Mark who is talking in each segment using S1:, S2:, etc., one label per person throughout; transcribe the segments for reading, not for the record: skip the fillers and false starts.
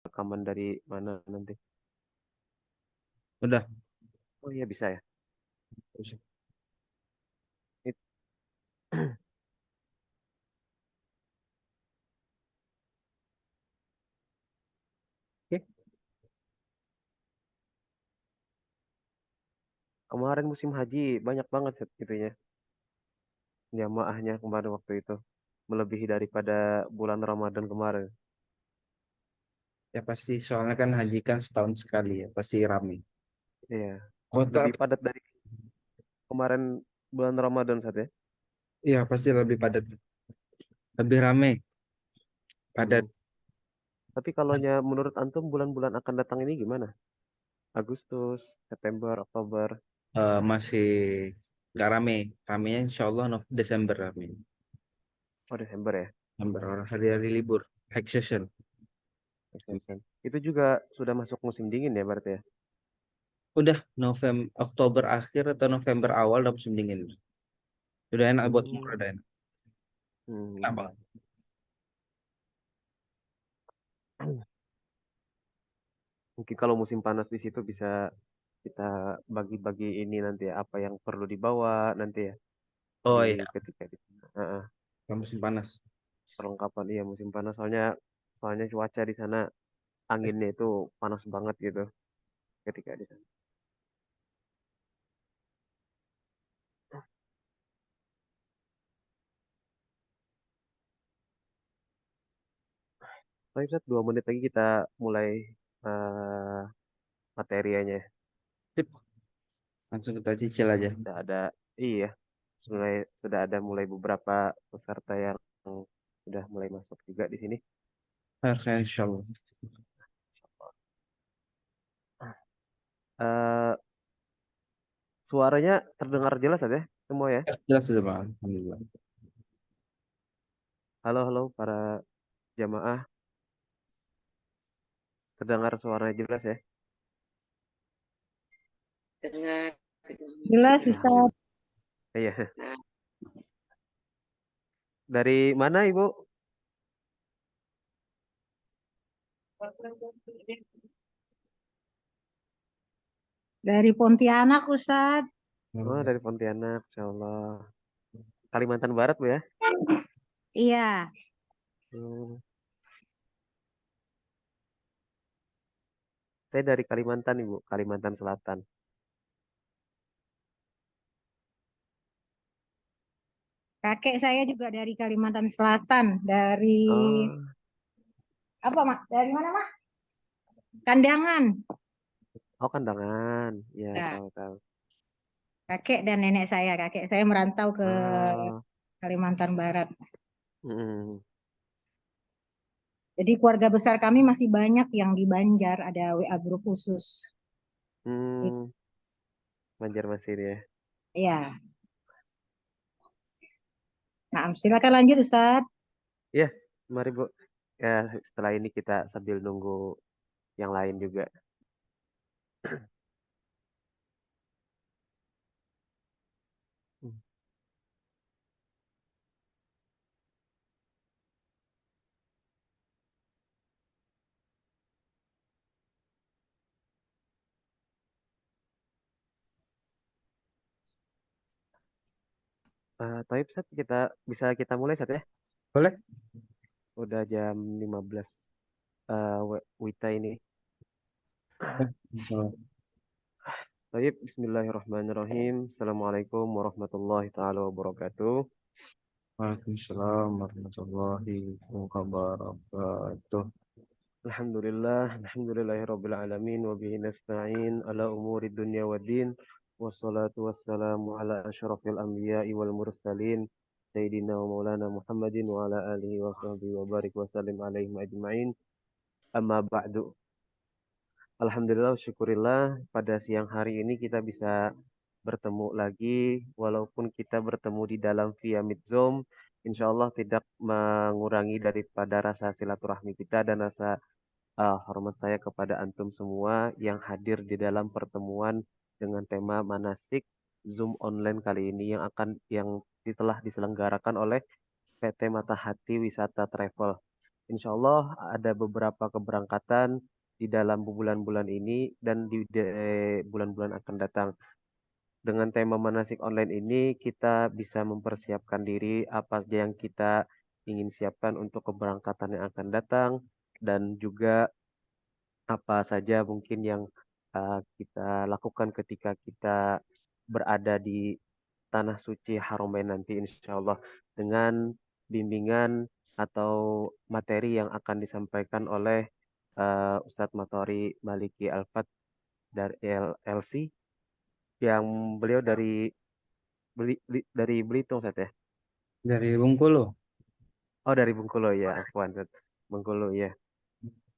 S1: rekaman dari mana nanti?
S2: Udah.
S1: Oh iya bisa ya. It-
S2: Oke.
S1: Kemarin musim haji banyak banget itunya jamaahnya kemarin waktu itu melebihi daripada bulan Ramadan kemarin.
S2: Ya pasti soalnya kan haji kan setahun sekali ya, pasti rame.
S1: Iya,
S2: Kota,
S1: lebih padat dari kemarin bulan Ramadan saat ya.
S2: ya pasti lebih padat, lebih rame, padat.
S1: Hmm. Tapi kalau menurut antum bulan-bulan akan datang ini gimana? Agustus, September, Oktober.
S2: Masih nggak rame, ramenya Insya Allah Desember rame.
S1: Oh Desember ya.
S2: Desember hari-hari libur, high season.
S1: Extension. Itu juga sudah masuk musim dingin ya berarti ya.
S2: Udah November, Oktober akhir atau November awal udah musim dingin. Udah enak buat
S1: Hmm.
S2: umrah, udah enak.
S1: Hmm.
S2: Kenapa?
S1: Mungkin kalau musim panas di situ bisa kita bagi-bagi ini nanti ya, apa yang perlu dibawa nanti ya di
S2: Oh iya,
S1: ketika di sana. Heeh,
S2: musim panas.
S1: perlengkapan iya musim panas soalnya soalnya cuaca di sana anginnya itu panas banget gitu ketika di sana. Tapi Ustaz, 2 menit lagi kita mulai eh materianya.
S2: Sip, langsung kita cicil aja.
S1: Sudah ada iya sudah ada mulai beberapa peserta yang sudah mulai masuk juga di sini.
S2: Oke, Insya Allah.
S1: Eh suaranya terdengar jelas ada semua ya.
S2: Jelas sudah Bang. Alhamdulillah.
S1: Halo halo para jamaah, terdengar suaranya jelas ya.
S3: Dengar.
S4: Jelas, Ustaz.
S1: Alhamdulillah. Iya. Dari mana Ibu?
S4: Dari Pontianak, Ustaz.
S1: Oh, dari Pontianak, Insya Allah. Kalimantan Barat, Bu ya?
S4: Iya,
S1: Hmm, saya dari Kalimantan, Ibu. Kalimantan Selatan.
S4: kakek saya juga dari Kalimantan Selatan. Dari
S1: Oh,
S4: apa, Mak? Dari mana, Mak? Kandangan.
S1: oh Kandangan. Ya,
S4: Nah,
S1: tahu-tahu.
S4: kakek dan nenek saya. Kakek saya merantau ke
S1: Oh,
S4: Kalimantan Barat.
S1: hmm,
S4: Jadi keluarga besar kami masih banyak yang di Banjar. Ada WA group khusus.
S1: hmm, Banjarmasin ya.
S4: Iya. Nah, silakan lanjut, Ustaz.
S1: Ya, mari Bu. Ya, setelah ini kita sambil nunggu yang lain juga. Hmm. Tapi Ustaz, kita mulai saat ya.
S2: Boleh?
S1: Udah jam 15 Wita ini. Baik, Bismillahirrahmanirrahim. Assalamualaikum warahmatullahi taala wabarakatuh.
S2: Waalaikumsalam warahmatullahi wabarakatuh.
S1: Alhamdulillahirabbil alamin wa bihi nasta'in ala umuri dunya waddin. Wassalatu wassalamu ala asyrafil anbiya'i wal mursalin sayyidina wa maulana Muhammadin wa ala alihi wa sahbihi wa barik wa sallim alaihim ajma'in. Amma ba'du. Alhamdulillah, syukurillah pada siang hari ini kita bisa bertemu lagi walaupun kita bertemu di dalam via Meet Zoom. Insya Allah tidak mengurangi daripada rasa silaturahmi kita dan rasa hormat saya kepada antum semua yang hadir di dalam pertemuan dengan tema manasik Zoom online kali ini yang telah diselenggarakan oleh PT Matahati Wisata Travel. insya Allah ada beberapa keberangkatan di dalam bulan-bulan ini dan di bulan-bulan akan datang. Dengan tema manasik online ini, kita bisa mempersiapkan diri apa saja yang kita ingin siapkan untuk keberangkatan yang akan datang, dan juga apa saja mungkin yang kita lakukan ketika kita berada di tanah suci Haramain nanti insya Allah, dengan bimbingan atau materi yang akan disampaikan oleh Ustadz Matori Maliki Alfat dari LC, yang beliau dari Belitung, Ustadz ya.
S2: Dari Bengkulu.
S1: Oh, dari Bengkulu ya, afwan, Ustadz. Bengkulu ya.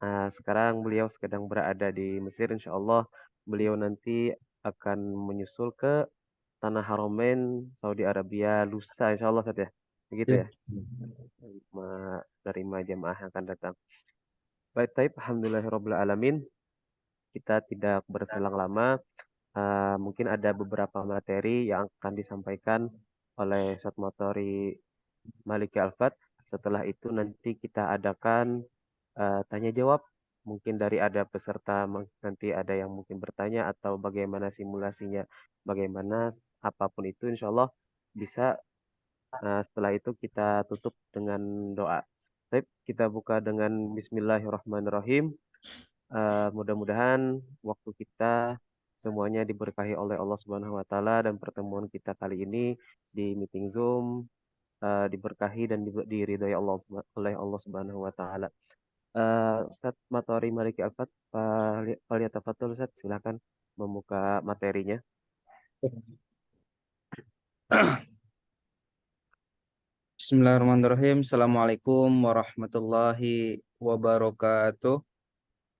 S1: Nah, sekarang beliau sedang berada di Mesir. Insya Allah beliau nanti akan menyusul ke Tanah Haramain Saudi Arabia lusa, Insya Allah, Ustadz ya. Begitu
S2: Ya.
S1: ya, menerima jemaah yang akan datang. Baik, taib. Alhamdulillahirabbil alamin. Kita tidak berselang lama. Mungkin ada beberapa materi yang akan disampaikan oleh Ustadz Matori Maliki Alfat. Setelah itu nanti kita adakan tanya jawab. Mungkin dari ada peserta nanti ada yang mungkin bertanya atau bagaimana simulasinya, bagaimana apapun itu, insya Allah bisa. Setelah itu kita tutup dengan doa. Baik, kita buka dengan Bismillahirrahmanirrahim. Mudah-mudahan waktu kita semuanya diberkahi oleh Allah Subhanahu wa taala, dan pertemuan kita kali ini di meeting Zoom diberkahi dan diridhoi oleh Allah Subhanahu wa taala. Ustadz Matori Maliki Alfat, Faliyatafaddal Ustadz, silakan membuka materinya.
S2: Bismillahirrahmanirrahim. Assalamualaikum warahmatullahi wabarakatuh.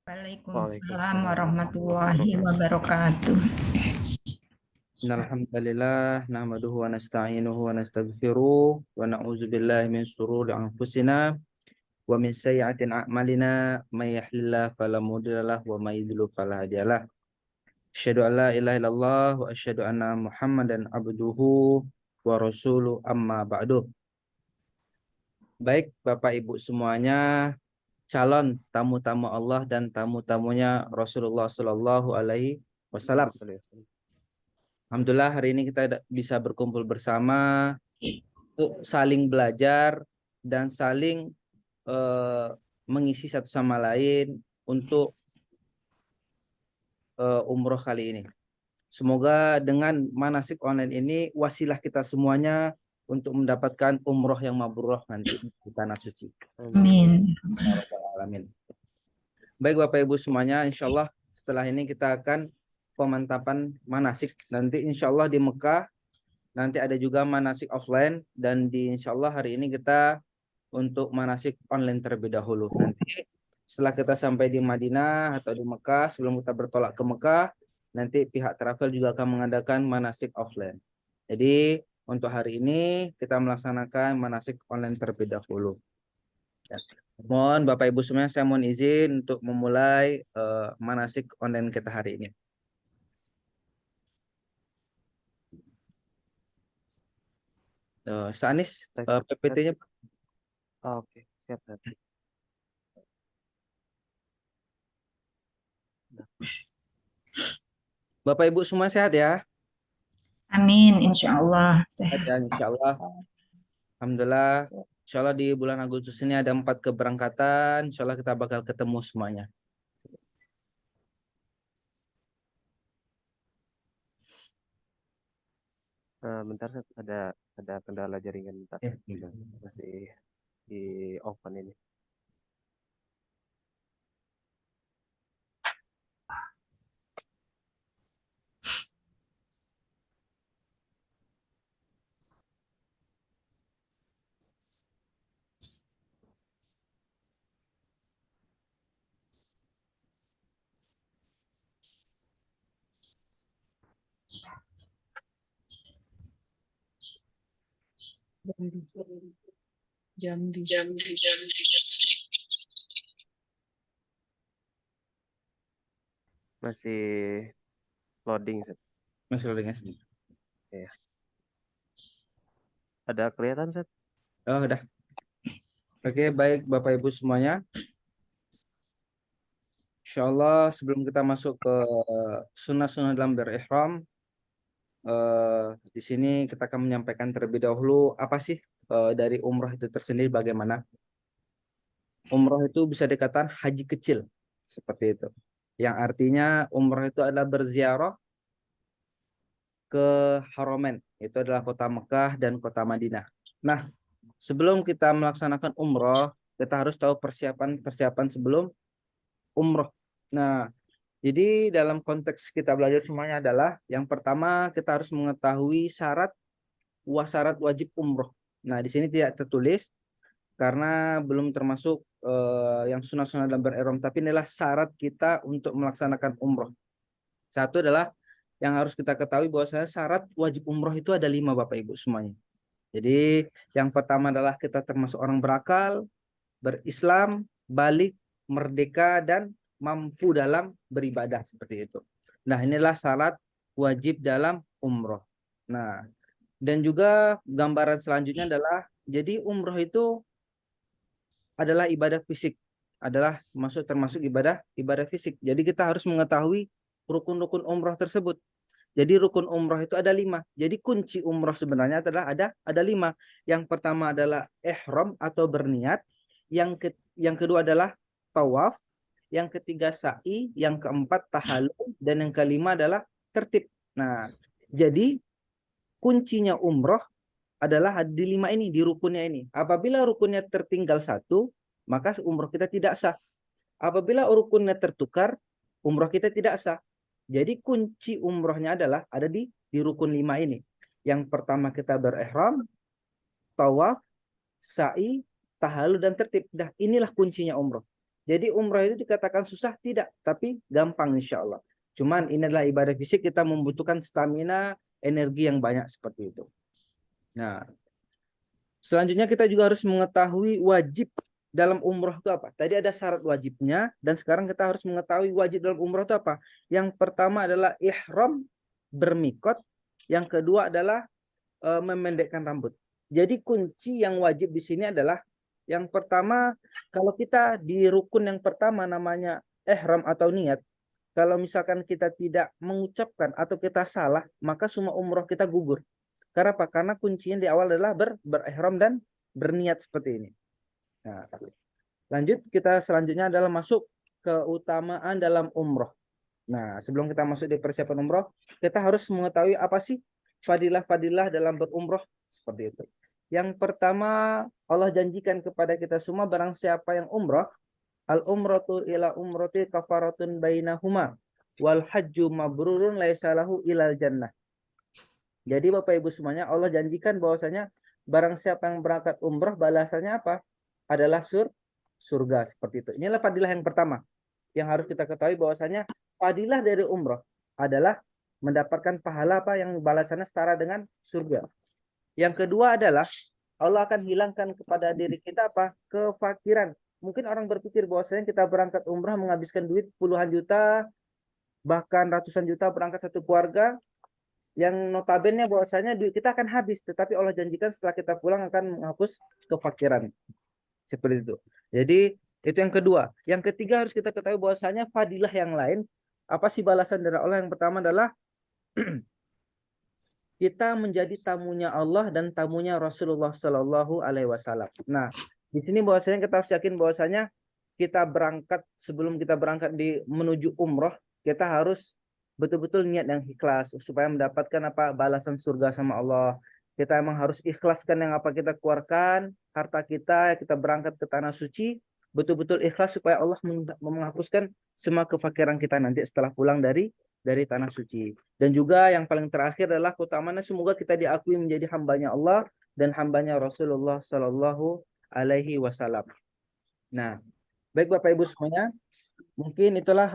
S4: Waalaikumsalam warahmatullahi wabarakatuh.
S2: Innalhamdalillah nahmaduhu wa nasta'inuhu wa nastaghfiruh wa na'udzu billahi min shururi anfusina wa min sayyi'ati a'malina may yahdihillahu fala mudilla lahu wa may yudlil fala hadiyalah. Asyhadu an la ilaha illallah wa asyhadu anna Muhammadan abduhu wa rasuluh, amma ba'du. Baik Bapak Ibu semuanya, calon tamu-tamu Allah dan tamu-tamunya Rasulullah Shallallahu Alaihi Wasallam. Alhamdulillah hari ini kita bisa berkumpul bersama untuk saling belajar dan saling mengisi satu sama lain untuk umroh kali ini. Semoga dengan manasik online ini wasilah kita semuanya untuk mendapatkan umroh yang mabrurah nanti di tanah suci.
S4: Amin.
S2: Amin. Baik Bapak Ibu semuanya, insya Allah setelah ini kita akan pemantapan manasik. Nanti insya Allah di Mekah, nanti ada juga manasik offline, dan di insya Allah hari ini kita untuk manasik online terlebih dahulu. Nanti setelah kita sampai di Madinah atau di Mekah, sebelum kita bertolak ke Mekah, nanti pihak travel juga akan mengadakan manasik offline. Jadi untuk hari ini kita melaksanakan manasik online terlebih dahulu. Ya. Mohon Bapak Ibu semuanya, saya mohon izin untuk memulai manasik online kita hari ini. Sanis, PPT-nya.
S1: Oke, siap.
S2: Bapak Ibu semua sehat ya?
S4: Amin, insya Allah.
S2: Sehat ya, insya Allah. Alhamdulillah. Insya Allah di bulan Agustus ini ada 4 keberangkatan. Insya Allah kita bakal ketemu semuanya.
S1: Bentar, ada kendala jaringan, bentar. Masih di open ini.
S3: Jambi.
S1: Masih loading, Ustadz.
S2: Masih loading ya?
S1: Ada kelihatan, Ustadz?
S2: Oh, udah. Oke, baik Bapak Ibu semuanya. Insya Allah sebelum kita masuk ke sunnah-sunnah dalam berihram, di sini kita akan menyampaikan terlebih dahulu apa sih dari umroh itu tersendiri bagaimana. Umroh itu bisa dikatakan haji kecil seperti itu. Yang artinya umroh itu adalah berziarah ke Haramain, itu adalah kota Mekah dan kota Madinah. Nah, sebelum kita melaksanakan umroh, kita harus tahu persiapan-persiapan sebelum umroh. Nah, jadi dalam konteks kita belajar semuanya adalah yang pertama kita harus mengetahui syarat wajib umroh. Nah, di sini tidak tertulis karena belum termasuk yang sunnah-sunnah dalam berihram, tapi inilah syarat kita untuk melaksanakan umroh. Satu adalah yang harus kita ketahui bahwasanya syarat wajib umroh itu ada 5 Bapak Ibu semuanya. Jadi yang pertama adalah kita termasuk orang berakal, berislam, balik, merdeka, dan mampu dalam beribadah seperti itu. Nah, inilah syarat wajib dalam umroh. Nah, dan juga gambaran selanjutnya adalah jadi umroh itu adalah ibadah fisik, adalah termasuk ibadah fisik. Jadi kita harus mengetahui rukun-rukun umroh tersebut. Jadi rukun umroh itu ada 5. Jadi kunci umroh sebenarnya adalah ada 5. Yang pertama adalah ihram atau berniat. Yang kedua adalah tawaf. Yang ketiga sa'i. Yang keempat tahallul. Dan yang kelima adalah tertib. Nah, jadi kuncinya umroh adalah di 5 ini, di rukunnya ini. Apabila rukunnya tertinggal 1, maka umroh kita tidak sah. Apabila rukunnya tertukar, umroh kita tidak sah. Jadi kunci umrohnya adalah ada di rukun 5 ini. Yang pertama kita berihram, tawaf, sa'i, tahallul, dan tertib. Dah, inilah kuncinya umroh. Jadi umroh itu dikatakan susah? Tidak, tapi gampang insya Allah. Cuman ini adalah ibadah fisik, kita membutuhkan stamina, energi yang banyak seperti itu. Nah, selanjutnya kita juga harus mengetahui wajib dalam umroh itu apa. Tadi ada syarat wajibnya, dan sekarang kita harus mengetahui wajib dalam umroh itu apa. Yang pertama adalah ihram, bermikot. Yang kedua adalah memendekkan rambut. Jadi kunci yang wajib di sini adalah yang pertama, kalau kita di rukun yang pertama namanya ihram atau niat, kalau misalkan kita tidak mengucapkan atau kita salah, maka semua umroh kita gugur. Karena apa? Karena kuncinya di awal adalah berihram dan berniat seperti ini. Nah, lanjut kita selanjutnya adalah masuk keutamaan dalam umroh. Nah, sebelum kita masuk di persiapan umroh, kita harus mengetahui apa sih fadilah-fadilah dalam berumroh seperti itu. Yang pertama, Allah janjikan kepada kita semua barang siapa yang umroh, al-umratu ila umrati kafaratun bainahuma wal hajju mabrurun laisa lahu ilal jannah. Jadi Bapak Ibu semuanya, Allah janjikan bahwasanya barang siapa yang berangkat umroh balasannya apa? Adalah surga seperti itu. Inilah fadilah yang pertama yang harus kita ketahui bahwasanya fadilah dari umroh adalah mendapatkan pahala apa yang balasannya setara dengan surga. Yang kedua adalah Allah akan hilangkan kepada diri kita apa? Kefakiran. Mungkin orang berpikir bahwasanya kita berangkat umrah menghabiskan duit puluhan juta, bahkan ratusan juta berangkat satu keluarga, yang notabene bahwasanya duit kita akan habis, tetapi Allah janjikan setelah kita pulang akan menghapus kefakiran. Seperti itu. Jadi itu yang kedua. Yang ketiga harus kita ketahui bahwasanya fadilah yang lain, apa sih balasan dari Allah? Yang pertama adalah kita menjadi tamunya Allah dan tamunya Rasulullah Shallallahu Alaihi Wasallam. Nah, di sini bahwasanya kita harus yakin bahwasanya kita berangkat, sebelum kita berangkat menuju umroh, kita harus betul-betul niat yang ikhlas supaya mendapatkan apa balasan surga sama Allah. Kita emang harus ikhlaskan yang apa kita keluarkan, harta kita berangkat ke tanah suci, betul-betul ikhlas supaya Allah menghapuskan semua kefakiran kita nanti setelah pulang dari tanah suci. Dan juga yang paling terakhir adalah keutamaannya semoga kita diakui menjadi hambanya Allah dan hambanya Rasulullah Shallallahu Alaihi Wasallam. Nah, baik Bapak Ibu semuanya, mungkin itulah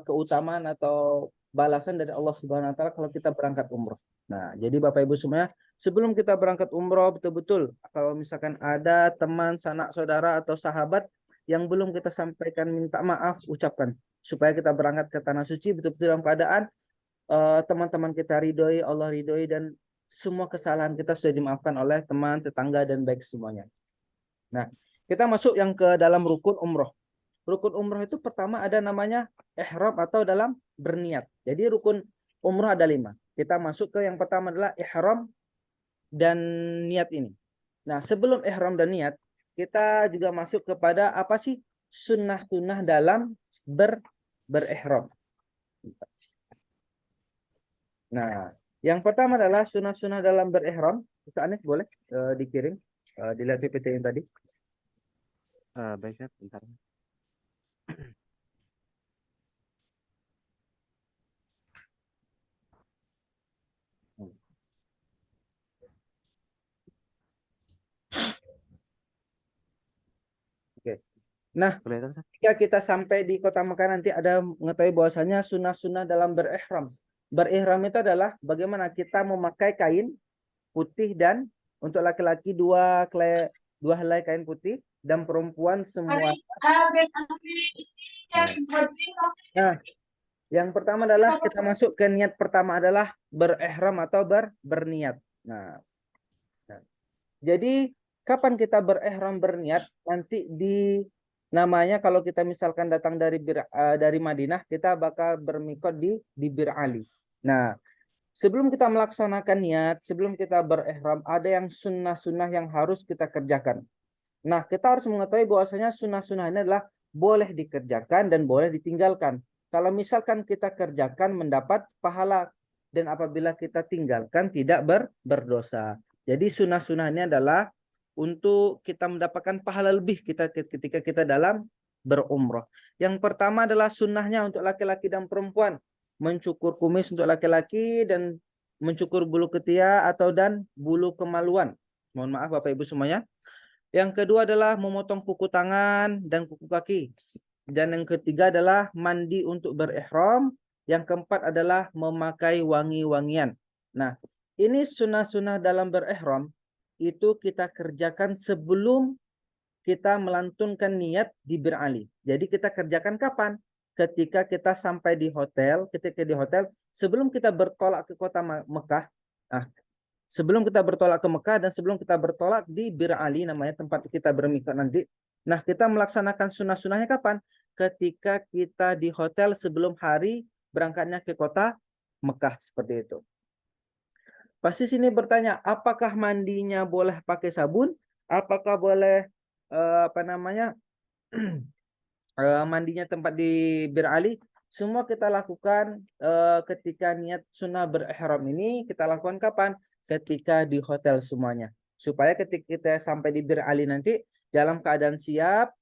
S2: keutamaan atau balasan dari Allah Subhanahu Wa Taala kalau kita berangkat umroh. Nah, jadi Bapak Ibu semuanya, sebelum kita berangkat umroh betul-betul, kalau misalkan ada teman, sanak, saudara atau sahabat yang belum kita sampaikan minta maaf, ucapkan supaya kita berangkat ke tanah suci betul-betul dalam keadaan teman-teman kita ridhoi, Allah ridhoi, dan semua kesalahan kita sudah dimaafkan oleh teman, tetangga, dan baik semuanya. Nah, Kita masuk yang ke dalam rukun umroh. Rukun umroh itu pertama ada namanya ihram atau dalam berniat. Jadi rukun umroh ada 5. Kita masuk ke yang pertama adalah ihram dan niat ini. Nah, sebelum ihram dan niat, kita juga masuk kepada apa sih sunnah-sunnah dalam berihram. Nah, yang pertama adalah sunnah-sunnah dalam berihram. Ustaz Anis boleh dikirim, dilihat PPT yang tadi.
S1: Baik, Ustaz, bentar.
S2: Oke. Nah,
S1: Kelihatan, Ustaz?
S2: ketika kita sampai di kota Mekah nanti ada mengetahui bahwasanya sunnah-sunnah dalam berihram. Berihram itu adalah bagaimana kita memakai kain putih dan untuk laki-laki dua helai kain putih dan perempuan semua. Nah, yang pertama adalah kita masuk ke niat pertama adalah berihram atau berniat. Nah, jadi kapan kita berihram berniat? Nanti di namanya kalau kita misalkan datang dari Madinah, kita bakal bermikot di Bir Ali. Nah, sebelum kita melaksanakan niat, sebelum kita berihram, ada yang sunnah-sunnah yang harus kita kerjakan. Nah, kita harus mengetahui bahwasanya sunnah-sunnah ini adalah boleh dikerjakan dan boleh ditinggalkan. Kalau misalkan kita kerjakan mendapat pahala, dan apabila kita tinggalkan tidak berdosa. Jadi sunnah-sunnah ini adalah untuk kita mendapatkan pahala lebih ketika kita dalam berumrah. Yang pertama adalah sunnahnya untuk laki-laki dan perempuan. Mencukur kumis untuk laki-laki dan mencukur bulu ketiak dan bulu kemaluan. Mohon maaf Bapak Ibu semuanya. Yang kedua adalah memotong kuku tangan dan kuku kaki. Dan yang ketiga adalah mandi untuk berihram. Yang keempat adalah memakai wangi-wangian. Nah, ini sunnah-sunnah dalam berihram itu kita kerjakan sebelum kita melantunkan niat di Bir Ali. Jadi kita kerjakan kapan? Ketika kita sampai di hotel, sebelum kita bertolak ke kota Mekah. Nah, sebelum kita bertolak ke Mekah dan sebelum kita bertolak di Bir Ali, namanya tempat kita bermikot nanti. Nah, kita melaksanakan sunnah-sunnahnya kapan? Ketika kita di hotel sebelum hari berangkatnya ke kota Mekah, seperti itu. Pasti sini bertanya, apakah mandinya boleh pakai sabun? Apakah boleh mandinya tempat di Bir Ali? Semua kita lakukan ketika niat sunnah berihram ini kita lakukan kapan? Ketika di hotel semuanya. Supaya ketika kita sampai di Bir Ali nanti dalam keadaan siap,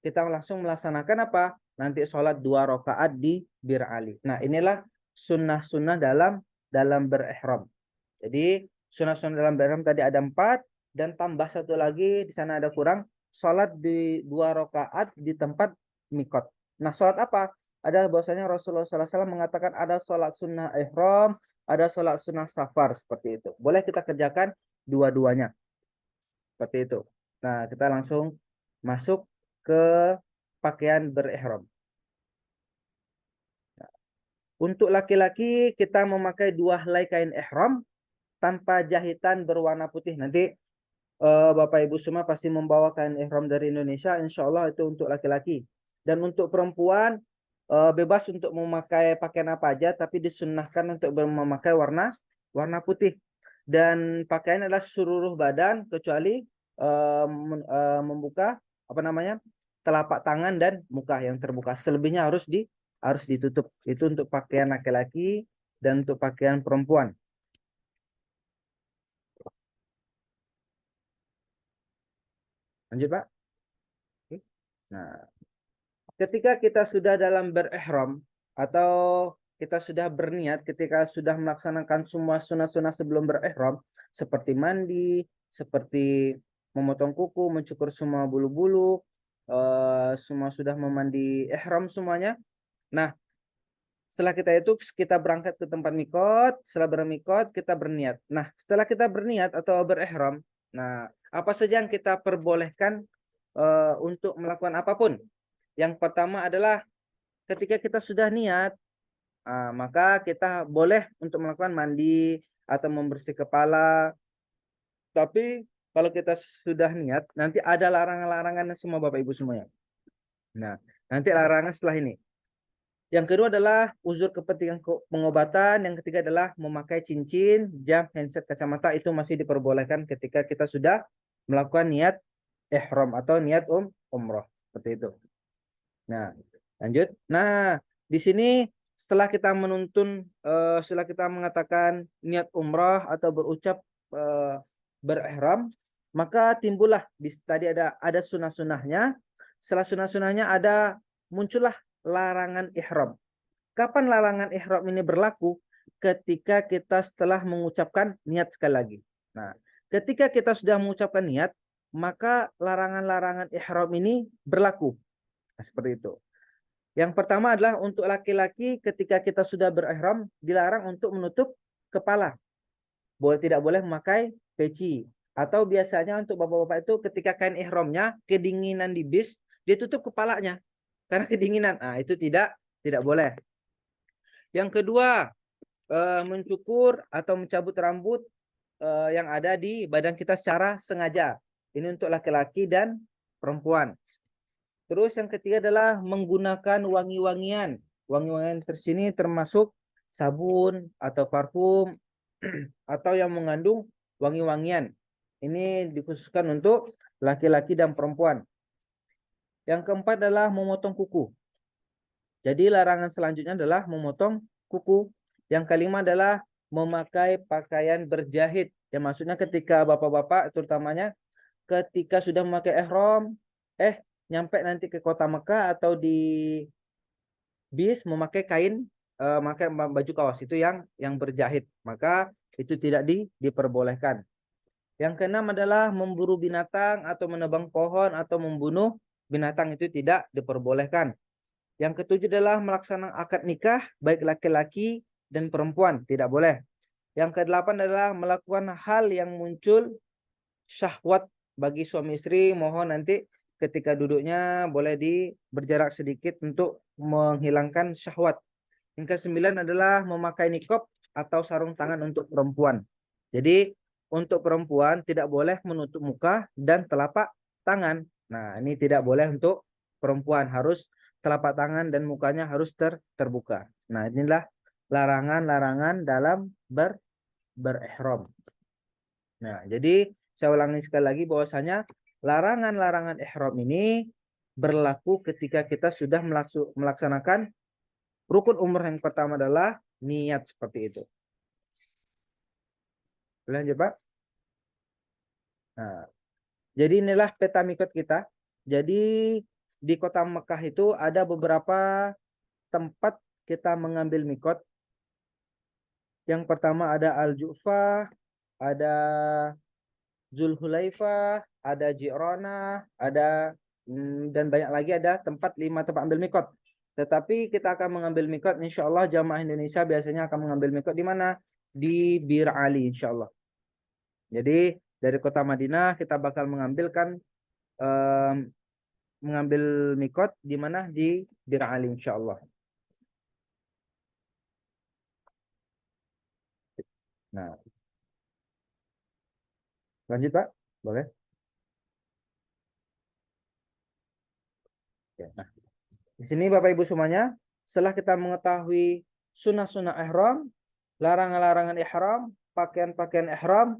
S2: kita langsung melaksanakan apa? Nanti sholat 2 rakaat di Bir Ali. Nah, inilah sunnah-sunnah dalam berihram. Jadi sunnah-sunnah dalam berihram tadi ada 4 dan tambah satu lagi di sana ada kurang, sholat di 2 rakaat di tempat mikot. Nah, sholat apa? Ada bahwasanya Rasulullah SAW mengatakan ada sholat sunnah ihram, ada sholat sunnah safar, seperti itu. Boleh kita kerjakan dua-duanya. Seperti itu. Nah, kita langsung masuk ke pakaian berihram. Untuk laki-laki kita memakai 2 helai kain ihram tanpa jahitan berwarna putih. Nanti Bapak Ibu semua pasti membawa kain ihram dari Indonesia. Insya Allah itu untuk laki-laki. Dan untuk perempuan bebas untuk memakai pakaian apa aja, tapi disunnahkan untuk memakai warna putih. Dan pakaian adalah seluruh badan kecuali membuka telapak tangan dan muka yang terbuka. Selebihnya harus ditutup. Itu untuk pakaian laki-laki dan untuk pakaian perempuan. Lanjut, Pak. Nah, ketika kita sudah dalam berihram atau kita sudah berniat, ketika sudah melaksanakan semua sunnah-sunnah sebelum berihram, seperti mandi, seperti memotong kuku, mencukur semua bulu-bulu, semua sudah memandi ihram semuanya. Nah, setelah kita berangkat ke tempat mikot, setelah bermikot kita berniat. Nah, setelah kita berniat atau berihram, nah, apa saja yang kita perbolehkan untuk melakukan apapun? Yang pertama adalah ketika kita sudah niat, maka kita boleh untuk melakukan mandi atau membersih kepala. Tapi kalau kita sudah niat, nanti ada larangan-larangannya semua Bapak Ibu semuanya. Nah, nanti larangan setelah ini. Yang kedua adalah uzur kepentingan pengobatan. Yang ketiga adalah memakai cincin, jam, handset, kacamata. Itu masih diperbolehkan ketika kita sudah melakukan niat ihram atau niat umroh. Seperti itu. Nah, lanjut. Nah, di sini setelah kita setelah kita mengatakan niat umroh atau berucap berihram, maka timbullah tadi ada sunah-sunahnya. Setelah sunah-sunahnya muncullah larangan ihram. Kapan larangan ihram ini berlaku? Ketika kita setelah mengucapkan niat sekali lagi. Nah, ketika kita sudah mengucapkan niat, maka larangan-larangan ihram ini berlaku. Nah, seperti itu. Yang pertama adalah untuk laki-laki ketika kita sudah berihram dilarang untuk menutup kepala. Tidak boleh memakai peci. Atau biasanya untuk bapak-bapak itu ketika kain ihramnya kedinginan di bis, dia tutup kepalanya karena kedinginan. Nah, itu tidak boleh. Yang kedua, mencukur atau mencabut rambut yang ada di badan kita secara sengaja. Ini untuk laki-laki dan perempuan. Terus yang ketiga adalah menggunakan wangi-wangian. Wangi-wangian tersini termasuk sabun atau parfum atau yang mengandung wangi-wangian. Ini dikhususkan untuk laki-laki dan perempuan. Yang keempat adalah memotong kuku. Jadi larangan selanjutnya adalah memotong kuku. Yang kelima adalah memakai pakaian berjahit. Yang maksudnya ketika bapak-bapak terutamanya ketika sudah memakai ihram, nyampe nanti ke kota Mekah atau di bis memakai memakai baju kaos itu yang berjahit, maka itu tidak diperbolehkan. Yang keenam adalah memburu binatang atau menebang pohon atau membunuh binatang, itu tidak diperbolehkan. Yang ketujuh adalah melaksanakan akad nikah baik laki-laki dan perempuan, tidak boleh. Yang kedelapan adalah melakukan hal yang muncul syahwat bagi suami istri, mohon nanti ketika duduknya boleh berjarak sedikit untuk menghilangkan syahwat. Yang kesembilan adalah memakai niqab atau sarung tangan untuk perempuan. Jadi untuk perempuan tidak boleh menutup muka dan telapak tangan. Nah, ini tidak boleh untuk perempuan, harus telapak tangan dan mukanya harus terbuka. Nah, inilah larangan-larangan dalam berihram. Nah, jadi saya ulangi sekali lagi bahwasanya larangan-larangan ihram ini berlaku ketika kita sudah melaksanakan rukun umrah. Yang pertama adalah niat, seperti itu. Lanjut, Pak. Nah, jadi inilah peta mikot kita. Jadi di kota Mekah itu ada beberapa tempat kita mengambil mikot. Yang pertama ada Al-Ju'fah, ada Zulhulaifah, ada Ji'rana, ada dan banyak lagi, ada 5 tempat ambil mikot. Tetapi kita akan mengambil mikot, insya Allah jamaah Indonesia biasanya akan mengambil mikot di mana? Di Bir Ali, insya Allah. Jadi dari kota Madinah kita bakal mengambil mikot di mana? Di Bir Ali, insya Allah. Nah, lanjut Pak, boleh? Nah, di sini Bapak Ibu semuanya, setelah kita mengetahui sunnah-sunnah ihram, larangan-larangan ihram, pakaian-pakaian ihram.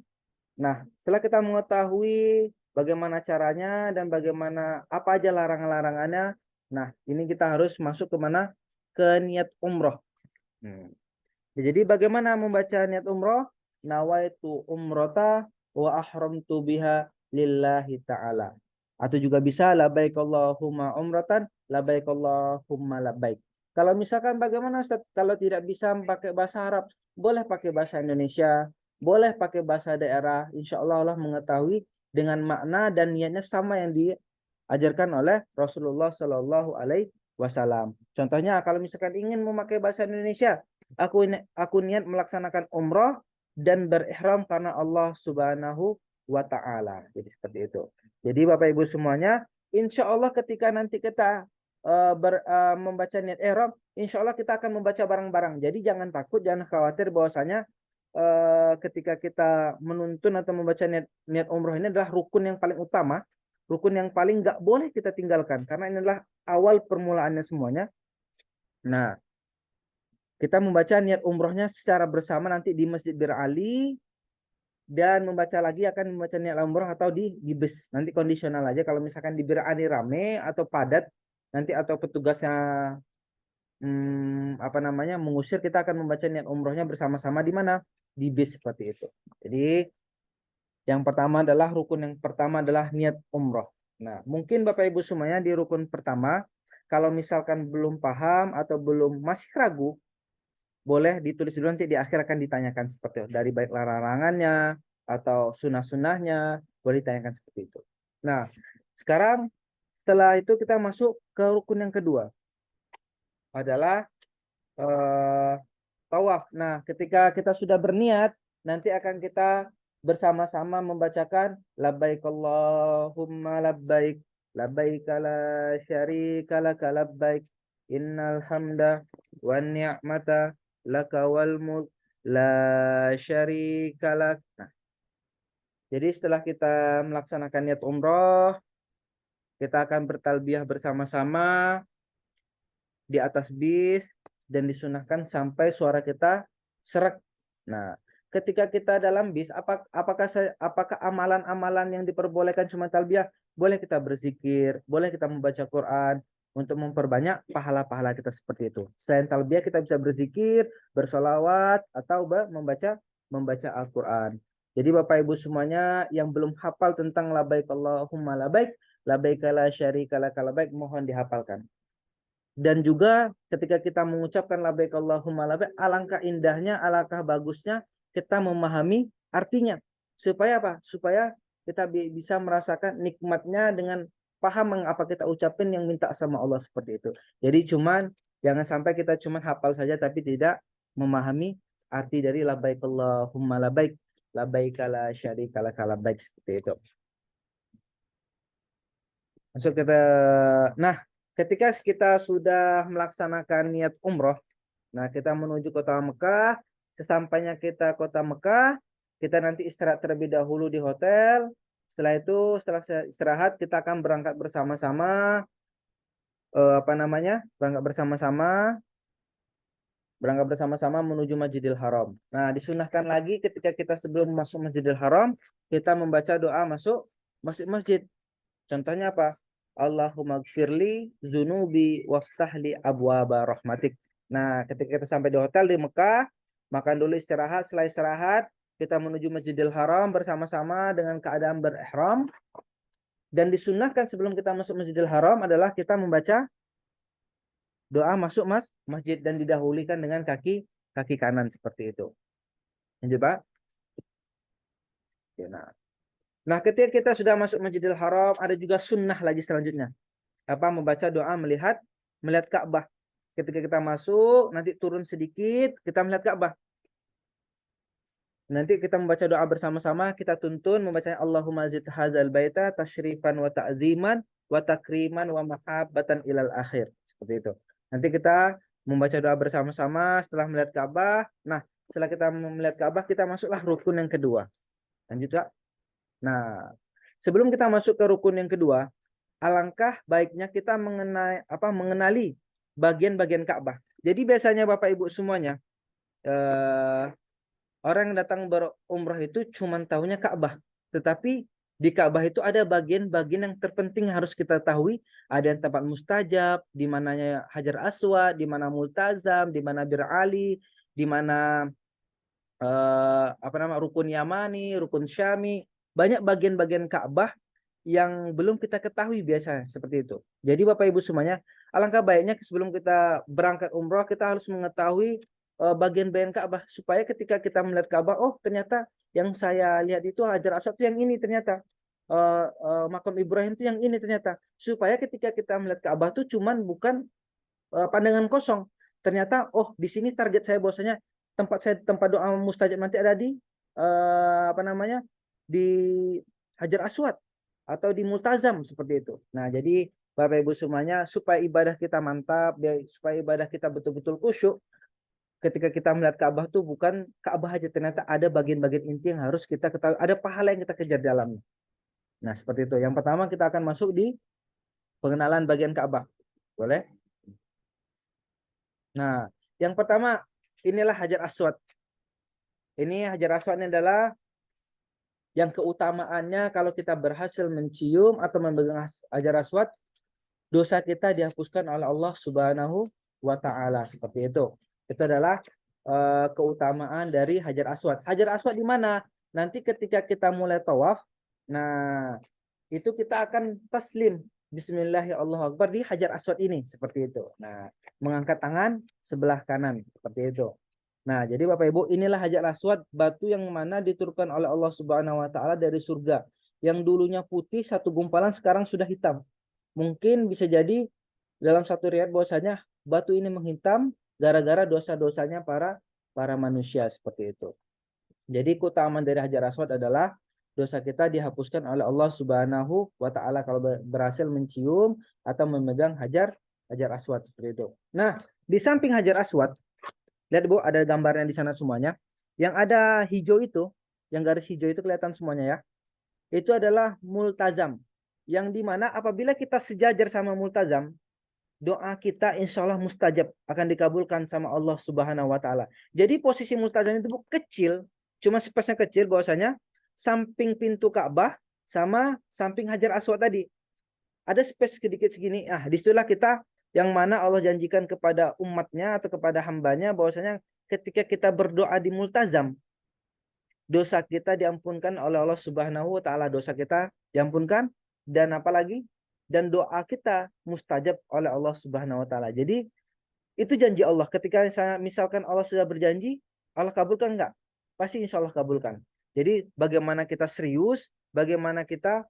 S2: Nah, setelah kita mengetahui bagaimana caranya dan bagaimana apa aja larangan-larangannya, nah ini kita harus masuk ke mana? Ke niat umroh. Jadi bagaimana membaca niat umroh? Nawaitu umrota wa ahramtu biha lillahi ta'ala. Atau juga bisa labbaik Allahumma umratan, labbaik Allahumma labbaik. Kalau misalkan bagaimana Ustaz? Kalau tidak bisa pakai bahasa Arab, boleh pakai bahasa Indonesia, boleh pakai bahasa daerah. Insya Allah Allah mengetahui dengan makna dan niatnya sama yang diajarkan oleh Rasulullah Shallallahu Alaihi Wasallam. Contohnya kalau misalkan ingin memakai bahasa Indonesia, aku niat melaksanakan umroh dan berihram karena Allah Subhanahu wa Ta'ala. Jadi seperti itu. Jadi Bapak Ibu semuanya, insya Allah ketika nanti kita membaca niat ihram, insya Allah kita akan membaca bareng-bareng. Jadi jangan takut, jangan khawatir bahwasanya ketika kita menuntun atau membaca niat umroh ini adalah rukun yang paling utama, rukun yang paling nggak boleh kita tinggalkan karena ini adalah awal permulaannya semuanya. Nah, kita membaca niat umrohnya secara bersama nanti di Masjid Bir Ali dan membaca lagi akan membaca niat umroh atau di bus. Nanti kondisional aja kalau misalkan di Bir Ali rame atau padat nanti atau petugasnya apa namanya mengusir, kita akan membaca niat umrohnya bersama-sama di mana? Di bis seperti itu. Jadi yang pertama adalah rukun yang pertama adalah niat umroh. Nah, mungkin Bapak Ibu semuanya di rukun pertama, kalau misalkan belum paham atau belum masih ragu, boleh ditulis dulu nanti di akhir akan ditanyakan seperti itu. Dari baik larangannya atau sunnah-sunnahnya, boleh ditanyakan seperti itu. Nah, sekarang setelah itu kita masuk ke rukun yang kedua. Adalah tawaf. Nah, ketika kita sudah berniat, nanti akan kita bersama-sama membacakan labbaik Allahumma labbaik, labbaik la syarika laka labbaik, innal hamda wan ni'mata laka wal mulk la syarika lak. Nah, jadi setelah kita melaksanakan niat umroh, kita akan bertalbiyah bersama-sama di atas bis dan disunahkan sampai suara kita serak. Nah, ketika kita dalam bis, apakah amalan-amalan yang diperbolehkan cuma talbiyah? Boleh kita berzikir, boleh kita membaca Quran untuk memperbanyak pahala-pahala kita seperti itu. Selain talbiyah kita bisa berzikir, bersolawat atau membaca Al-Quran. Jadi Bapak Ibu semuanya yang belum hafal tentang labbaik Allahumma labbaik, labbaik la syarika laka labbaik, mohon dihafalkan. Dan juga ketika kita mengucapkan labbaik Allahumma labbaik, alangkah indahnya, alangkah bagusnya kita memahami artinya. Supaya apa? Supaya kita bisa merasakan nikmatnya dengan paham mengapa kita ucapin yang minta sama Allah seperti itu. Jadi jangan sampai kita cuman hafal saja tapi tidak memahami arti dari labbaik Allahumma labbaik, labbaik la syarika laka labbaik seperti itu. Masuk kita. Nah, ketika kita sudah melaksanakan niat umroh, nah kita menuju kota Mekah. Sesampainya kita kota Mekah, kita nanti istirahat terlebih dahulu di hotel. Setelah itu, setelah istirahat, kita akan berangkat bersama-sama. Berangkat bersama-sama menuju Masjidil Haram. Nah, disunahkan lagi ketika kita sebelum masuk Masjidil Haram, kita membaca doa masuk masjid-masjid. Contohnya apa? Allahumma gfirli zunubi waftahli abwaba rahmatik. Nah, ketika kita sampai di hotel di Mekah, makan dulu istirahat. Setelah istirahat, kita menuju Masjidil Haram bersama-sama dengan keadaan berihram. Dan disunahkan sebelum kita masuk Masjidil Haram adalah kita membaca doa masuk masjid dan didahulukan dengan kaki kanan seperti itu. Lanjut, Pak. Nah, ketika kita sudah masuk Masjidil Haram, ada juga sunnah lagi selanjutnya. Membaca doa melihat Ka'bah. Ketika kita masuk, nanti turun sedikit, kita melihat Ka'bah. Nanti kita membaca doa bersama-sama, kita tuntun membacanya Allahumma zid hadzal baita tasyrifan wa ta'ziman wa takriman wa mahabbatan ilal akhir. Seperti itu. Nanti kita membaca doa bersama-sama setelah melihat Ka'bah. Nah, setelah kita melihat Ka'bah, kita masuklah rukun yang kedua. Lanjut, Kak. Nah, sebelum kita masuk ke rukun yang kedua, alangkah baiknya kita mengenali bagian-bagian Ka'bah. Jadi biasanya Bapak Ibu semuanya, orang yang datang berumrah itu cuma tahunya Ka'bah. Tetapi di Ka'bah itu ada bagian-bagian yang terpenting yang harus kita tahu. Ada yang tempat mustajab, di mananya Hajar Aswad, di mana Multazam, di mana Bir Ali, di mana rukun Yamani, rukun Syami. Banyak bagian-bagian Ka'bah yang belum kita ketahui biasanya seperti itu. Jadi Bapak Ibu semuanya, alangkah baiknya sebelum kita berangkat umroh kita harus mengetahui bagian-bagian Ka'bah supaya ketika kita melihat Ka'bah, oh ternyata yang saya lihat itu Hajar Aswad itu yang ini ternyata. Makam Ibrahim itu yang ini ternyata. Supaya ketika kita melihat Ka'bah itu bukan pandangan kosong. Ternyata oh di sini target saya bahwasanya tempat doa mustajab nanti ada di di Hajar Aswad atau di Multazam seperti itu. Nah, jadi Bapak Ibu semuanya supaya ibadah kita mantap, supaya ibadah kita betul-betul khusyuk, ketika kita melihat Ka'bah tuh bukan Ka'bah aja, ternyata ada bagian-bagian inti yang harus kita ketahui, ada pahala yang kita kejar di dalamnya. Nah, seperti itu. Yang pertama kita akan masuk di pengenalan bagian Ka'bah. Boleh? Nah, yang pertama inilah Hajar Aswad. Ini Hajar Aswad ini adalah yang keutamaannya kalau kita berhasil mencium atau memegang Hajar Aswad, dosa kita dihapuskan oleh Allah Subhanahu wa taala, seperti itu. Itu adalah keutamaan dari Hajar Aswad. Hajar Aswad di mana? Nanti ketika kita mulai tawaf, nah itu kita akan taslim Bismillahirrahmanirrahim di Hajar Aswad ini, seperti itu. Nah, mengangkat tangan sebelah kanan, seperti itu. Nah, jadi Bapak Ibu, inilah Hajar Aswad, batu yang mana diturunkan oleh Allah Subhanahu wa taala dari surga. Yang dulunya putih satu gumpalan sekarang sudah hitam. Mungkin bisa jadi dalam satu riwayat bahwasanya batu ini menghitam gara-gara dosa-dosanya para manusia, seperti itu. Jadi keutamaan dari Hajar Aswad adalah dosa kita dihapuskan oleh Allah Subhanahu wa taala kalau berhasil mencium atau memegang Hajar Aswad, seperti itu. Nah, di samping Hajar Aswad, lihat Bu, ada gambarnya di sana semuanya. Yang ada hijau itu, yang garis hijau itu kelihatan semuanya ya. Itu adalah multazam. Yang dimana apabila kita sejajar sama multazam, doa kita insya Allah mustajab, akan dikabulkan sama Allah Subhanahu wa taala. Jadi posisi multazam itu kecil, cuma spesiesnya kecil, bahwasanya samping pintu Ka'bah sama samping Hajar Aswad tadi. Ada space sedikit segini. Disitulah kita yang mana Allah janjikan kepada umatnya atau kepada hambanya bahwasanya ketika kita berdoa di multazam, dosa kita diampunkan oleh Allah Subhanahu wa taala, dosa kita diampunkan, dan apalagi dan doa kita mustajab oleh Allah Subhanahu wa taala. Jadi itu janji Allah. Ketika misalkan Allah sudah berjanji, Allah kabulkan enggak? Pasti insya Allah kabulkan. Jadi bagaimana kita serius, bagaimana kita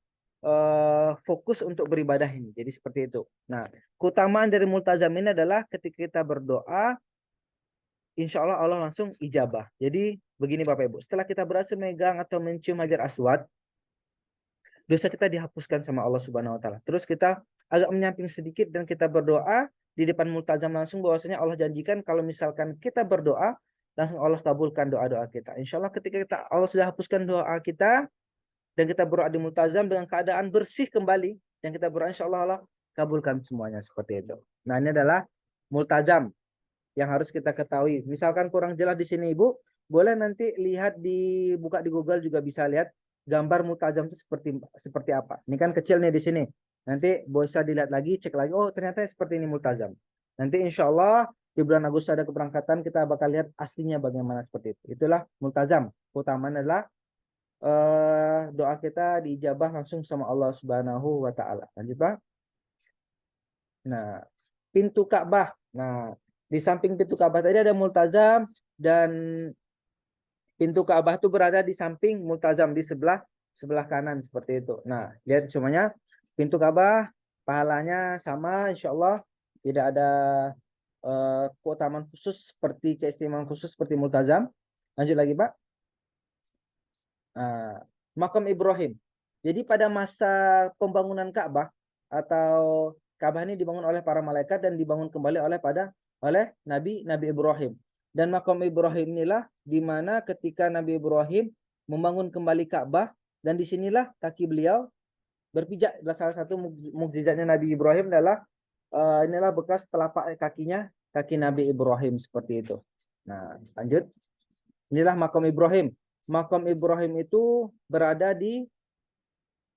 S2: fokus untuk beribadah ini. Jadi seperti itu. Nah, keutamaan dari multazam ini adalah ketika kita berdoa, insya Allah Allah langsung ijabah. Jadi begini Bapak Ibu, setelah kita berhasil megang atau mencium Hajar Aswad, dosa kita dihapuskan sama Allah Subhanahu wa taala. Terus kita agak menyamping sedikit dan kita berdoa di depan multazam langsung, bahwasanya Allah janjikan kalau misalkan kita berdoa, langsung Allah kabulkan doa-doa kita. Insya Allah ketika Allah sudah hapuskan doa kita dan kita berdoa di multazam dengan keadaan bersih kembali, dan kita berdoa insya Allah kabulkan semuanya, seperti itu. Nah, ini adalah multazam yang harus kita ketahui. Misalkan kurang jelas di sini Ibu, boleh nanti lihat buka di Google juga bisa lihat gambar multazam itu seperti apa. Ini kan kecil nih di sini. Nanti bisa dilihat lagi, cek lagi. Oh, ternyata seperti ini multazam. Nanti insya Allah di bulan Agustus ada keberangkatan, kita bakal lihat aslinya bagaimana, seperti itu. Itulah multazam. Utamanya adalah doa kita diijabah langsung sama Allah Subhanahu wa taala. Lanjut, Pak. Nah, pintu Ka'bah. Nah, di samping pintu Ka'bah tadi ada multazam, dan pintu Ka'bah itu berada di samping multazam di sebelah kanan, seperti itu. Nah, lihat semuanya, pintu Ka'bah pahalanya sama insyaallah, tidak ada keutamaan khusus seperti keistimewaan khusus seperti multazam. Lanjut lagi, Pak. Makam Ibrahim. Jadi pada masa pembangunan Ka'bah, atau Ka'bah ini dibangun oleh para malaikat dan dibangun kembali oleh Nabi Ibrahim. Dan makam Ibrahim inilah di mana ketika Nabi Ibrahim membangun kembali Ka'bah, dan disinilah kaki beliau berpijak. Salah satu mukjizatnya Nabi Ibrahim adalah inilah bekas telapak kakinya, kaki Nabi Ibrahim, seperti itu. Nah, lanjut. Inilah makam Ibrahim. Makam Ibrahim itu berada di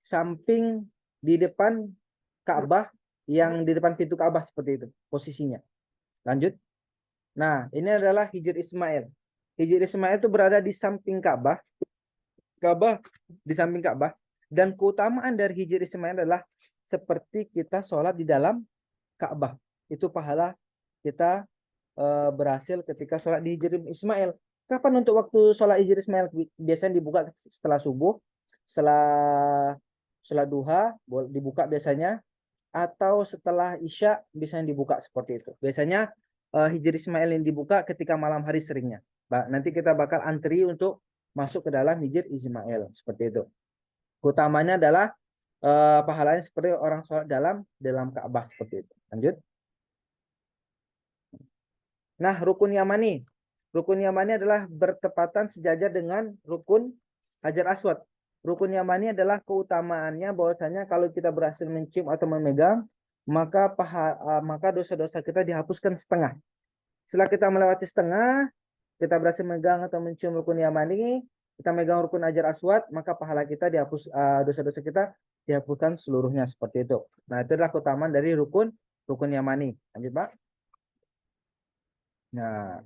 S2: samping di depan Ka'bah, yang di depan pintu Ka'bah, seperti itu posisinya. Lanjut. Nah, ini adalah Hijr Ismail. Hijr Ismail itu berada di samping Ka'bah. Ka'bah di samping Ka'bah. Dan keutamaan dari Hijr Ismail adalah seperti kita sholat di dalam Ka'bah. Itu pahala kita berhasil ketika sholat di Hijr Ismail. Kapan untuk waktu sholat Hijr Ismail? Biasanya dibuka setelah subuh, setelah duha dibuka biasanya, atau setelah isya biasanya dibuka, seperti itu. Biasanya Hijr Ismail ini dibuka ketika malam hari seringnya. Nanti kita bakal antri untuk masuk ke dalam Hijr Ismail, seperti itu. Utamanya adalah pahalanya seperti orang sholat dalam Ka'bah, seperti itu. Lanjut. Nah, rukun Yamani. Rukun Yamani adalah bertepatan sejajar dengan rukun Hajar Aswad. Rukun Yamani adalah keutamaannya bahwasanya kalau kita berhasil mencium atau memegang, maka dosa-dosa kita dihapuskan setengah. Setelah kita melewati setengah, kita berhasil memegang atau mencium rukun Yamani, kita megang rukun Hajar Aswad, maka pahala kita dihapus, dosa-dosa kita dihapuskan seluruhnya seperti itu. Nah, itu adalah keutamaan dari rukun Yamani. Lanjut, Pak. Nah,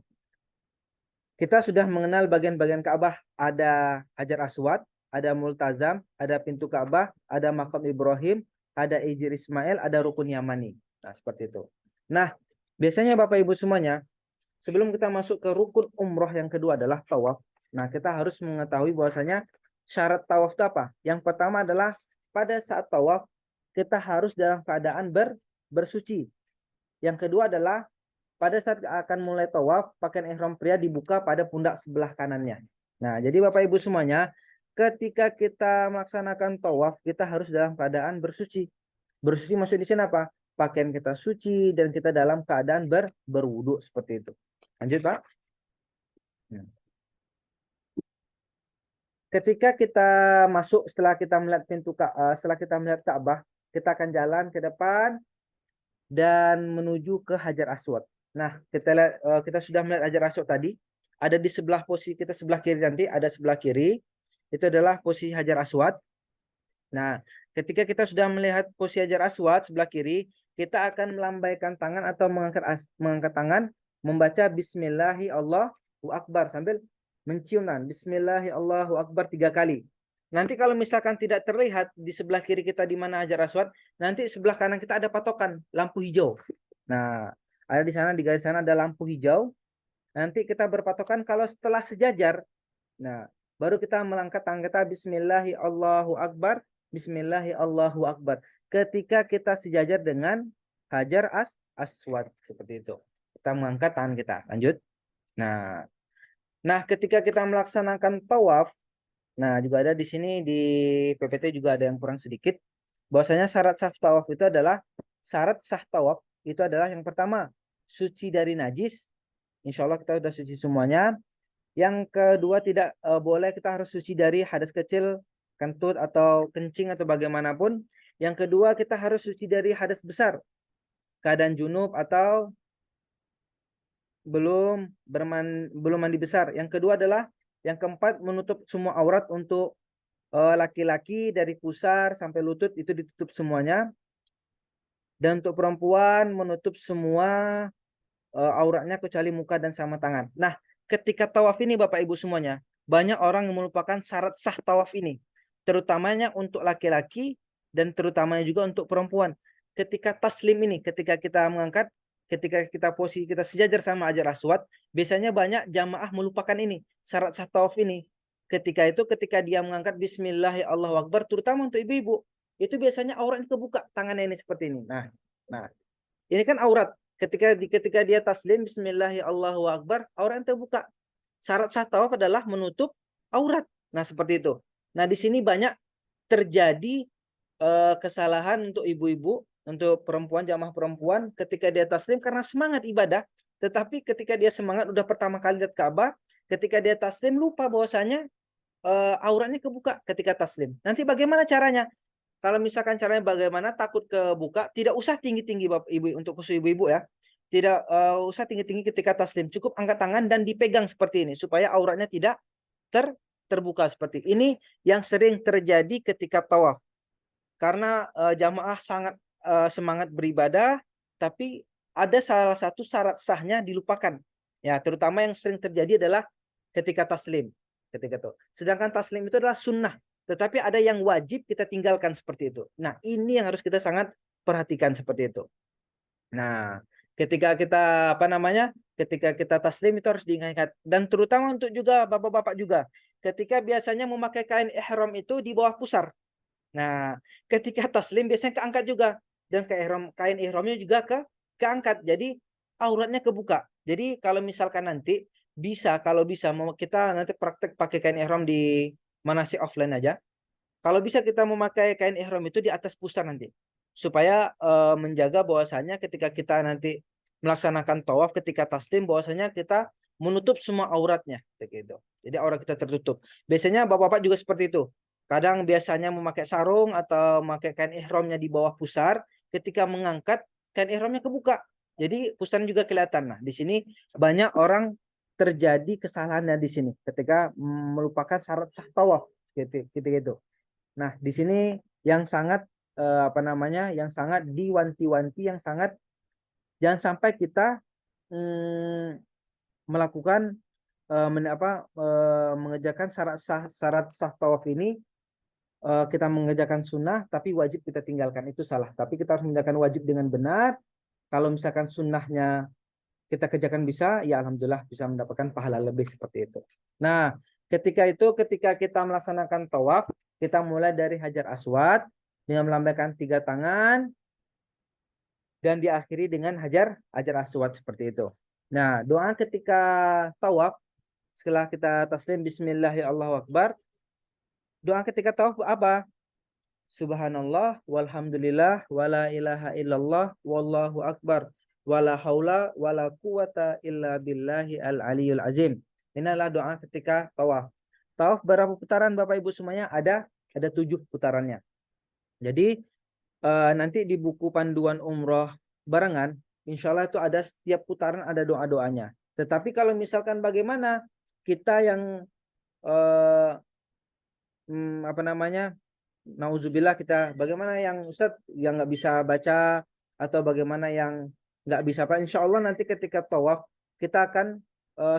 S2: kita sudah mengenal bagian-bagian Ka'bah. Ada Hajar Aswad, ada Multazam, ada pintu Ka'bah, ada makam Ibrahim, ada Hijr Ismail, ada rukun Yamani. Nah, seperti itu. Nah, biasanya Bapak Ibu semuanya, sebelum kita masuk ke rukun umroh yang kedua adalah tawaf. Nah, kita harus mengetahui bahwasanya syarat tawaf itu apa? Yang pertama adalah pada saat tawaf kita harus dalam keadaan bersuci. Yang kedua adalah pada saat akan mulai tawaf, pakaian ihram pria dibuka pada pundak sebelah kanannya. Nah, jadi Bapak Ibu semuanya, ketika kita melaksanakan tawaf, kita harus dalam keadaan bersuci. Bersuci maksud di sini apa? Pakaian kita suci dan kita dalam keadaan berwudu seperti itu. Lanjut, Pak. Ketika kita masuk, setelah kita melihat setelah kita melihat Ka'bah, kita akan jalan ke depan dan menuju ke Hajar Aswad. Nah, kita lihat, kita sudah melihat Hajar Aswad tadi. Ada di sebelah posisi kita sebelah kiri nanti, ada sebelah kiri. Itu adalah posisi Hajar Aswad. Nah, ketika kita sudah melihat posisi Hajar Aswad sebelah kiri, kita akan melambaikan tangan atau mengangkat tangan, membaca Bismillahi Allahu Akbar sambil mencium tangan. Bismillahi Allahu Akbar 3 kali. Nanti kalau misalkan tidak terlihat di sebelah kiri kita di mana Hajar Aswad, nanti sebelah kanan kita ada patokan lampu hijau. Nah, ada di sana, di garis sana ada lampu hijau. Nanti kita berpatokan kalau setelah sejajar, nah baru kita melangkah tangan kita Bismillahi Allahu Akbar, Bismillahi Allahu Akbar. Ketika kita sejajar dengan Hajar Aswad seperti itu, kita mengangkat tangan kita. Lanjut. Nah, ketika kita melaksanakan tawaf, nah juga ada di sini di PPT juga ada yang kurang sedikit. Bahwasanya syarat sah tawaf itu adalah yang pertama suci dari najis. Insya Allah kita sudah suci semuanya. Yang kedua tidak boleh kita harus suci dari hadas kecil, kentut atau kencing atau bagaimanapun. Yang kedua kita harus suci dari hadas besar, keadaan junub atau belum mandi besar. Yang kedua adalah yang keempat menutup semua aurat untuk laki-laki dari pusar sampai lutut itu ditutup semuanya. Dan untuk perempuan menutup semua auratnya kecuali muka dan sama tangan. Nah, ketika tawaf ini Bapak Ibu semuanya, banyak orang yang melupakan syarat sah tawaf ini. Terutamanya untuk laki-laki dan terutamanya juga untuk perempuan. Ketika taslim ini, ketika kita mengangkat, ketika kita posisi kita sejajar sama Hajar Aswad, biasanya banyak jamaah melupakan ini, syarat sah tawaf ini. Ketika dia mengangkat Bismillahirrahmanirrahim Allahu Akbar, terutama untuk ibu-ibu, itu biasanya auratnya kebuka, tangannya ini seperti ini. Nah, ini kan aurat. Ketika dia taslim Bismillahirrahmanirrahim Allahu Akbar, aurat terbuka. Syarat sah tawaf adalah menutup aurat. Nah, seperti itu. Nah, di sini banyak terjadi kesalahan untuk ibu-ibu, untuk perempuan, jamaah perempuan ketika dia taslim karena semangat ibadah, tetapi ketika dia semangat udah pertama kali lihat Ka'bah, ketika dia taslim lupa bahwasanya auratnya kebuka ketika taslim. Nanti bagaimana caranya? Kalau misalkan caranya bagaimana takut kebuka, tidak usah tinggi-tinggi Bapak Ibu untuk khusus ibu-ibu ya. Tidak usah tinggi-tinggi ketika taslim, cukup angkat tangan dan dipegang seperti ini supaya auratnya tidak terbuka seperti ini yang sering terjadi ketika tawaf. Karena jamaah sangat semangat beribadah, tapi ada salah satu syarat sahnya dilupakan. Ya, terutama yang sering terjadi adalah ketika taslim. Sedangkan taslim itu adalah sunnah, tetapi ada yang wajib kita tinggalkan seperti itu. Nah, ini yang harus kita sangat perhatikan seperti itu. Nah, ketika kita taslim itu harus diingat, dan terutama untuk juga bapak-bapak juga, ketika biasanya memakai kain ihram itu di bawah pusar. Nah, ketika taslim biasanya keangkat juga, dan kain ihramnya juga keangkat. Jadi auratnya kebuka. Jadi kalau misalkan nanti kalau bisa kita nanti praktek pakai kain ihram di manasik offline aja. Kalau bisa kita memakai kain ihram itu di atas pusar nanti, supaya menjaga bahwasanya ketika kita nanti melaksanakan tawaf ketika taslim bahwasanya kita menutup semua auratnya gitu. Jadi aurat kita tertutup. Biasanya bapak-bapak juga seperti itu. Kadang biasanya memakai sarung atau memakai kain ihramnya di bawah pusar, ketika mengangkat kain ihramnya kebuka. Jadi pusarnya juga kelihatan. Nah, di sini banyak orang terjadi kesalahannya di sini ketika melupakan syarat sah tawaf gitu. Nah, di sini yang sangat apa namanya? Yang sangat diwanti-wanti, yang sangat jangan sampai kita melakukan mengerjakan syarat sah tawaf ini, kita mengerjakan sunnah tapi wajib kita tinggalkan, itu salah. Tapi kita harus mengerjakan wajib dengan benar. Kalau misalkan sunnahnya kita kerjakan bisa, ya alhamdulillah bisa mendapatkan pahala lebih seperti itu. Nah, ketika kita melaksanakan tawaf, kita mulai dari Hajar Aswad dengan melambaikan 3 tangan dan diakhiri dengan Hajar Aswad seperti itu. Nah, doa ketika tawaf setelah kita taslim Bismillahirrahmanirrahim, doa ketika tawaf apa? Subhanallah walhamdulillah wala ilaha illallah wallahu akbar wala haula wala quwata illa billahi al-aliyul azim. Inilah doa ketika tawaf. Tawaf berapa putaran Bapak Ibu semuanya? Ada 7 putarannya. Jadi nanti di buku panduan umroh barengan, insya Allah itu ada setiap putaran ada doa-doanya. Tetapi kalau misalkan bagaimana kita yang apa namanya, nauzubillah, kita bagaimana yang Ustadz yang nggak bisa baca atau bagaimana yang nggak bisa apa, insya Allah nanti ketika tawaf kita akan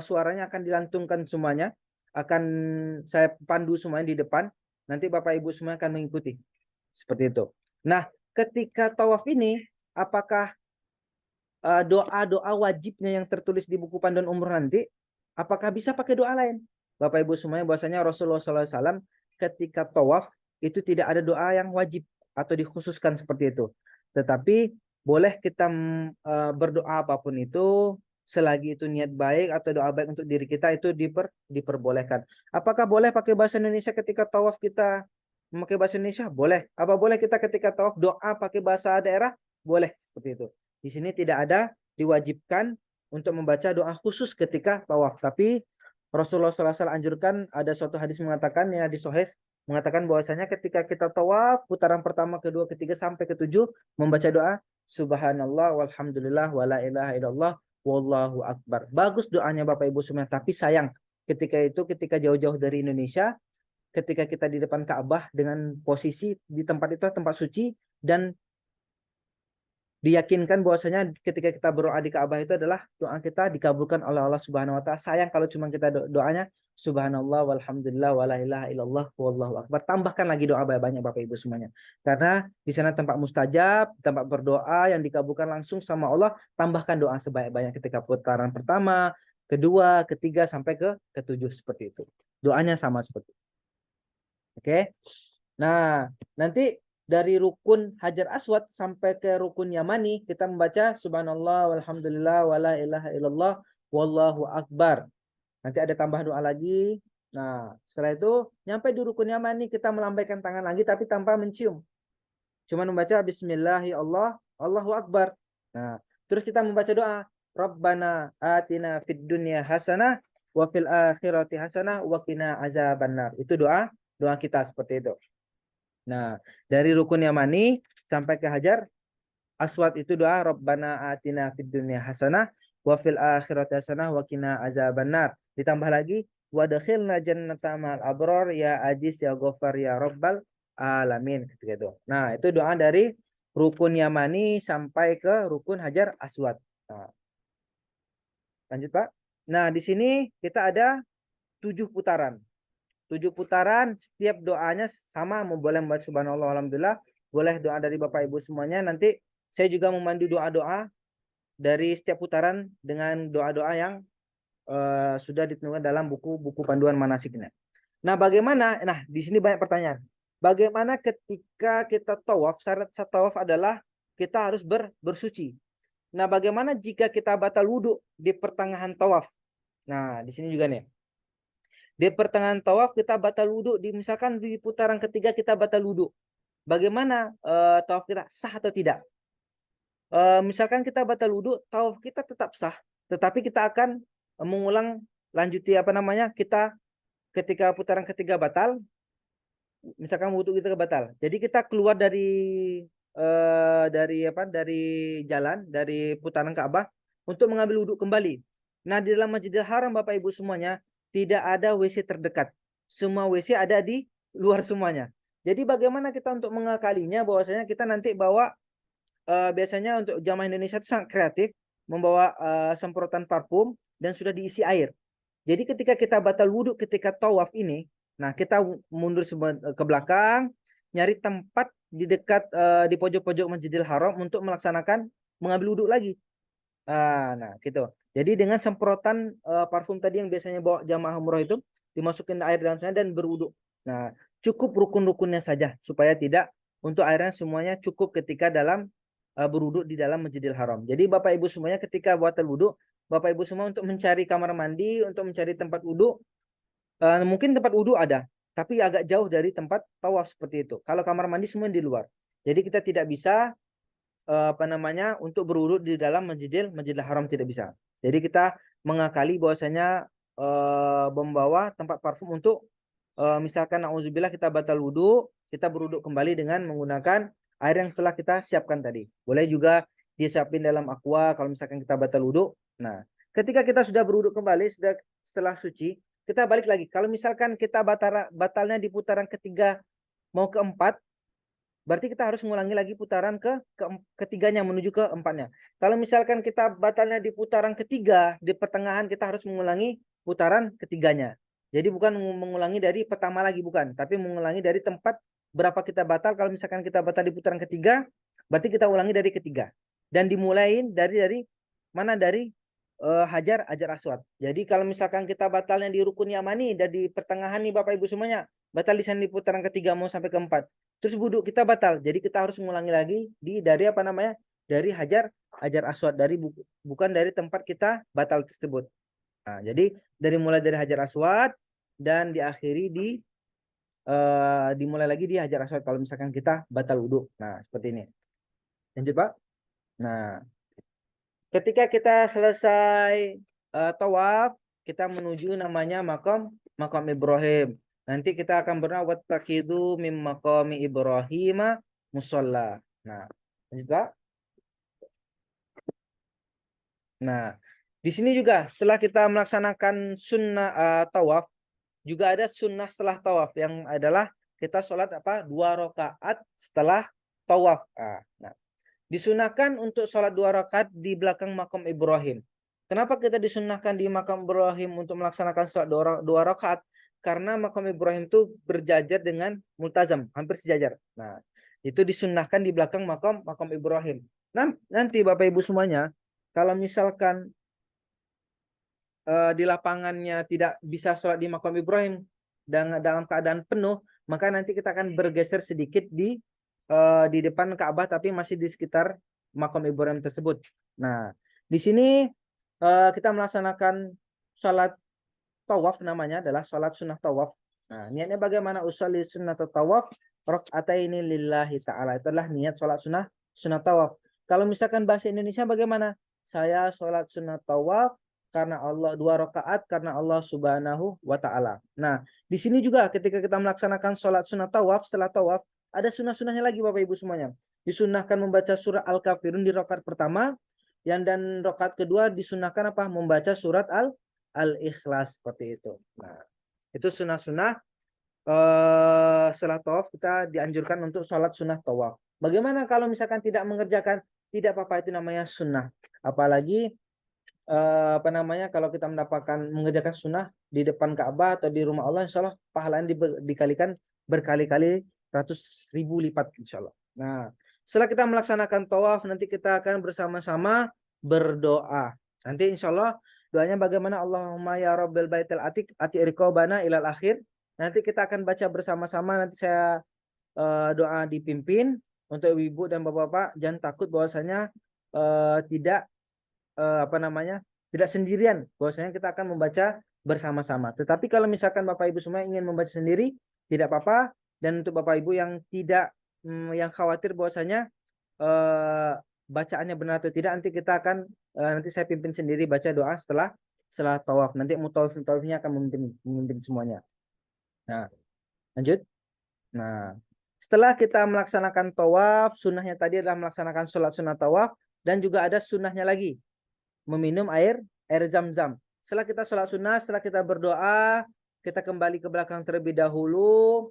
S2: suaranya akan dilantungkan semuanya, akan saya pandu semuanya di depan, nanti Bapak Ibu semua akan mengikuti seperti itu. Nah, ketika tawaf ini apakah doa-doa wajibnya yang tertulis di buku panduan umroh nanti apakah bisa pakai doa lain? Bapak Ibu semuanya, bahwasanya Rasulullah SAW ketika tawaf itu tidak ada doa yang wajib atau dikhususkan seperti itu. Tetapi boleh kita berdoa apapun itu selagi itu niat baik atau doa baik untuk diri kita, itu diperbolehkan. Apakah boleh pakai bahasa Indonesia ketika tawaf kita memakai bahasa Indonesia? Boleh. Apa boleh kita ketika tawaf doa pakai bahasa daerah? Boleh, seperti itu. Di sini tidak ada diwajibkan untuk membaca doa khusus ketika tawaf. Tapi Rasulullah SAW anjurkan, ada suatu hadis mengatakan, yang hadis sahih mengatakan bahwasanya ketika kita tawaf putaran pertama, kedua, ketiga sampai ketujuh membaca doa Subhanallah walhamdulillah wala ilaha illallah wallahu akbar. Bagus doanya Bapak Ibu semua, tapi sayang ketika jauh-jauh dari Indonesia, ketika kita di depan Ka'bah dengan posisi di tempat itu tempat suci, dan diyakinkan bahwasanya ketika kita berdoa di Ka'bah itu adalah doa kita dikabulkan oleh Allah Subhanahu wa taala. Sayang kalau cuma kita doanya Subhanallah walhamdulillah wala ilaha illallah wallahu akbar. Tambahkan lagi doa banyak Bapak Ibu semuanya. Karena di sana tempat mustajab, tempat berdoa yang dikabulkan langsung sama Allah. Tambahkan doa sebanyak-banyak ketika putaran pertama, kedua, ketiga sampai ke ketujuh seperti itu. Doanya sama seperti itu. Oke. Nah, nanti dari rukun Hajar Aswad sampai ke rukun Yamani kita membaca Subhanallah walhamdulillah wala ilaha illallah wallahu akbar. Nanti ada tambah doa lagi. Nah, setelah itu nyampe di rukun Yamani kita melambaikan tangan lagi tapi tanpa mencium. Cuma membaca Bismillahi Allah, Allahu akbar. Nah, terus kita membaca doa Rabbana atina fid dunya hasanah wa fil akhirati hasanah wa qina azabannar. Itu doa kita seperti itu. Nah, dari rukun Yamani sampai ke Hajar Aswad itu doa Rabbana atina fid dunya hasanah wa fil akhirati hasanah wa qina azabannar. Ditambah lagi wadkhilna jannata ma'al abrar ya aziz ya ghafar ya rabbal alamin, gitu. Nah, itu doa dari rukun Yamani sampai ke rukun Hajar Aswad. Nah, lanjut Pak. Nah, di sini kita ada 7 putaran. 7 putaran, setiap doanya sama, boleh membaca subhanallah alhamdulillah, boleh doa dari Bapak Ibu semuanya. Nanti saya juga memandu doa-doa dari setiap putaran dengan doa-doa yang sudah ditentukan dalam buku panduan manasiknya. Nah, bagaimana? Nah, di sini banyak pertanyaan. Bagaimana ketika kita tawaf? Syarat tawaf adalah kita harus bersuci. Nah, bagaimana jika kita batal wudhu di pertengahan tawaf? Nah, di sini juga nih. Di pertengahan tawaf kita batal wudhu, misalkan di putaran ketiga kita batal wudhu. Bagaimana tawaf kita sah atau tidak? Misalkan kita batal wudhu, tawaf kita tetap sah, tetapi kita akan mengulang lanjuti apa namanya kita ketika putaran ketiga batal, misalkan wudhu kita batal. Jadi kita keluar dari jalan dari putaran Ka'bah untuk mengambil wudhu kembali. Nah, di dalam Masjidil Haram Bapak Ibu semuanya tidak ada WC terdekat. Semua WC ada di luar semuanya. Jadi bagaimana kita untuk mengakalinya bahwasanya kita nanti bawa biasanya untuk jamaah Indonesia itu sangat kreatif membawa semprotan parfum dan sudah diisi air. Jadi ketika kita batal wudhu ketika tawaf ini, nah kita mundur ke belakang, nyari tempat di dekat di pojok-pojok Masjidil Haram untuk melaksanakan mengambil wudhu lagi. Nah gitu. Jadi dengan semprotan parfum tadi yang biasanya bawa jamaah umroh itu dimasukin air dalam sana dan berwudhu. Nah cukup rukun-rukunnya saja supaya tidak untuk airnya semuanya cukup ketika dalam berwudhu di dalam Masjidil Haram. Jadi Bapak Ibu semuanya ketika batal wudhu, Bapak Ibu semua untuk mencari kamar mandi, untuk mencari tempat wudhu, mungkin tempat wudhu ada, tapi agak jauh dari tempat tawaf seperti itu. Kalau kamar mandi semua di luar. Jadi kita tidak bisa untuk berwudhu di dalam Masjidil Haram tidak bisa. Jadi kita mengakali bahwasanya membawa tempat parfum untuk misalkan nauzubillah kita batal wudhu, kita berwudhu kembali dengan menggunakan air yang telah kita siapkan tadi. Boleh juga disiapin dalam aqua kalau misalkan kita batal wudhu. Nah, ketika kita sudah berwudhu kembali, setelah suci, kita balik lagi. Kalau misalkan kita batalnya di putaran ketiga mau keempat, berarti kita harus mengulangi lagi putaran ketiganya menuju ke empatnya. Kalau misalkan kita batalnya di putaran ketiga, di pertengahan kita harus mengulangi putaran ketiganya. Jadi bukan mengulangi dari pertama lagi, bukan. Tapi mengulangi dari tempat berapa kita batal. Kalau misalkan kita batal di putaran ketiga, berarti kita ulangi dari ketiga. Dan dimulai dari mana? Dari Hajar Aswad. Jadi kalau misalkan kita batalnya di Rukun Yamani dan di pertengahan nih Bapak Ibu semuanya, batal di sana di putaran ketiga mau sampai keempat. Terus wudhu kita batal. Jadi kita harus mengulangi lagi dari Dari Hajar Aswad, bukan dari tempat kita batal tersebut. Nah, jadi mulai dari Hajar Aswad dan diakhiri dimulai lagi di Hajar Aswad kalau misalkan kita batal wudhu. Nah, seperti ini. Lanjut, Pak. Nah, ketika kita selesai tawaf, kita menuju namanya makam Ibrahim. Nanti kita akan berdoa wattakhidhu mim maqami Ibrahim musalla. Nah, lanjut, Pak. Nah, di sini juga setelah kita melaksanakan sunnah tawaf, juga ada sunnah setelah tawaf yang adalah kita sholat 2 rakaat setelah tawaf. Nah, disunahkan untuk sholat 2 rakaat di belakang makam Ibrahim. Kenapa kita disunahkan di makam Ibrahim untuk melaksanakan sholat 2 rakaat? Karena makam Ibrahim itu berjajar dengan multazam, hampir sejajar. Nah, itu disunahkan di belakang makam Ibrahim. Nah, nanti Bapak Ibu semuanya, kalau misalkan di lapangannya tidak bisa sholat di makam Ibrahim dan dalam keadaan penuh, maka nanti kita akan bergeser sedikit di depan Ka'bah tapi masih di sekitar makam Ibrahim tersebut. Nah, di sini kita melaksanakan sholat tawaf, namanya adalah sholat sunnah tawaf. Nah, niatnya bagaimana? Usolli sunnah tawaf rakaataini lillahi ta'ala. Itu adalah niat sholat sunnah tawaf. Kalau misalkan bahasa Indonesia bagaimana? Saya sholat sunnah tawaf karena Allah, 2 rakaat karena Allah subhanahu wa ta'ala. Nah, di sini juga ketika kita melaksanakan sholat sunnah tawaf, setelah tawaf, ada sunnah-sunnahnya lagi Bapak Ibu semuanya. Disunahkan membaca surah Al-Kafirun di rakaat pertama, dan rakaat kedua disunahkan membaca surat Al-Ikhlas seperti itu. Nah, itu sunnah-sunnah setelah tawaf kita dianjurkan untuk sholat sunnah tawaf. Bagaimana kalau misalkan tidak mengerjakan? Tidak apa-apa, itu namanya sunnah. Apalagi kalau kita mendapatkan mengerjakan sunnah di depan Ka'bah atau di rumah Allah, insya Allah pahalanya dikalikan berkali-kali ratus ribu lipat insya Allah. Nah, setelah kita melaksanakan tawaf, nanti kita akan bersama-sama berdoa. Nanti insya Allah doanya bagaimana? Allahumma ya Rabbal Baitil Atiq ati riqabana ilal akhir. Nanti kita akan baca bersama-sama. Nanti saya doa dipimpin untuk ibu dan bapak-bapak. Jangan takut bahwasanya tidak tidak sendirian, bahwasanya kita akan membaca bersama-sama. Tetapi kalau misalkan Bapak Ibu semua ingin membaca sendiri, tidak apa-apa. Dan untuk Bapak Ibu yang tidak yang khawatir bahwasanya bacaannya benar atau tidak, nanti kita akan nanti saya pimpin sendiri baca doa setelah setelah tawaf. Nanti mutawif-mutawifnya akan memimpin semuanya. Nah, lanjut. Nah, setelah kita melaksanakan tawaf, sunnahnya tadi adalah melaksanakan sholat sunnah tawaf, dan juga ada sunnahnya lagi, meminum air zam-zam. Setelah kita sholat sunnah, setelah kita berdoa, kita kembali ke belakang terlebih dahulu.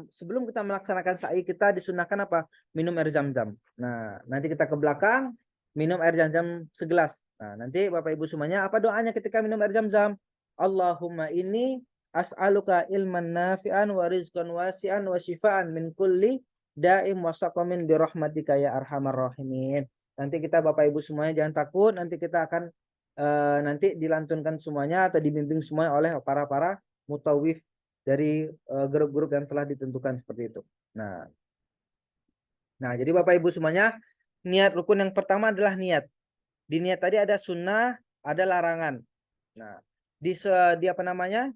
S2: Sebelum kita melaksanakan sa'i, kita disunahkan apa? Minum air zam-zam. Nah, nanti kita ke belakang, minum air zam-zam segelas. Nah, nanti Bapak Ibu semuanya, apa doanya ketika minum air zam-zam? Allahumma inni as'aluka ilman nafi'an wa rizqan wasi'an wa shifaan min kulli da'im wa saqamin bi rahmatika ya arhamar rahimin. Nanti kita Bapak Ibu semuanya jangan takut, nanti kita akan nanti dilantunkan semuanya atau dibimbing semuanya oleh para mutawif dari grup-grup yang telah ditentukan seperti itu. Nah, jadi Bapak Ibu semuanya, niat rukun yang pertama adalah niat. Di niat tadi ada sunnah, ada larangan. Nah, di apa namanya?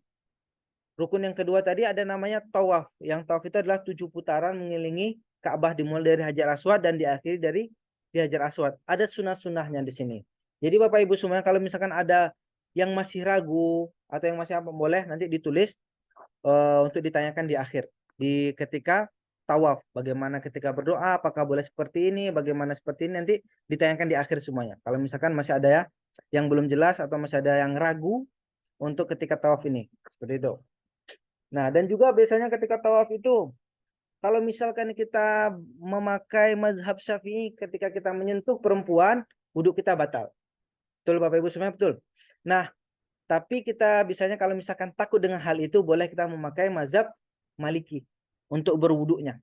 S2: Rukun yang kedua tadi ada namanya tawaf. Yang tawaf itu adalah 7 putaran mengelilingi Ka'bah, dimulai dari Hajar Aswad dan diakhiri di Hajar Aswad. Ada sunnah-sunnahnya di sini. Jadi Bapak Ibu semuanya, kalau misalkan ada yang masih ragu atau yang masih apa, boleh nanti ditulis untuk ditanyakan di akhir, di ketika tawaf. Bagaimana ketika berdoa, apakah boleh seperti ini, bagaimana seperti ini, nanti ditanyakan di akhir semuanya. Kalau misalkan masih ada ya yang belum jelas atau masih ada yang ragu untuk ketika tawaf ini, seperti itu. Nah, dan juga biasanya ketika tawaf itu, kalau misalkan kita memakai mazhab Syafi'i, ketika kita menyentuh perempuan, wudhu kita batal. Betul Bapak Ibu semuanya, betul. Nah, tapi kita biasanya kalau misalkan takut dengan hal itu, boleh kita memakai mazhab Maliki untuk berwudhunya.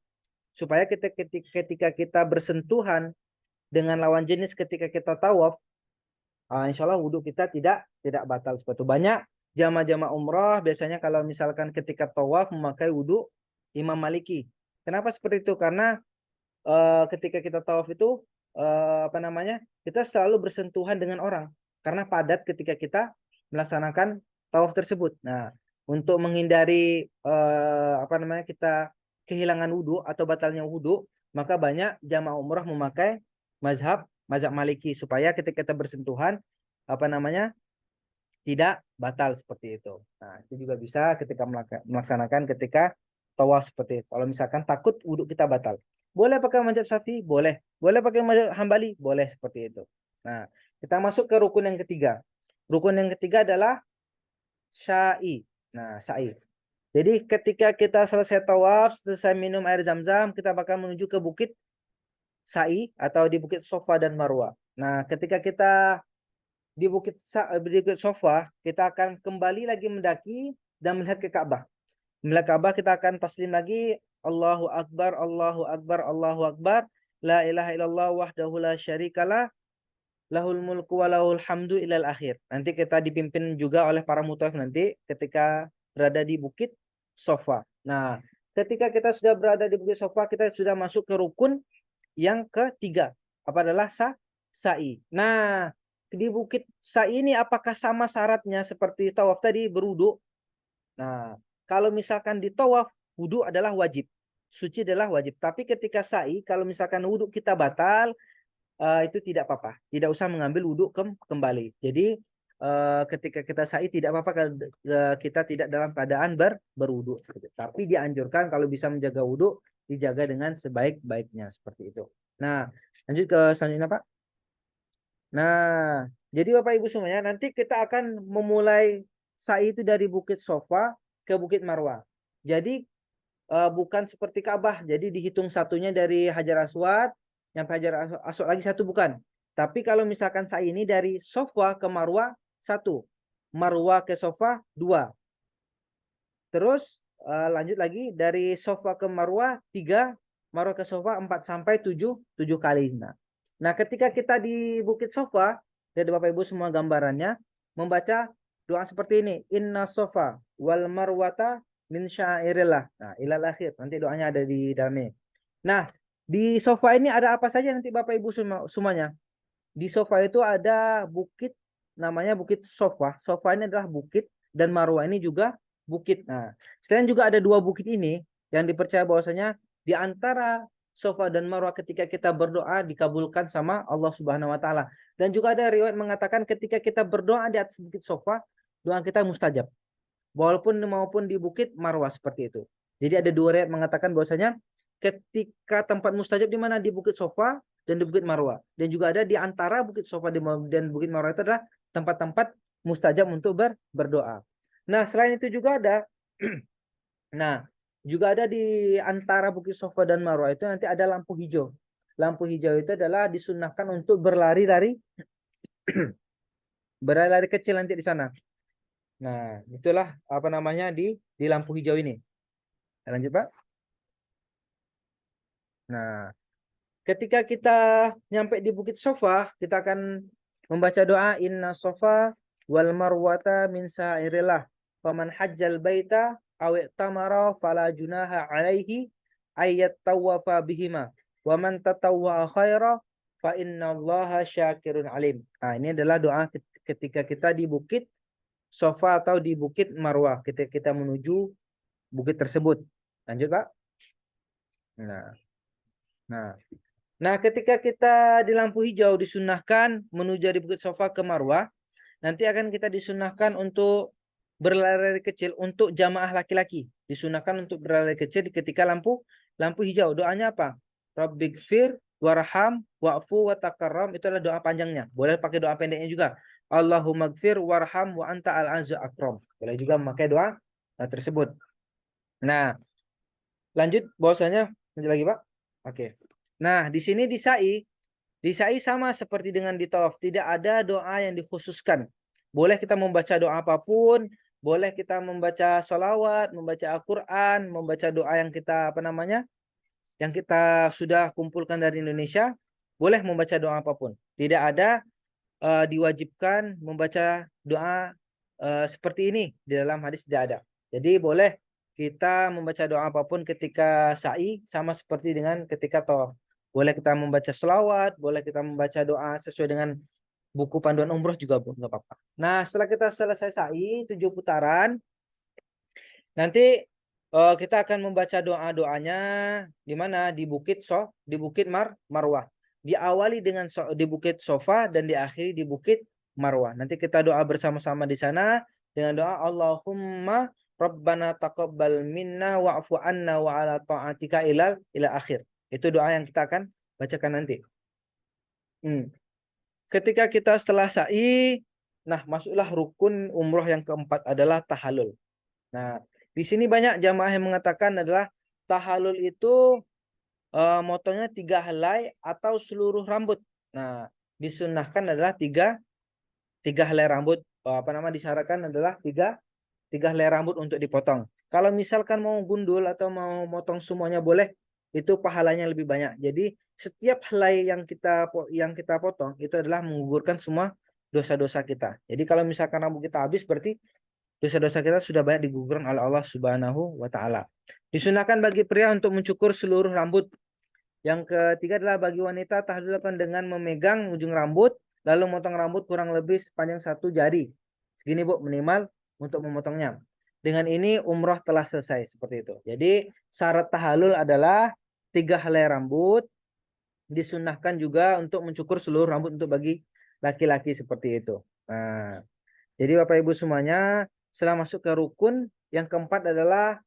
S2: Supaya ketika kita bersentuhan dengan lawan jenis ketika kita tawaf, insya Allah wudhu kita tidak batal seperti itu. Banyak jamaah-jamaah umrah biasanya kalau misalkan ketika tawaf memakai wudhu Imam Maliki. Kenapa seperti itu? Karena ketika kita tawaf itu apa namanya? Kita selalu bersentuhan dengan orang karena padat ketika kita melaksanakan tawaf tersebut. Nah, untuk menghindari apa namanya? Kita kehilangan wudhu atau batalnya wudhu, maka banyak jamaah umrah memakai mazhab Maliki supaya ketika kita bersentuhan apa namanya? Tidak batal seperti itu. Nah, itu juga bisa ketika melaksanakan ketika tawaf seperti itu. Kalau misalkan takut wudhu kita batal. Boleh pakai mazhab Syafi'i? Boleh. Boleh pakai mazhab Hambali? Boleh seperti itu. Nah, kita masuk ke rukun yang ketiga. Rukun yang ketiga adalah sa'i. Nah, sa'i. Jadi ketika kita selesai tawaf, selesai minum air zam-zam, kita bakal menuju ke bukit sa'i atau di bukit Safa dan Marwah. Nah, ketika kita di bukit Safa, kita akan kembali lagi mendaki dan melihat ke Ka'bah. Melihat Ka'bah, kita akan taslim lagi, Allahu Akbar, Allahu Akbar, Allahu Akbar, la ilaha illallah wahdahu la syarikalah, lahul mulku wa lahul hamdu ilal akhir. Nanti kita dipimpin juga oleh para mutawif nanti ketika berada di bukit Safa. Nah, ketika kita sudah berada di bukit Safa, kita sudah masuk ke rukun yang ketiga. Apa adalah sa'i. Nah, di bukit sa'i ini apakah sama syaratnya seperti tawaf tadi berwudu? Nah, kalau misalkan di tawaf, wudu adalah wajib. Suci adalah wajib. Tapi ketika sa'i, kalau misalkan wudu kita batal, itu tidak apa-apa. Tidak usah mengambil wudu kembali. Jadi ketika kita sa'i tidak apa-apa kalau kita tidak dalam keadaan berwudu. Tapi dianjurkan kalau bisa menjaga wudu, dijaga dengan sebaik-baiknya seperti itu. Nah, lanjut ke selanjutnya Pak. Nah, jadi Bapak Ibu semuanya, nanti kita akan memulai sa'i itu dari Bukit Safa ke Bukit Marwah. Jadi bukan seperti Ka'bah. Jadi dihitung satunya dari Hajar Aswad, sampai Hajar Aswad lagi satu bukan. Tapi kalau misalkan sa'i ini dari Safa ke Marwah satu, Marwah ke Safa dua. Terus lanjut lagi dari Safa ke Marwah 3, Marwah ke Safa 4 sampai 7 kali. Nah, ketika kita di Bukit Safa, dari Bapak Ibu semua gambarannya, membaca doa seperti ini. Inna Safa wal Marwata min syairillah. Nah, ilal akhir. Nanti doanya ada di dalamnya. Nah, di Safa ini ada apa saja nanti Bapak Ibu semuanya? Di Safa itu ada bukit, namanya Bukit Safa. Safa ini adalah bukit dan Marwah ini juga bukit. Nah, selain juga ada dua bukit ini yang dipercaya bahwasanya di antara Safa dan Marwah ketika kita berdoa dikabulkan sama Allah Subhanahu wa taala. Dan juga ada riwayat mengatakan ketika kita berdoa di atas bukit Safa, doa kita mustajab. Walaupun maupun di bukit Marwah seperti itu. Jadi ada dua riwayat mengatakan bahwasanya ketika tempat mustajab di mana di bukit Safa dan di bukit Marwah. Dan juga ada di antara bukit Safa dan bukit Marwah itu adalah tempat-tempat mustajab untuk berdoa. Nah, selain itu juga ada nah, juga ada di antara bukit Safa dan Marwah itu nanti ada lampu hijau. Lampu hijau itu adalah disunnahkan untuk berlari-lari berlari kecil nanti di sana. Nah, itulah apa namanya di lampu hijau ini. Lanjut, Pak. Nah, ketika kita nyampe di Bukit Safa, kita akan membaca doa Inna Safa wal Marwata min sa'irillah. Faman hajjal baita aw i'tamara fala junaha alaihi ayat tawafa bihima. Wa man tatawwa khaira fa innallaha syakirun alim. Nah, ini adalah doa ketika kita di Bukit Safa atau di Bukit Marwah. Kita menuju bukit tersebut. Lanjut, Pak. Nah, ketika kita di lampu hijau disunahkan menuju dari Bukit Safa ke Marwah, nanti akan kita disunahkan untuk berlari kecil untuk jamaah laki-laki. Disunahkan untuk berlari kecil ketika lampu hijau. Doanya apa? Rabbighfir warham wa'fu wa takarram. Itu adalah doa panjangnya. Boleh pakai doa pendeknya juga. Allahumma gfir warham wa anta al-azza akram. Boleh juga memakai doa tersebut. Nah, lanjut bahwasanya lanjut lagi, Pak. Oke. Nah, di sini di sa'i sama seperti dengan di tawaf, tidak ada doa yang dikhususkan. Boleh kita membaca doa apapun, boleh kita membaca sholawat, membaca Al-Quran, membaca doa yang kita yang kita sudah kumpulkan dari Indonesia, boleh membaca doa apapun. Tidak ada diwajibkan membaca doa seperti ini di dalam hadis, tidak ada. Jadi boleh kita membaca doa apapun ketika sa'i sama seperti dengan ketika tawaf. Boleh kita membaca selawat, boleh kita membaca doa sesuai dengan buku panduan umroh juga nggak apa-apa. Nah, setelah kita selesai sa'i 7 putaran, nanti kita akan membaca doa-doanya di mana di Bukit Marwah. Diawali dengan di Bukit Safa dan diakhiri di Bukit Marwah. Nanti kita doa bersama-sama di sana dengan doa Allahumma Rabbana taqabbal minna wa'fu anna wa ala ta'atika ila akhir. Itu doa yang kita akan bacakan nanti. Ketika kita setelah sa'i, nah masuklah rukun umroh yang keempat adalah tahallul. Nah, di sini banyak jamaah yang mengatakan adalah tahallul itu motongnya 3 helai atau seluruh rambut. Nah, disunnahkan adalah 3 helai rambut. Disyaratkan adalah 3 helai rambut untuk dipotong. Kalau misalkan mau gundul atau mau motong semuanya boleh, itu pahalanya lebih banyak. Jadi setiap helai yang kita potong itu adalah menggugurkan semua dosa-dosa kita. Jadi kalau misalkan rambut kita habis berarti dosa-dosa kita sudah banyak digugurkan oleh Allah Subhanahu wa taala. Disunahkan bagi pria untuk mencukur seluruh rambut. Yang ketiga adalah bagi wanita tahallul dengan memegang ujung rambut lalu memotong rambut kurang lebih sepanjang 1 jari. Segini, Bu, minimal untuk memotongnya. Dengan ini umroh telah selesai seperti itu. Jadi syarat tahallul adalah 3 helai rambut. Disunahkan juga untuk mencukur seluruh rambut untuk bagi laki-laki seperti itu. Nah, jadi Bapak Ibu semuanya, setelah masuk ke rukun yang keempat adalah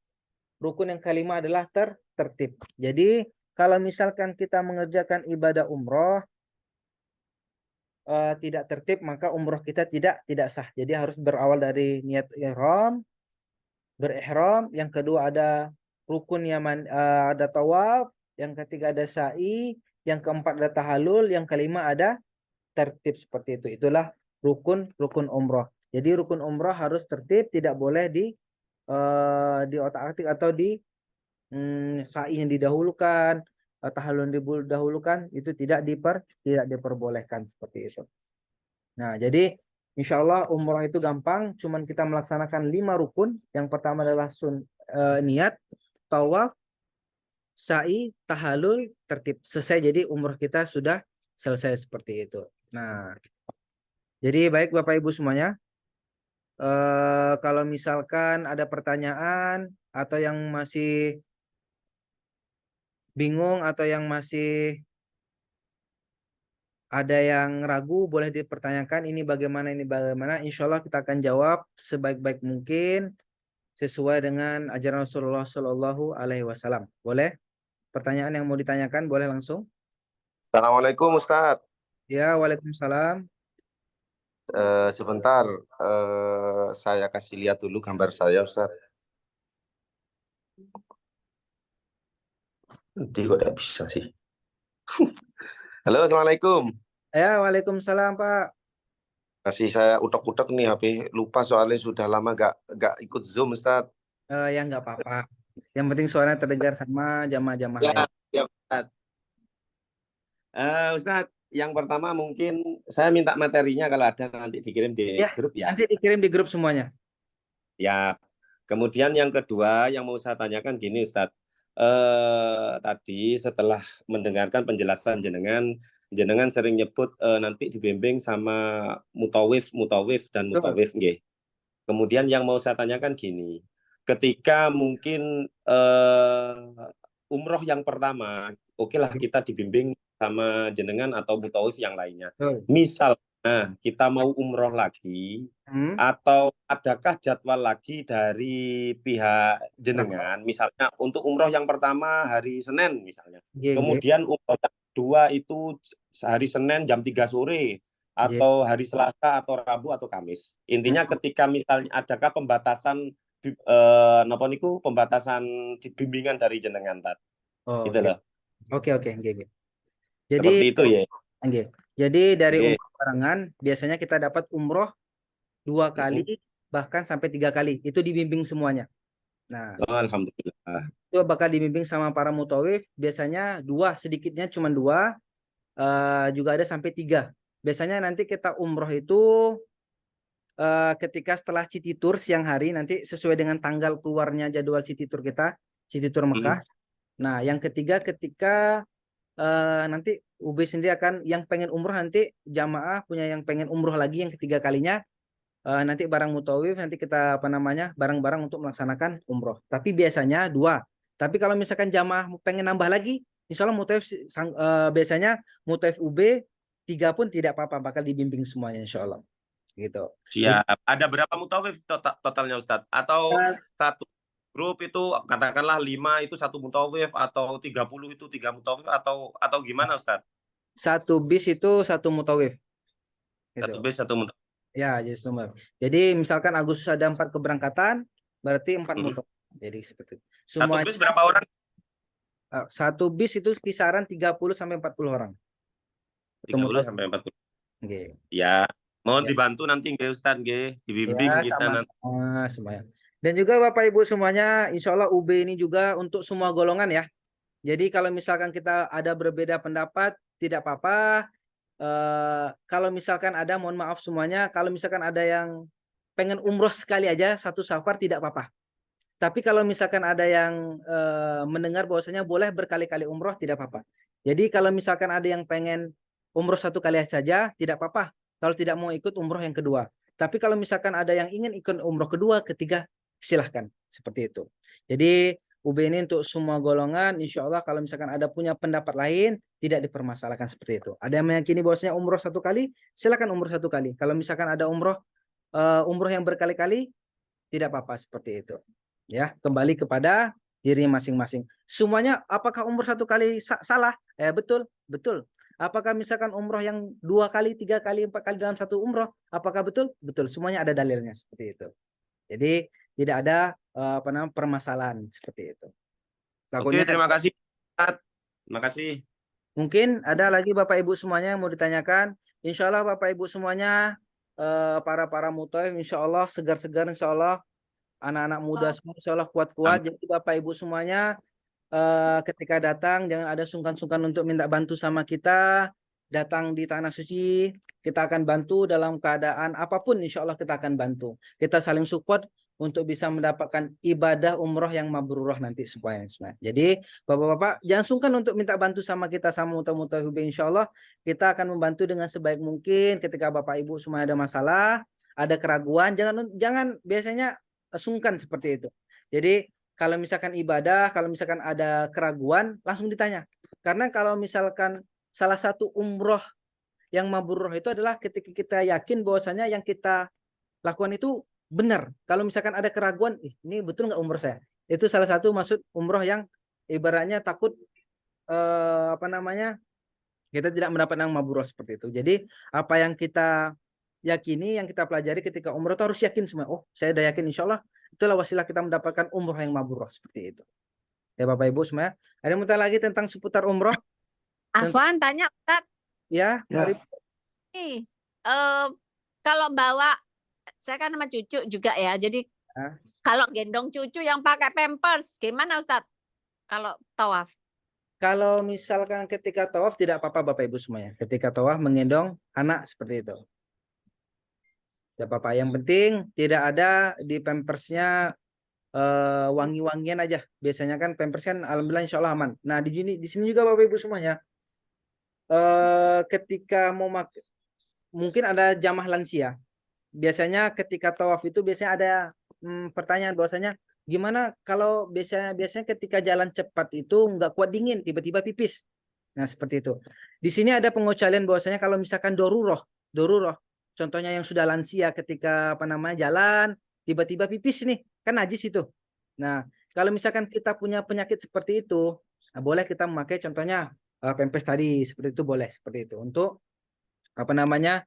S2: rukun yang kelima adalah tertib. Jadi kalau misalkan kita mengerjakan ibadah umroh tidak tertib, maka umroh kita tidak sah. Jadi harus berawal dari niat berihram. Yang kedua ada rukun ada tawaf, yang ketiga ada sa'i, yang keempat ada tahallul, yang kelima ada tertib seperti itu. Itulah rukun umroh. Jadi rukun umroh harus tertib, tidak boleh di otak-atik atau di sa'i yang didahulukan, tahallul didahulukan, itu tidak diperbolehkan seperti itu. Nah, jadi insya Allah umroh itu gampang, cuman kita melaksanakan 5 rukun. Yang pertama adalah niat, tawaf, sa'i, tahallul, tertib. Selesai, jadi umroh kita sudah selesai seperti itu. Nah, jadi baik Bapak Ibu semuanya, kalau misalkan ada pertanyaan atau yang masih bingung atau yang masih ada yang ragu, boleh dipertanyakan ini bagaimana, insya Allah kita akan jawab sebaik-baik mungkin sesuai dengan ajaran Rasulullah Shallallahu Alaihi Wasallam. Boleh? Pertanyaan yang mau ditanyakan boleh langsung.
S3: Assalamualaikum Ustadz.
S2: Ya, waalaikumsalam.
S3: Sebentar, saya kasih lihat dulu gambar saya Ustadz. Nanti kok tidak bisa sih. Halo, Assalamualaikum.
S2: Ya, waalaikumsalam Pak.
S3: Masih saya utek-utek nih HP, lupa soalnya sudah lama gak ikut Zoom Ustadz.
S2: Ya nggak apa-apa. Yang penting suaranya terdengar sama jamaah-jamaah
S3: Ya,
S2: lain.
S3: ya Ustadz. Ustadz, yang pertama mungkin saya minta materinya kalau ada nanti dikirim di
S2: Ya,
S3: grup ya.
S2: nanti dikirim di grup semuanya.
S3: Ya. Kemudian yang kedua yang mau saya tanyakan gini Ustadz. Tadi setelah mendengarkan penjelasan jenengan sering nyebut nanti dibimbing sama mutawif dan mutawif nggih. Kemudian yang mau saya tanyakan gini, ketika mungkin umroh yang pertama, oke lah kita dibimbing sama jenengan atau mutawif yang lainnya. Misalnya kita mau umroh lagi, atau adakah jadwal lagi dari pihak jenengan, misalnya untuk umroh yang pertama hari Senin misalnya, kemudian umroh yang kedua itu hari Senin jam 3 sore, atau hari Selasa atau Rabu atau Kamis. Intinya ketika misalnya adakah pembatasan pembatasan bimbingan dari jenengan tadi. Gitu loh.
S2: Oke. Jadi
S3: seperti itu ya.
S2: Jadi dari umroh barengan biasanya kita dapat umroh 2 kali bahkan sampai 3 kali. Itu dibimbing semuanya. Nah,
S3: alhamdulillah.
S2: Itu bakal dibimbing sama para mutawif. Biasanya 2, sedikitnya cuma 2. Juga ada sampai 3. Biasanya nanti kita umroh itu ketika setelah City Tour siang hari, nanti sesuai dengan tanggal keluarnya jadwal City Tour kita, City Tour Mekah. Nah, yang ketiga ketika nanti UB sendiri akan yang pengen umroh, nanti jamaah punya yang pengen umroh lagi yang ketiga kalinya, nanti bareng mutawif nanti kita bareng-bareng untuk melaksanakan umroh. Tapi biasanya 2. Tapi kalau misalkan jamaah pengen nambah lagi, insya Allah mutawif biasanya mutawif UB 3 pun tidak apa-apa, bakal dibimbing semuanya insya Allah. Gitu.
S3: Siap. Ada berapa mutawif totalnya Ustadz? Atau satu grup itu katakanlah 5 itu 1 mutawif, atau 30 itu 3 mutawif, atau gimana Ustadz?
S2: 1 bis itu 1 mutawif.
S3: 1 bis 1 mutawif.
S2: Ya, jadi misalkan Agustus ada 4 keberangkatan, berarti 4 mutawif. Jadi seperti itu.
S3: Semuanya, 1 bis berapa orang?
S2: 1 bis itu kisaran 30 sampai 40 orang.
S3: 30 sampai 40.
S2: Okay.
S3: Ya, mohon dibantu nanti nggih Ustaz nggih, dibimbing
S2: ya,
S3: kita nanti.
S2: Semuanya. Dan juga Bapak Ibu semuanya, insya Allah UB ini juga untuk semua golongan ya. Jadi kalau misalkan kita ada berbeda pendapat, tidak apa-apa. Kalau misalkan ada, mohon maaf semuanya, kalau misalkan ada yang pengen umroh sekali aja, 1 safar tidak apa-apa. Tapi kalau misalkan ada yang mendengar bahwasanya boleh berkali-kali umroh, tidak apa-apa. Jadi kalau misalkan ada yang pengen umroh 1 kali saja, tidak apa-apa. Kalau tidak mau ikut umroh yang kedua. Tapi kalau misalkan ada yang ingin ikut umroh kedua, ketiga, silahkan. Seperti itu. Jadi UB ini untuk semua golongan, insya Allah kalau misalkan ada punya pendapat lain, tidak dipermasalahkan seperti itu. Ada yang meyakini bahwasanya umroh 1 kali, silakan umroh 1 kali. Kalau misalkan ada umroh yang berkali-kali, tidak apa-apa seperti itu. Ya, kembali kepada dirinya masing-masing. Semuanya apakah umroh 1 kali salah? Betul. Apakah misalkan umroh yang 2 kali, 3 kali, 4 kali dalam 1 umroh, apakah betul? Betul. Semuanya ada dalilnya seperti itu. Jadi tidak ada permasalahan seperti itu.
S3: Oke, terima kasih. Terima kasih.
S2: Mungkin ada lagi Bapak Ibu semuanya yang mau ditanyakan. Insya Allah Bapak Ibu semuanya, para mutawif insya Allah segar-segar, insya Allah anak-anak muda semua insya Allah kuat-kuat. Jadi Bapak Ibu semuanya ketika datang jangan ada sungkan-sungkan untuk minta bantu sama kita. Datang di Tanah Suci, kita akan bantu dalam keadaan apapun, insya Allah kita akan bantu. Kita saling support untuk bisa mendapatkan ibadah umroh yang mabrurah nanti semuanya. Jadi Bapak-bapak jangan sungkan untuk minta bantu sama kita, sama mutawif, insya Allah kita akan membantu dengan sebaik mungkin. Ketika Bapak Ibu semua ada masalah, ada keraguan, jangan biasanya sungkan seperti itu. Jadi kalau misalkan ibadah, kalau misalkan ada keraguan, langsung ditanya. Karena kalau misalkan salah satu umroh yang mabrur itu adalah ketika kita yakin bahwasanya yang kita lakukan itu benar. Kalau misalkan ada keraguan, ini betul nggak umroh saya? Itu salah satu maksud umroh yang ibaratnya takut apa namanya, kita tidak mendapat yang mabrur seperti itu. Jadi apa yang kita yakini, yang kita pelajari ketika umroh itu harus yakin semua. Oh, saya udah yakin, insya Allah itulah wasilah kita mendapatkan umroh yang mabrur seperti itu. Ya Bapak Ibu semua. Ada yang mau tanya lagi tentang seputar umroh?
S5: Afwan tanya Ustaz,
S2: Ya, mari.
S5: nih kalau bawa, saya kan sama cucu juga ya, jadi kalau gendong cucu yang pakai pampers gimana Ustaz kalau tawaf?
S2: Kalau misalkan ketika tawaf tidak apa-apa Bapak Ibu semuanya. Ketika tawaf menggendong anak seperti itu. Tidak apa-apa. Yang penting tidak ada di pampersnya wangi-wangian aja. Biasanya kan pampers kan alhamdulillah insya Allah aman. Nah di sini juga Bapak Ibu semuanya. Ketika mau mungkin ada jamaah lansia. Biasanya ketika tawaf itu biasanya ada pertanyaan bahwasanya gimana kalau biasanya ketika jalan cepat itu nggak kuat dingin, tiba-tiba pipis. Nah seperti itu. Di sini ada pengecualian bahwasanya kalau misalkan doruroh, contohnya yang sudah lansia ketika apa namanya jalan tiba-tiba pipis nih, kan najis itu. Nah kalau misalkan kita punya penyakit seperti itu, nah, boleh kita memakai contohnya pampers tadi seperti itu, boleh seperti itu untuk apa namanya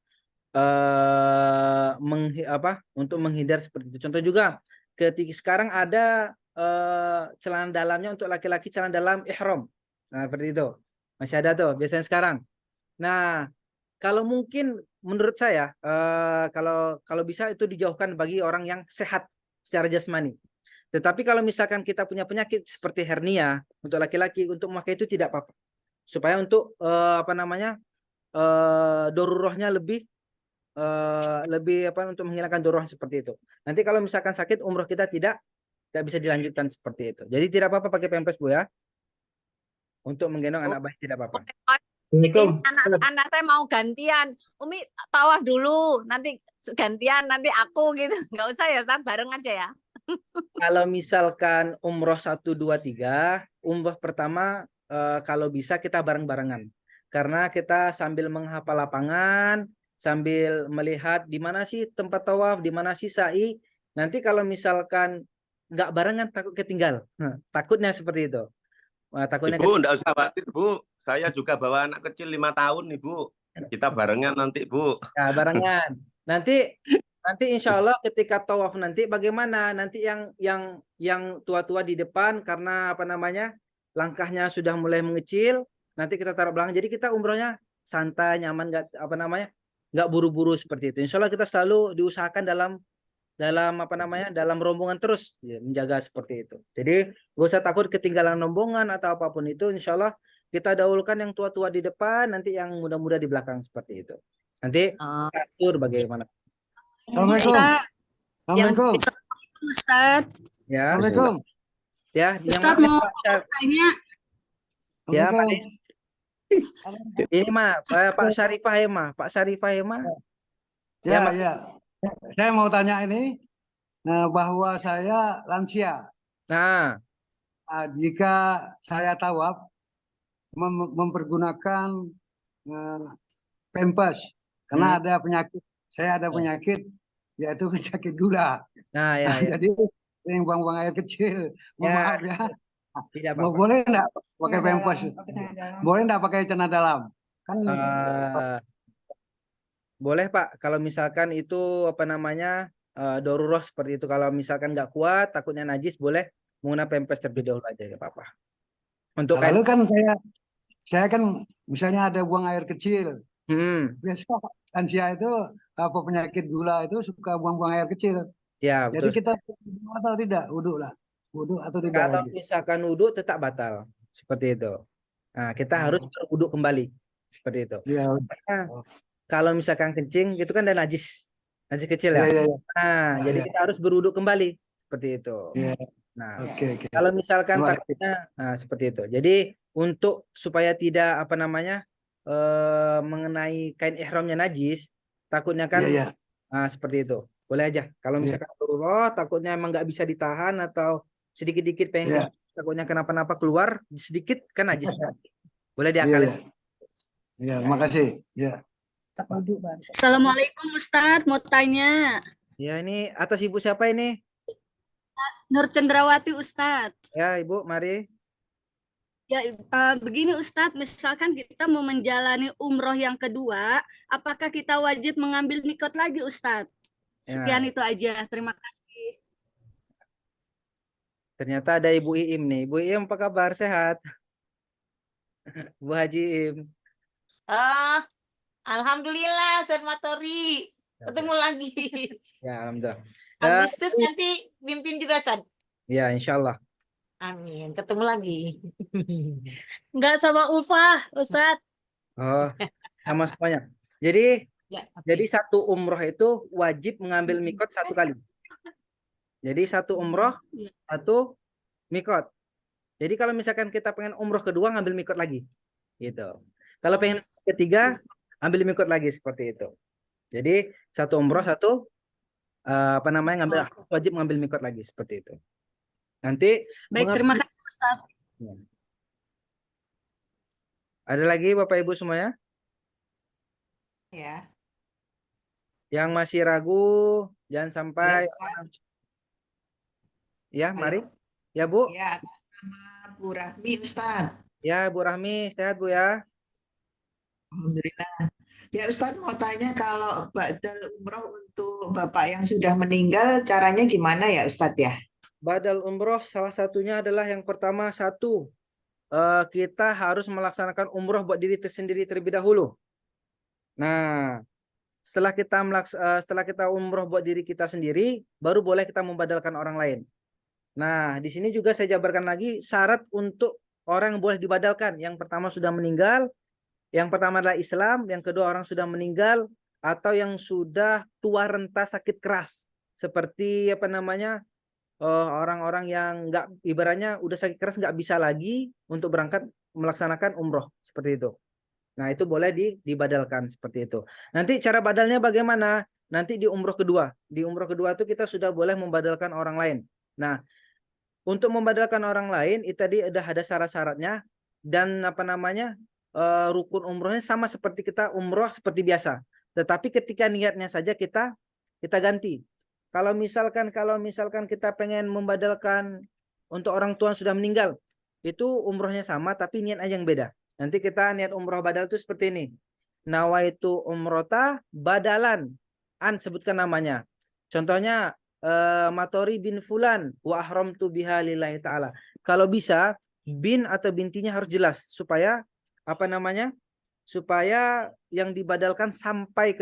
S2: untuk menghindar seperti itu. Contoh juga ketika sekarang ada celana dalamnya untuk laki-laki, celana dalam ihram. Nah, seperti itu. Masih ada tuh biasanya sekarang. Nah, kalau mungkin menurut saya kalau bisa itu dijauhkan bagi orang yang sehat secara jasmani. Tetapi kalau misalkan kita punya penyakit seperti hernia untuk laki-laki, untuk memakai itu tidak apa-apa. Supaya untuk dorurohnya lebih untuk menghilangkan doruroh seperti itu. Nanti kalau misalkan sakit umroh kita tidak bisa dilanjutkan seperti itu. Jadi tidak apa-apa pakai pampers Bu ya. Untuk menggendong anak bayi tidak apa-apa.
S5: Anak saya mau gantian. Umi tawaf dulu, nanti gantian, nanti aku gitu. Nggak usah ya, Ustaz, bareng aja ya.
S2: Kalau misalkan umroh 1, 2, 3, umroh pertama kalau bisa kita bareng-barengan. Karena kita sambil menghafal lapangan, sambil melihat di mana sih tempat tawaf, di mana sih sa'i. Nanti kalau misalkan nggak barengan takut ketinggal. Takutnya seperti itu. Takutnya
S3: Ibu enggak usah khawatir Bu, saya juga bawa anak kecil 5 tahun nih Bu. Kita barengan nanti Bu.
S2: Ya, barengan. Nanti insya Allah ketika tawaf nanti bagaimana? Nanti yang tua-tua di depan karena apa namanya langkahnya sudah mulai mengecil. Nanti kita taruh belakang. Jadi kita umrohnya santai, nyaman, nggak buru-buru seperti itu. Insya Allah kita selalu diusahakan dalam rombongan terus ya, menjaga seperti itu. Jadi gak usah takut ketinggalan rombongan atau apapun itu. Insya Allah kita dahulukan yang tua-tua di depan, nanti yang muda-muda di belakang seperti itu. Nanti atur bagaimana.
S6: Assalamualaikum. Assalamualaikum.
S5: Ustaz.
S2: Ya.
S6: Assalamualaikum.
S2: Ya,
S5: Ustaz mau tanya.
S2: Ya, Pak. Ini mah Pak Syarifah Hema, Pak Syarifah Hema.
S6: Ya. Saya mau tanya ini bahwa saya lansia.
S2: Nah,
S6: jika saya tawaf mempergunakan pampers karena ada penyakit, saya ada penyakit yaitu penyakit gula.
S2: Nah, ya.
S6: Jadi sering buang-buang air kecil. Maaf ya.
S2: Tidak apa-apa.
S6: Boleh enggak pakai pampers? Boleh enggak pakai celana dalam? Kan
S2: boleh Pak, kalau misalkan itu apa namanya doruroh seperti itu. Kalau misalkan nggak kuat, takutnya najis, boleh menggunakan pampers terlebih dahulu aja, nggak apa-apa. Untuk
S6: lalu kan saya kan misalnya ada buang air kecil. Biasa lansia itu apa penyakit gula itu suka buang-buang air kecil.
S2: Ya,
S6: jadi
S2: betul.
S6: kita atau tidak wudhu lah, wudhu atau tidak?
S2: Kalau
S6: lagi.
S2: Misalkan wudhu tetap batal seperti itu. Nah, kita harus berwudhu kembali seperti itu.
S6: Ya.
S2: Kalau misalkan kencing itu kan ada najis kecil ya.
S6: Ya.
S2: Nah, jadi kita harus berwudhu kembali seperti itu.
S6: Ya.
S2: Nah,
S6: okay.
S2: Kalau misalkan takutnya seperti itu. Jadi untuk supaya tidak mengenai kain ihramnya najis, takutnya kan seperti itu. Boleh aja. Kalau misalkan takutnya emang nggak bisa ditahan atau sedikit-dikit pengen takutnya kenapa-napa keluar sedikit kan najisnya. Boleh
S6: Iya,
S2: diakalin.
S6: iya, makasih. Ya.
S7: Assalamualaikum Ustadz, mau tanya.
S2: Ya, ini atas ibu siapa ini?
S7: Nur Cendrawati Ustadz.
S2: Ya, Ibu, mari.
S7: Ya, begini Ustadz, misalkan kita mau menjalani umroh yang kedua, apakah kita wajib mengambil mikot lagi Ustadz? Sekian itu aja, terima kasih.
S2: Ternyata ada Ibu Iim nih. Ibu Iim, apa kabar? Sehat? Bu Haji Iim.
S8: Alhamdulillah, Ustaz Matori. Ketemu lagi.
S2: Ya, alhamdulillah.
S8: Agustus nanti pimpin juga, Ustaz.
S2: Ya, insya Allah.
S8: Amin. Ketemu lagi.
S5: Enggak sama Ulfah, Ustadz.
S2: Oh, sama semuanya. Jadi,
S8: Ya,
S2: jadi satu umroh itu wajib mengambil mikot satu kali. Jadi satu umroh, satu mikot. Jadi kalau misalkan kita pengen umroh kedua, ngambil mikot lagi. Gitu. Kalau pengen ketiga, ambil mikot lagi seperti itu. Jadi satu umroh, satu ngambil wajib ngambil mikot lagi seperti itu. Nanti
S7: baik, terima kasih Ustaz.
S2: Ada lagi Bapak Ibu semuanya?
S8: Ya.
S2: Yang masih ragu jangan sampai ya, mari. Ya, Bu.
S9: Ya, atas nama Bu Rahmi Ustaz.
S2: Ya, Bu Rahmi, sehat Bu ya?
S9: Alhamdulillah. Ya Ustadz mau tanya kalau badal umroh untuk Bapak yang sudah meninggal caranya gimana ya Ustadz ya?
S2: Badal umroh salah satunya adalah yang pertama kita harus melaksanakan umroh buat diri sendiri terlebih dahulu. Nah, setelah kita umroh buat diri kita sendiri, baru boleh kita membadalkan orang lain. Nah, di sini juga saya jabarkan lagi syarat untuk orang yang boleh dibadalkan. Yang pertama sudah meninggal. Yang pertama adalah Islam, yang kedua orang sudah meninggal atau yang sudah tua renta sakit keras seperti orang-orang yang ibaratnya udah sakit keras nggak bisa lagi untuk berangkat melaksanakan umroh seperti itu. Nah itu boleh dibadalkan seperti itu. Nanti cara badalnya bagaimana? Nanti di umroh kedua itu kita sudah boleh membadalkan orang lain. Nah untuk membadalkan orang lain itu tadi ada syarat-syaratnya dan rukun umrohnya sama seperti kita umroh seperti biasa. Tetapi ketika niatnya saja kita ganti. Kalau misalkan kita pengen membadalkan untuk orang tua yang sudah meninggal, itu umrohnya sama tapi niat aja yang beda. Nanti kita niat umroh badal itu seperti ini. Nawaitu umrota badalan. Sebutkan namanya. Contohnya Matori bin Fulan wa ahramtu biha lillahi ta'ala. Kalau bisa bin atau bintinya harus jelas supaya supaya yang dibadalkan sampai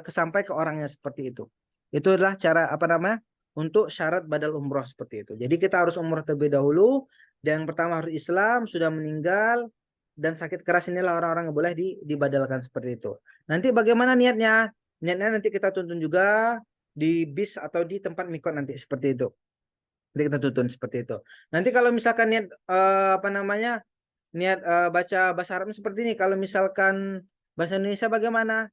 S2: sampai ke orangnya seperti itu. Itu adalah cara untuk syarat badal umroh seperti itu. Jadi kita harus umroh terlebih dahulu. Dan yang pertama harus Islam, sudah meninggal dan sakit keras, inilah orang-orang yang boleh dibadalkan seperti itu. Nanti bagaimana niatnya? Niatnya nanti kita tuntun juga di bis atau di tempat mikot nanti seperti itu. Nanti kita tuntun seperti itu. Nanti kalau misalkan niat niat baca bahasa Arab seperti ini. Kalau misalkan bahasa Indonesia bagaimana?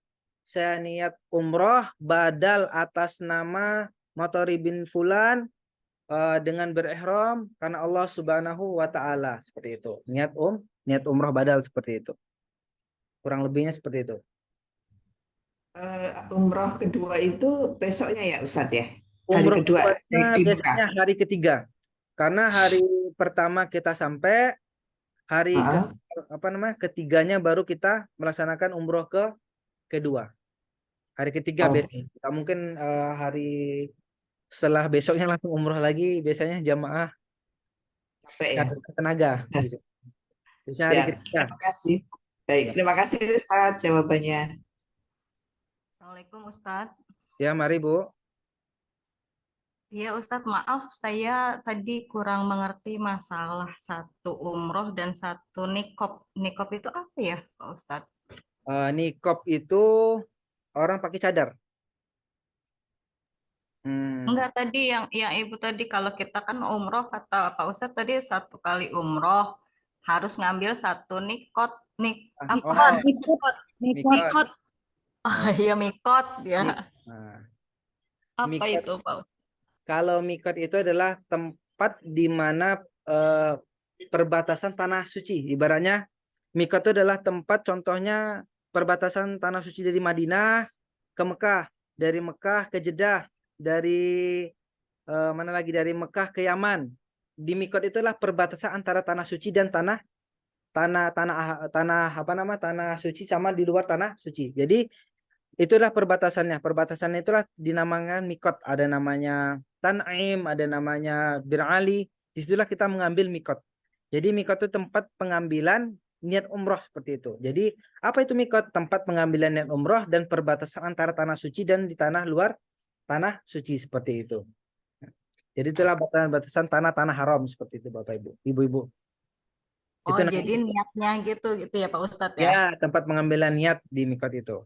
S2: Saya niat umroh badal atas nama Matori bin Fulan dengan berihram karena Allah Subhanahu wa taala, seperti itu. Niat umroh badal seperti itu. Kurang lebihnya seperti itu.
S9: Umroh kedua itu besoknya ya Ustadz ya?
S2: Umroh
S9: hari kedua
S2: biasanya hari ketiga. Karena hari pertama kita sampai hari ketiganya baru kita melaksanakan umroh kedua. Hari ketiga biasanya. Kita mungkin hari setelah besoknya langsung umroh lagi, biasanya jamaah tenaga. Biasanya hari ketiga.
S9: Terima kasih. Baik, terima kasih Ustadz jawabannya.
S10: Assalamualaikum Ustadz.
S2: Ya, mari Bu.
S10: Ya Ustadz, maaf saya tadi kurang mengerti masalah satu umroh dan satu nikop. Nikop itu apa ya Pak Ustadz?
S2: Nikop itu orang pakai cadar.
S10: Enggak, tadi yang Ibu tadi kalau kita kan umroh kata Pak Ustadz tadi satu kali umroh harus ngambil satu mikot. Oh iya mikot ya. Apa itu Pak Ustadz?
S2: Kalau mikot itu adalah tempat di mana perbatasan tanah suci. Ibaratnya mikot itu adalah tempat, contohnya perbatasan tanah suci dari Madinah ke Mekah, dari Mekah ke Jeddah, dari mana lagi, dari Mekah ke Yaman. Di mikot itulah perbatasan antara tanah suci dan tanah suci sama di luar tanah suci. Jadi itulah perbatasannya. Perbatasannya itulah dinamakan mikot. Ada namanya Tan'im, ada namanya Bir Ali. Disitulah kita mengambil mikot. Jadi mikot itu tempat pengambilan niat umroh seperti itu. Jadi apa itu mikot? Tempat pengambilan niat umroh dan perbatasan antara tanah suci dan di tanah luar tanah suci seperti itu. Jadi itulah batasan tanah-tanah haram seperti itu, Bapak Ibu, Ibu-ibu.
S10: Oh,
S2: Itu
S10: jadi niatnya gitu ya Pak Ustadz ya?
S2: ya tempat pengambilan niat di mikot itu.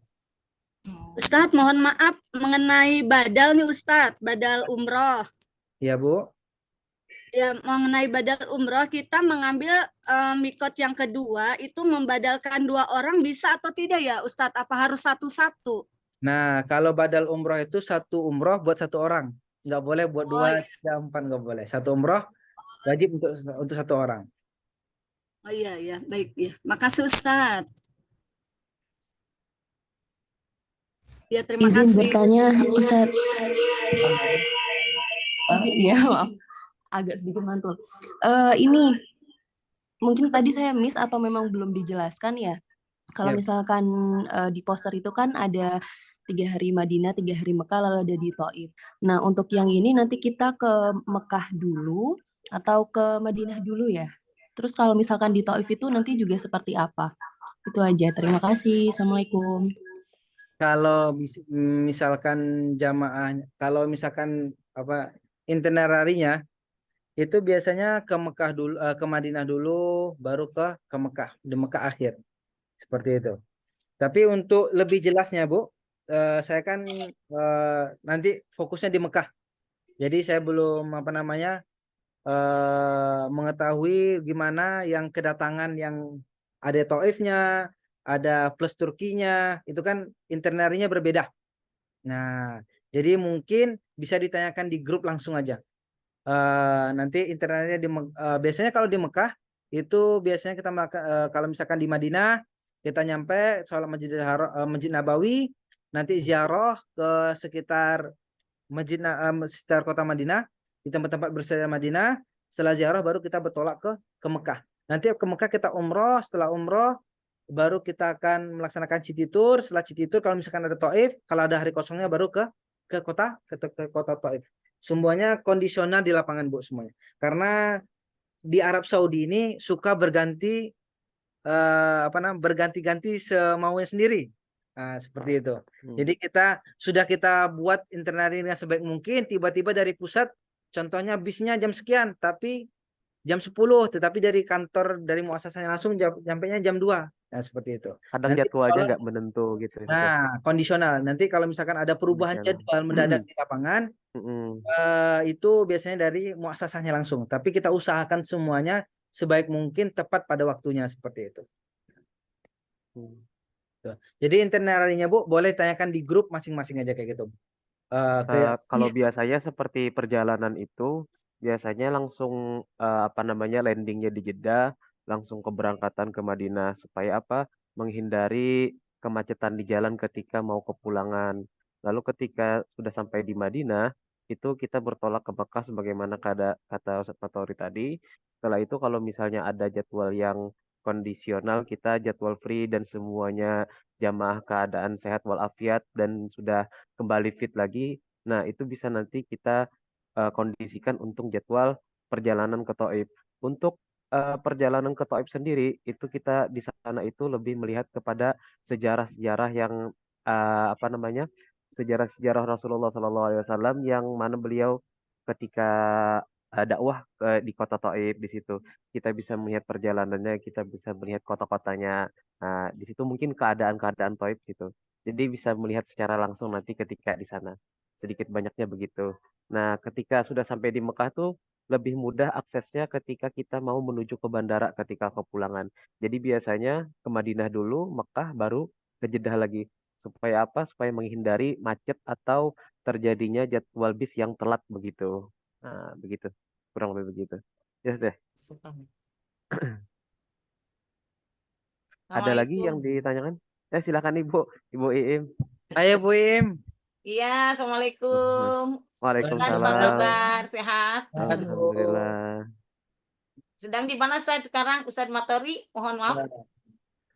S7: Ustadz, mohon maaf mengenai badal nih Ustadz, badal umroh.
S2: Iya, Bu.
S7: Ya, mengenai badal umroh, kita mengambil mikot yang kedua itu membadalkan 2 orang bisa atau tidak ya Ustadz? Apa harus satu-satu?
S2: Nah, kalau badal umroh itu 1 umroh buat 1 orang. Nggak boleh buat 2, 3, 4, nggak boleh. 1 umroh wajib untuk 1 orang.
S7: Oh iya, ya, baik ya. Makasih Ustadz. Ya, terima
S11: Izin
S7: kasih.
S11: bertanya, Ustadz. Iya, maaf. Agak sedikit mantul. Ini mungkin tadi saya miss atau memang belum dijelaskan ya. Kalau misalkan di poster itu kan ada 3 hari Madinah, 3 hari Mekah, lalu ada di Taif. Nah, untuk yang ini nanti kita ke Mekah dulu atau ke Madinah dulu ya? Terus kalau misalkan di Taif itu nanti juga seperti apa? Itu aja. Terima kasih. Assalamualaikum.
S2: Kalau misalkan jamaah, kalau misalkan itinerarinya itu biasanya ke Mekah dulu, ke Madinah dulu, baru ke Mekah, di Mekah akhir. Seperti itu. Tapi untuk lebih jelasnya, Bu, saya kan nanti fokusnya di Mekah. Jadi saya belum mengetahui gimana yang kedatangan yang ada Taifnya, ada plus Turkinya, itu kan itinerarinya berbeda. Nah, jadi mungkin bisa ditanyakan di grup langsung aja. Nanti itinerarinya biasanya kalau di Mekah itu biasanya kita kalau misalkan di Madinah kita nyampe sholat Masjid Nabawi, nanti ziarah ke sekitar sekitar kota Madinah, di tempat-tempat bersejarah Madinah. Setelah ziarah baru kita bertolak ke Mekah. Nanti ke Mekah kita umroh, setelah umroh baru kita akan melaksanakan city tour. Setelah city tour kalau misalkan ada Taif, kalau ada hari kosongnya baru ke kota Taif. Semuanya kondisional di lapangan, Bu, semuanya. Karena di Arab Saudi ini suka berganti berganti-ganti semaunya sendiri. Nah, seperti itu. Jadi kita buat itinerary yang sebaik mungkin, tiba-tiba dari pusat contohnya bisnya jam sekian tapi jam 10, tetapi dari kantor dari muasasahnya langsung sampainya jam 2. Nah, seperti itu.
S1: Kadang
S2: Nanti
S1: jadwalnya nggak menentu gitu.
S2: Nah, kondisional. Nanti kalau misalkan ada perubahan jadwal mendadak di lapangan, itu biasanya dari muasasahnya langsung. Tapi kita usahakan semuanya sebaik mungkin tepat pada waktunya seperti itu. Jadi itinerary-nya, Bu, boleh tanyakan di grup masing-masing aja kayak gitu.
S1: Kalau biasanya seperti perjalanan itu biasanya langsung landingnya di Jeddah, langsung keberangkatan ke Madinah supaya menghindari kemacetan di jalan ketika mau kepulangan. Lalu ketika sudah sampai di Madinah itu kita bertolak ke Mekah sebagaimana kata Ustadz Matori tadi. Setelah itu kalau misalnya ada jadwal yang kondisional, kita jadwal free dan semuanya jamaah keadaan sehat walafiat dan sudah kembali fit lagi. Nah, itu bisa nanti kita kondisikan untuk jadwal perjalanan ke Taif. Untuk perjalanan ke Taif sendiri itu kita di sana itu lebih melihat kepada sejarah-sejarah yang sejarah-sejarah Rasulullah SAW yang mana beliau ketika dakwah di kota Taif. Di situ kita bisa melihat perjalanannya, kita bisa melihat kota-kotanya. Nah, di situ mungkin keadaan-keadaan Taif gitu. Jadi bisa melihat secara langsung nanti ketika di sana. Sedikit banyaknya begitu. Nah, ketika sudah sampai di Mekah tuh lebih mudah aksesnya ketika kita mau menuju ke bandara ketika kepulangan. Jadi biasanya ke Madinah dulu, Mekah, baru ke Jeddah lagi. Supaya apa? Supaya menghindari macet atau terjadinya jadwal bis yang telat begitu. Nah, begitu. kurang lebih begitu. Ya deh. Ada lagi yang ditanyakan? Silakan Ibu Iim.
S2: Ayo Bu Im.
S8: Iya, Assalamualaikum. Ustaz, apa
S1: Waalaikumsalam.
S8: kabar? Sehat?
S1: Alhamdulillah.
S8: Sedang di mana Ustaz sekarang? Ustaz Matori, mohon maaf.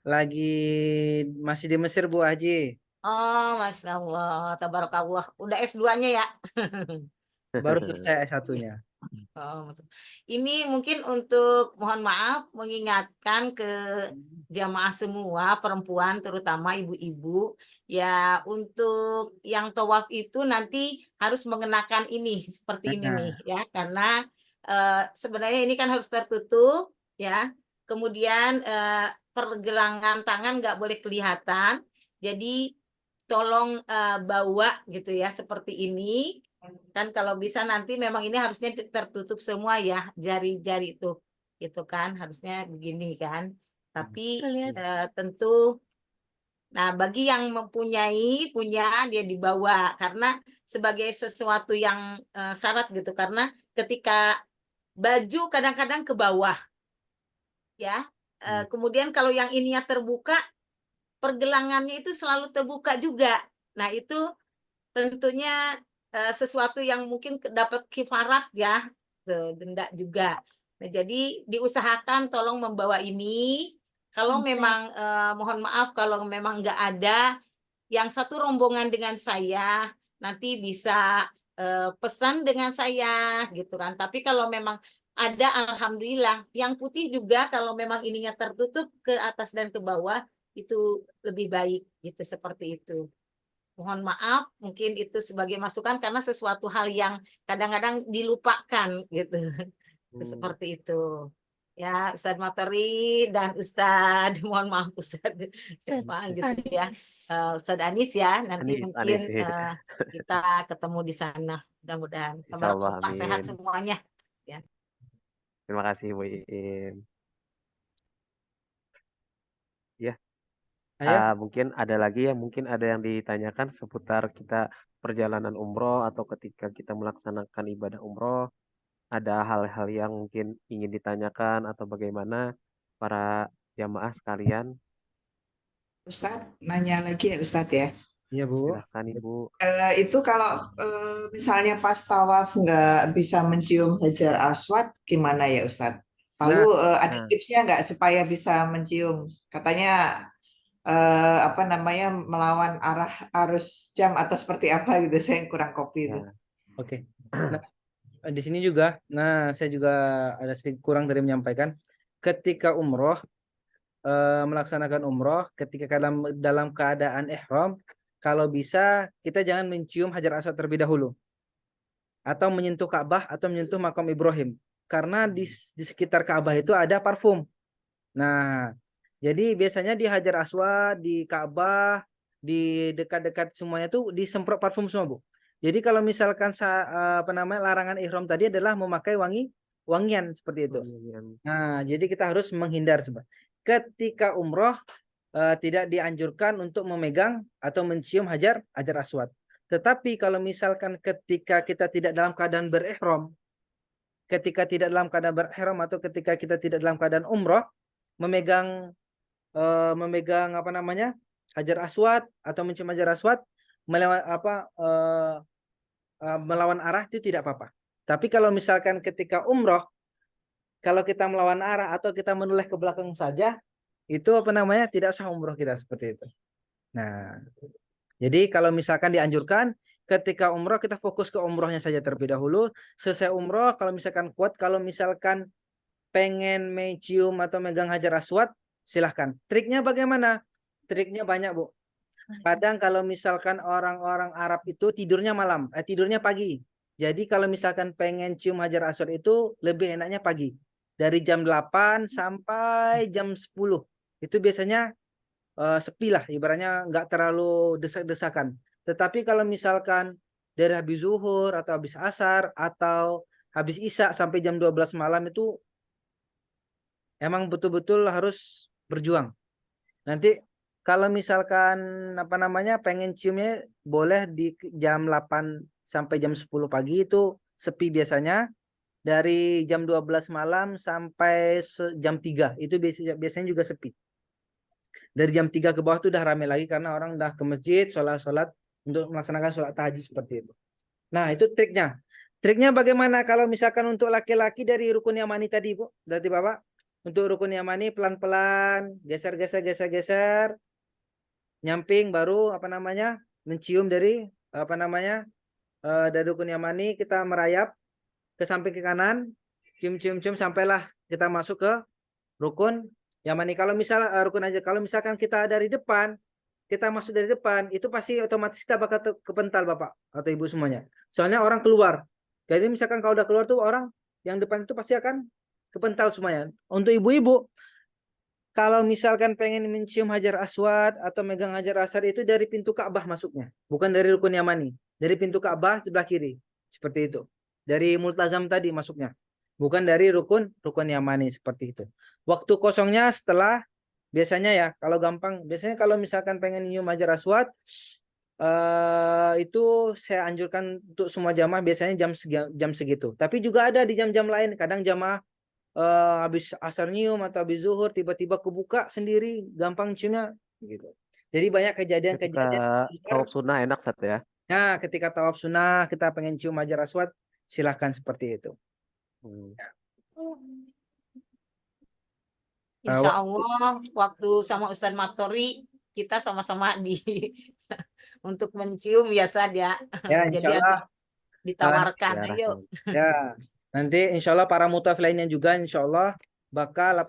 S2: Lagi masih di Mesir Bu Haji.
S8: Oh, Masya Allah, tabarakallah. Udah S2-nya ya?
S2: Baru selesai S1-nya.
S8: Oh, ini mungkin untuk mohon maaf mengingatkan ke jamaah semua perempuan terutama ibu-ibu ya, untuk yang tawaf itu nanti harus mengenakan ini seperti ini nih ya, karena sebenarnya ini kan harus tertutup ya, kemudian pergelangan tangan nggak boleh kelihatan, jadi tolong bawa gitu ya seperti ini. Kan kalau bisa nanti memang ini harusnya tertutup semua ya, jari-jari itu gitu kan, harusnya begini kan, tapi tentu nah bagi yang punya dia dibawa karena sebagai sesuatu yang syarat gitu, karena ketika baju kadang-kadang ke bawah ya, kemudian kalau yang ininya terbuka pergelangannya itu selalu terbuka juga, nah itu tentunya sesuatu yang mungkin dapat kifarat ya, denda juga. Nah, jadi diusahakan tolong membawa ini. Kalau memang mohon maaf kalau memang nggak ada yang satu rombongan dengan saya, nanti bisa pesan dengan saya gitu kan. Tapi kalau memang ada, alhamdulillah. Yang putih juga kalau memang ininya tertutup ke atas dan ke bawah itu lebih baik gitu, seperti itu. Mohon maaf, mungkin itu sebagai masukan karena sesuatu hal yang kadang-kadang dilupakan gitu. Seperti itu. Ya, Ustadz Matori dan Ustadz, mohon maaf Ustadz, siapa gitu ya. Ustadz Anis ya, nanti
S1: Anis
S8: mungkin
S1: ya.
S8: kita ketemu di sana. Mudah-mudahan.
S1: Insyaallah,
S8: Tabarakallah, sehat
S1: amin.
S8: semuanya. Ya.
S1: Terima kasih Bu Iim. Ya. Mungkin ada lagi ya, mungkin ada yang ditanyakan seputar kita perjalanan umroh atau ketika kita melaksanakan ibadah umroh, ada hal-hal yang mungkin ingin ditanyakan atau bagaimana para jamaah sekalian.
S9: Ustadz, nanya lagi ya Ustadz ya.
S2: Iya Bu.
S1: Silahkan Ibu.
S9: Itu kalau misalnya pas tawaf nggak bisa mencium Hajar Aswad, gimana ya Ustadz? Lalu ada tipsnya nggak supaya bisa mencium? Katanya apa namanya, melawan arah arus jam atau seperti apa gitu, saya yang kurang kopi itu.
S2: Oke. Nah, di sini juga, saya juga ada sedikit kurang dari menyampaikan. Ketika umroh, melaksanakan umroh, ketika dalam keadaan ihram, kalau bisa kita jangan mencium Hajar Aswad terlebih dahulu, atau menyentuh Ka'bah atau menyentuh makam Ibrahim, karena di sekitar Ka'bah itu ada parfum. Nah, jadi biasanya di Hajar Aswad, di Ka'bah, di dekat-dekat semuanya tuh disemprot parfum semua Bu. Jadi kalau misalkan larangan ihram tadi adalah memakai wangian seperti itu. Nah, jadi kita harus menghindar ketika umroh tidak dianjurkan untuk memegang atau mencium Hajar Aswad. Tetapi kalau misalkan ketika kita tidak dalam keadaan berihram, atau ketika kita tidak dalam keadaan umroh, memegang apa namanya, Hajar Aswad atau mencium Hajar Aswad melawan arah itu tidak apa-apa. Tapi kalau misalkan ketika umroh, kalau kita melawan arah atau kita menoleh ke belakang saja, itu apa namanya, tidak sah umroh kita seperti itu. Nah, jadi kalau misalkan dianjurkan ketika umroh kita fokus ke umrohnya saja terlebih dahulu. Selesai umroh, kalau misalkan kuat, kalau misalkan pengen mencium atau megang Hajar Aswad, silahkan. Triknya bagaimana? Triknya banyak Bu. Kadang kalau misalkan orang-orang Arab itu tidurnya malam, tidurnya pagi. Jadi kalau misalkan pengen cium Hajar Aswad itu lebih enaknya pagi. Dari jam 8 sampai jam 10. Itu biasanya sepi lah, ibaratnya nggak terlalu desak-desakan. Tetapi kalau misalkan dari habis zuhur atau habis asar atau habis isya sampai jam 12 malam itu emang betul-betul harus berjuang. Nanti kalau misalkan apa namanya pengen ciumnya boleh di jam 8 sampai jam 10 pagi itu sepi biasanya. dari jam 12 malam sampai jam 3 itu biasanya juga sepi. Dari jam 3 ke bawah itu udah rame lagi karena orang udah ke masjid sholat untuk melaksanakan sholat tahajud seperti itu. Nah, itu triknya. Triknya bagaimana kalau misalkan untuk laki-laki dari rukun yamani tadi, Bu? Berarti Bapak, untuk rukun yamani pelan-pelan, geser, nyamping baru mencium dari dari rukun yamani kita merayap ke samping ke kanan, cium sampailah kita masuk ke rukun yamani. Kalau misalnya kalau misalkan kita dari depan, kita masuk dari depan, itu pasti otomatis kita bakal kepental Bapak atau Ibu semuanya. Soalnya orang keluar. Jadi misalkan kalau udah keluar tuh orang yang depan itu pasti akan kepental semuanya. Untuk ibu-ibu, kalau misalkan pengen mencium Hajar Aswad atau megang Hajar Aswad itu dari pintu Ka'bah masuknya, bukan dari rukun yamani. Dari pintu Ka'bah sebelah kiri. Seperti itu. Dari multazam tadi masuknya. Bukan dari rukun yamani seperti itu. Waktu kosongnya setelah biasanya ya, kalau gampang, biasanya kalau misalkan pengen nyium Hajar Aswad, itu saya anjurkan untuk semua jamaah biasanya jam segitu. Tapi juga ada di jam-jam lain, kadang jamaah habis asar nyium atau habis zuhur tiba-tiba kebuka sendiri, gampang ciumnya gitu. Jadi banyak kejadian-kejadian.
S1: Ketika tawaf sunnah enak Sat ya.
S2: Nah, ketika tawaf sunnah kita pengen cium Hajar Aswad, silahkan seperti itu. Ya.
S8: Insya Allah waktu sama Ustadz Matori kita sama-sama untuk mencium biasa dia.
S2: Ya,
S8: Jadi
S2: Allah.
S8: Ditawarkan,
S1: Ya,
S8: ayo.
S2: Ya, nanti insya Allah para mutawaf lainnya juga insya Allah bakal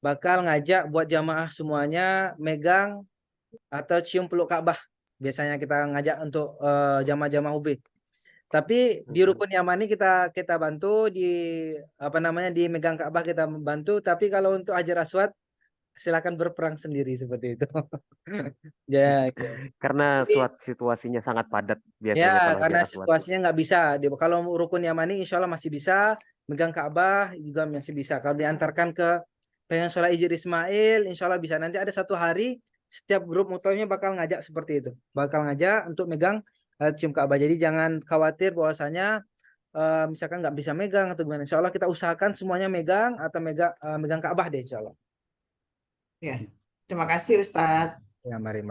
S2: bakal ngajak buat jamaah semuanya megang atau cium peluk Ka'bah. Biasanya kita ngajak untuk jamaah-jamaah UB. Tapi di rukun yamani kita bantu, di di megang Ka'bah kita membantu. Tapi kalau untuk Hajar Aswad silakan berperang sendiri seperti itu. Ya,
S1: karena situasinya sangat padat biasanya
S2: ya,
S1: kalau
S2: karena
S1: Hajar Aswad.
S2: situasinya nggak bisa. Kalau rukun yamani insya Allah masih bisa, megang Ka'bah juga masih bisa. Kalau diantarkan ke pengen sholat Hijri Ismail, insya Allah bisa. Nanti ada satu hari setiap grup mutawifnya bakal ngajak seperti itu, bakal ngajak untuk megang cium Ka'bah. Jadi jangan khawatir bahwasanya misalkan nggak bisa megang atau gimana. Insya Allah kita usahakan semuanya megang atau megang Ka'bah deh insya Allah.
S9: Ya, terima kasih Ustadz.
S2: Ya, mari.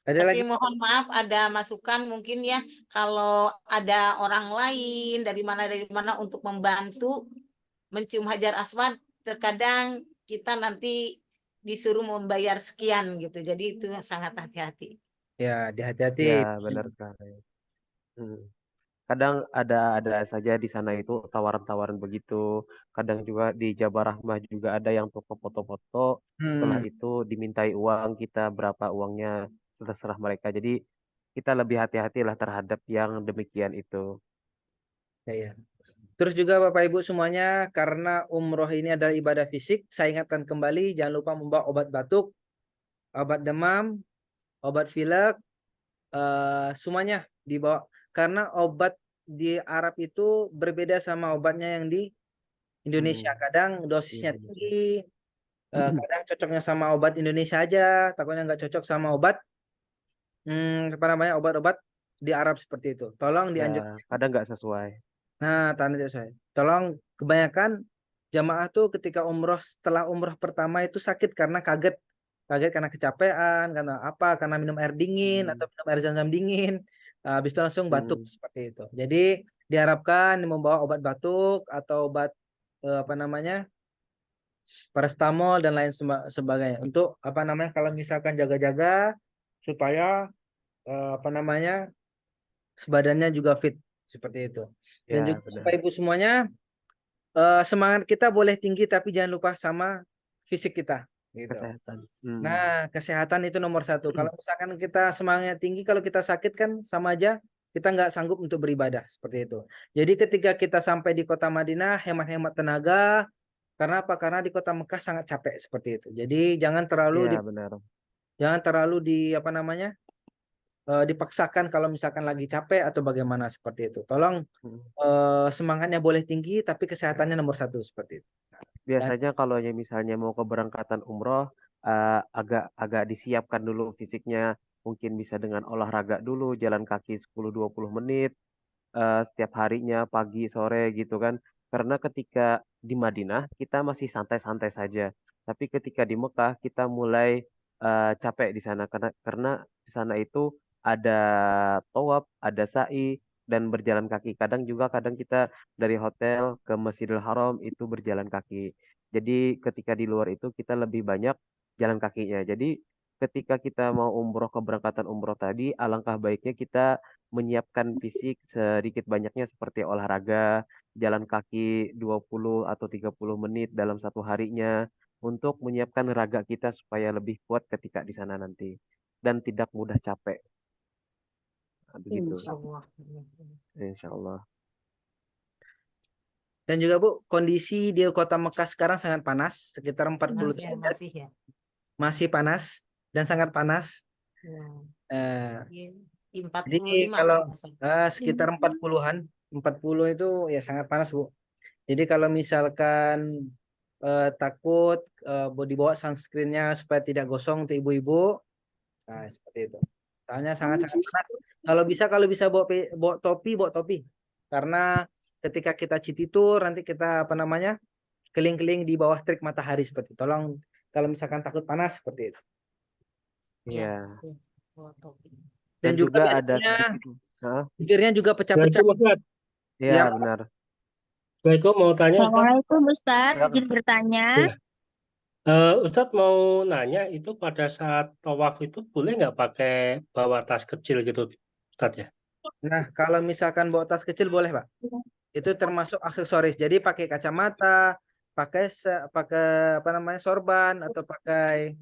S8: Tapi lagi? Mohon maaf ada masukan mungkin ya, kalau ada orang lain dari mana untuk membantu mencium Hajar Aswad, terkadang kita nanti disuruh membayar sekian gitu. Jadi itu sangat hati-hati.
S2: Ya, hati-hati.
S1: Ya, benar sekali. Kadang ada saja di sana itu tawaran-tawaran begitu. Kadang juga di Jabal Rahmah juga ada yang toko foto-foto. Setelah itu dimintai uang, kita berapa uangnya terserah mereka. Jadi kita lebih hati-hatilah terhadap yang demikian itu.
S2: Ya. Terus juga Bapak Ibu semuanya, karena umroh ini adalah ibadah fisik, saya ingatkan kembali jangan lupa membawa obat batuk, obat demam, obat pilek, semuanya dibawa. Karena obat di Arab itu berbeda sama obatnya yang di Indonesia. Kadang dosisnya tinggi, kadang cocoknya sama obat Indonesia aja, takutnya nggak cocok sama obat obat-obat di Arab seperti itu. Tolong dianjurkan.
S1: Kadang nggak sesuai.
S2: Nah, tanda saya. Tolong, kebanyakan jamaah tuh ketika umroh, setelah umroh pertama itu sakit karena kaget karena kecapean, karena minum air dingin atau minum air zam-zam dingin, habis itu langsung batuk seperti itu. Jadi diharapkan membawa obat batuk atau obat paracetamol dan lain sebagainya untuk kalau misalkan jaga-jaga supaya sebadannya juga fit seperti itu. Dan juga Bapak Ibu semuanya, semangat kita boleh tinggi tapi jangan lupa sama fisik kita gitu.
S1: Kesehatan.
S2: Nah, kesehatan itu nomor satu. Kalau misalkan kita semangatnya tinggi, kalau kita sakit kan sama aja kita nggak sanggup untuk beribadah seperti itu. Jadi ketika kita sampai di kota Madinah, hemat-hemat tenaga. Karena apa? Karena di kota Mekah sangat capek seperti itu. Jadi jangan terlalu jangan terlalu dipaksakan kalau misalkan lagi capek atau bagaimana seperti itu. Tolong semangatnya boleh tinggi tapi kesehatannya nomor satu seperti itu.
S1: Biasanya kalau misalnya mau keberangkatan umroh agak disiapkan dulu fisiknya, mungkin bisa dengan olahraga dulu, jalan kaki 10-20 menit. setiap harinya pagi sore gitu kan. Karena ketika di Madinah kita masih santai-santai saja, tapi ketika di Mekah kita mulai capek di sana karena di sana itu ada tawaf, ada sa'i dan berjalan kaki. Kadang kita dari hotel ke Masjidil Haram itu berjalan kaki. Jadi ketika di luar itu kita lebih banyak jalan kakinya. Jadi ketika kita mau umroh, keberangkatan umroh tadi, alangkah baiknya kita menyiapkan fisik sedikit banyaknya seperti olahraga, jalan kaki 20 atau 30 menit dalam satu harinya untuk menyiapkan raga kita supaya lebih kuat ketika di sana nanti dan tidak mudah capek. Nah, begitu. Insya Allah.
S2: Dan juga Bu, kondisi di kota Mekah sekarang sangat panas, sekitar 40 derajat.
S8: Masih ya.
S2: Masih panas dan sangat panas. Jadi kalau sekitar 40-an, 40 itu ya sangat panas Bu. Jadi kalau misalkan takut dibawa sunscreen-nya supaya tidak gosong untuk ibu-ibu, nah seperti itu. Soalnya sangat-sangat panas. Kalau bisa bawa topi, karena ketika kita citi tour nanti kita keliling-keliling di bawah terik matahari seperti itu. Tolong kalau misalkan takut panas seperti itu.
S1: Iya.
S2: Dan juga biasanya bibirnya juga pecah-pecah.
S1: Iya, benar.
S12: Assalamualaikum, mau tanya Ustaz.
S4: Assalamualaikum Ustaz, izin bertanya.
S12: Ustadz mau nanya, itu pada saat tawaf itu boleh nggak pakai bawa tas kecil gitu, Ustadz ya?
S2: Nah, kalau misalkan bawa tas kecil boleh, Pak. Itu termasuk aksesoris. Jadi pakai kacamata, pakai sorban atau pakai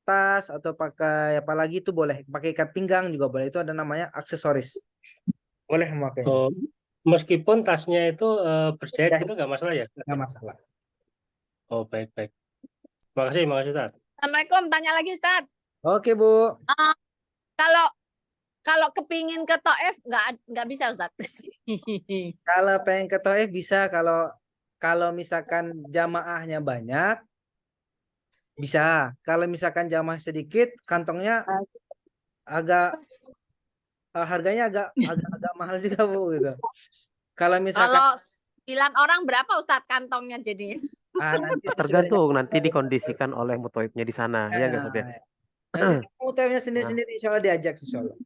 S2: tas atau pakai apalagi itu boleh. Pakai ikat pinggang juga boleh. Itu ada namanya aksesoris. Boleh memakai.
S12: Oh, meskipun tasnya itu berjahit gitu nggak masalah ya?
S2: Nggak masalah.
S12: Oh, baik. Makasih Ustaz.
S5: Assalamualaikum, tanya lagi Ustaz.
S2: Oke Bu.
S5: Kalau kepingin ke Taif nggak bisa Ustaz.
S2: Kalau pengen ke Taif bisa, kalau misalkan jamaahnya banyak bisa. Kalau misalkan jamaah sedikit, kantongnya harganya agak mahal juga Bu gitu. Kalau misalkan
S5: 9 orang berapa Ustaz kantongnya jadinya?
S2: Nanti
S1: tergantung, nanti dikondisikan oleh mutoibnya di sana, ya nggak Ustaz ya?
S2: Nanti mutoibnya sendiri-sendiri insya Allah diajak insya Allah.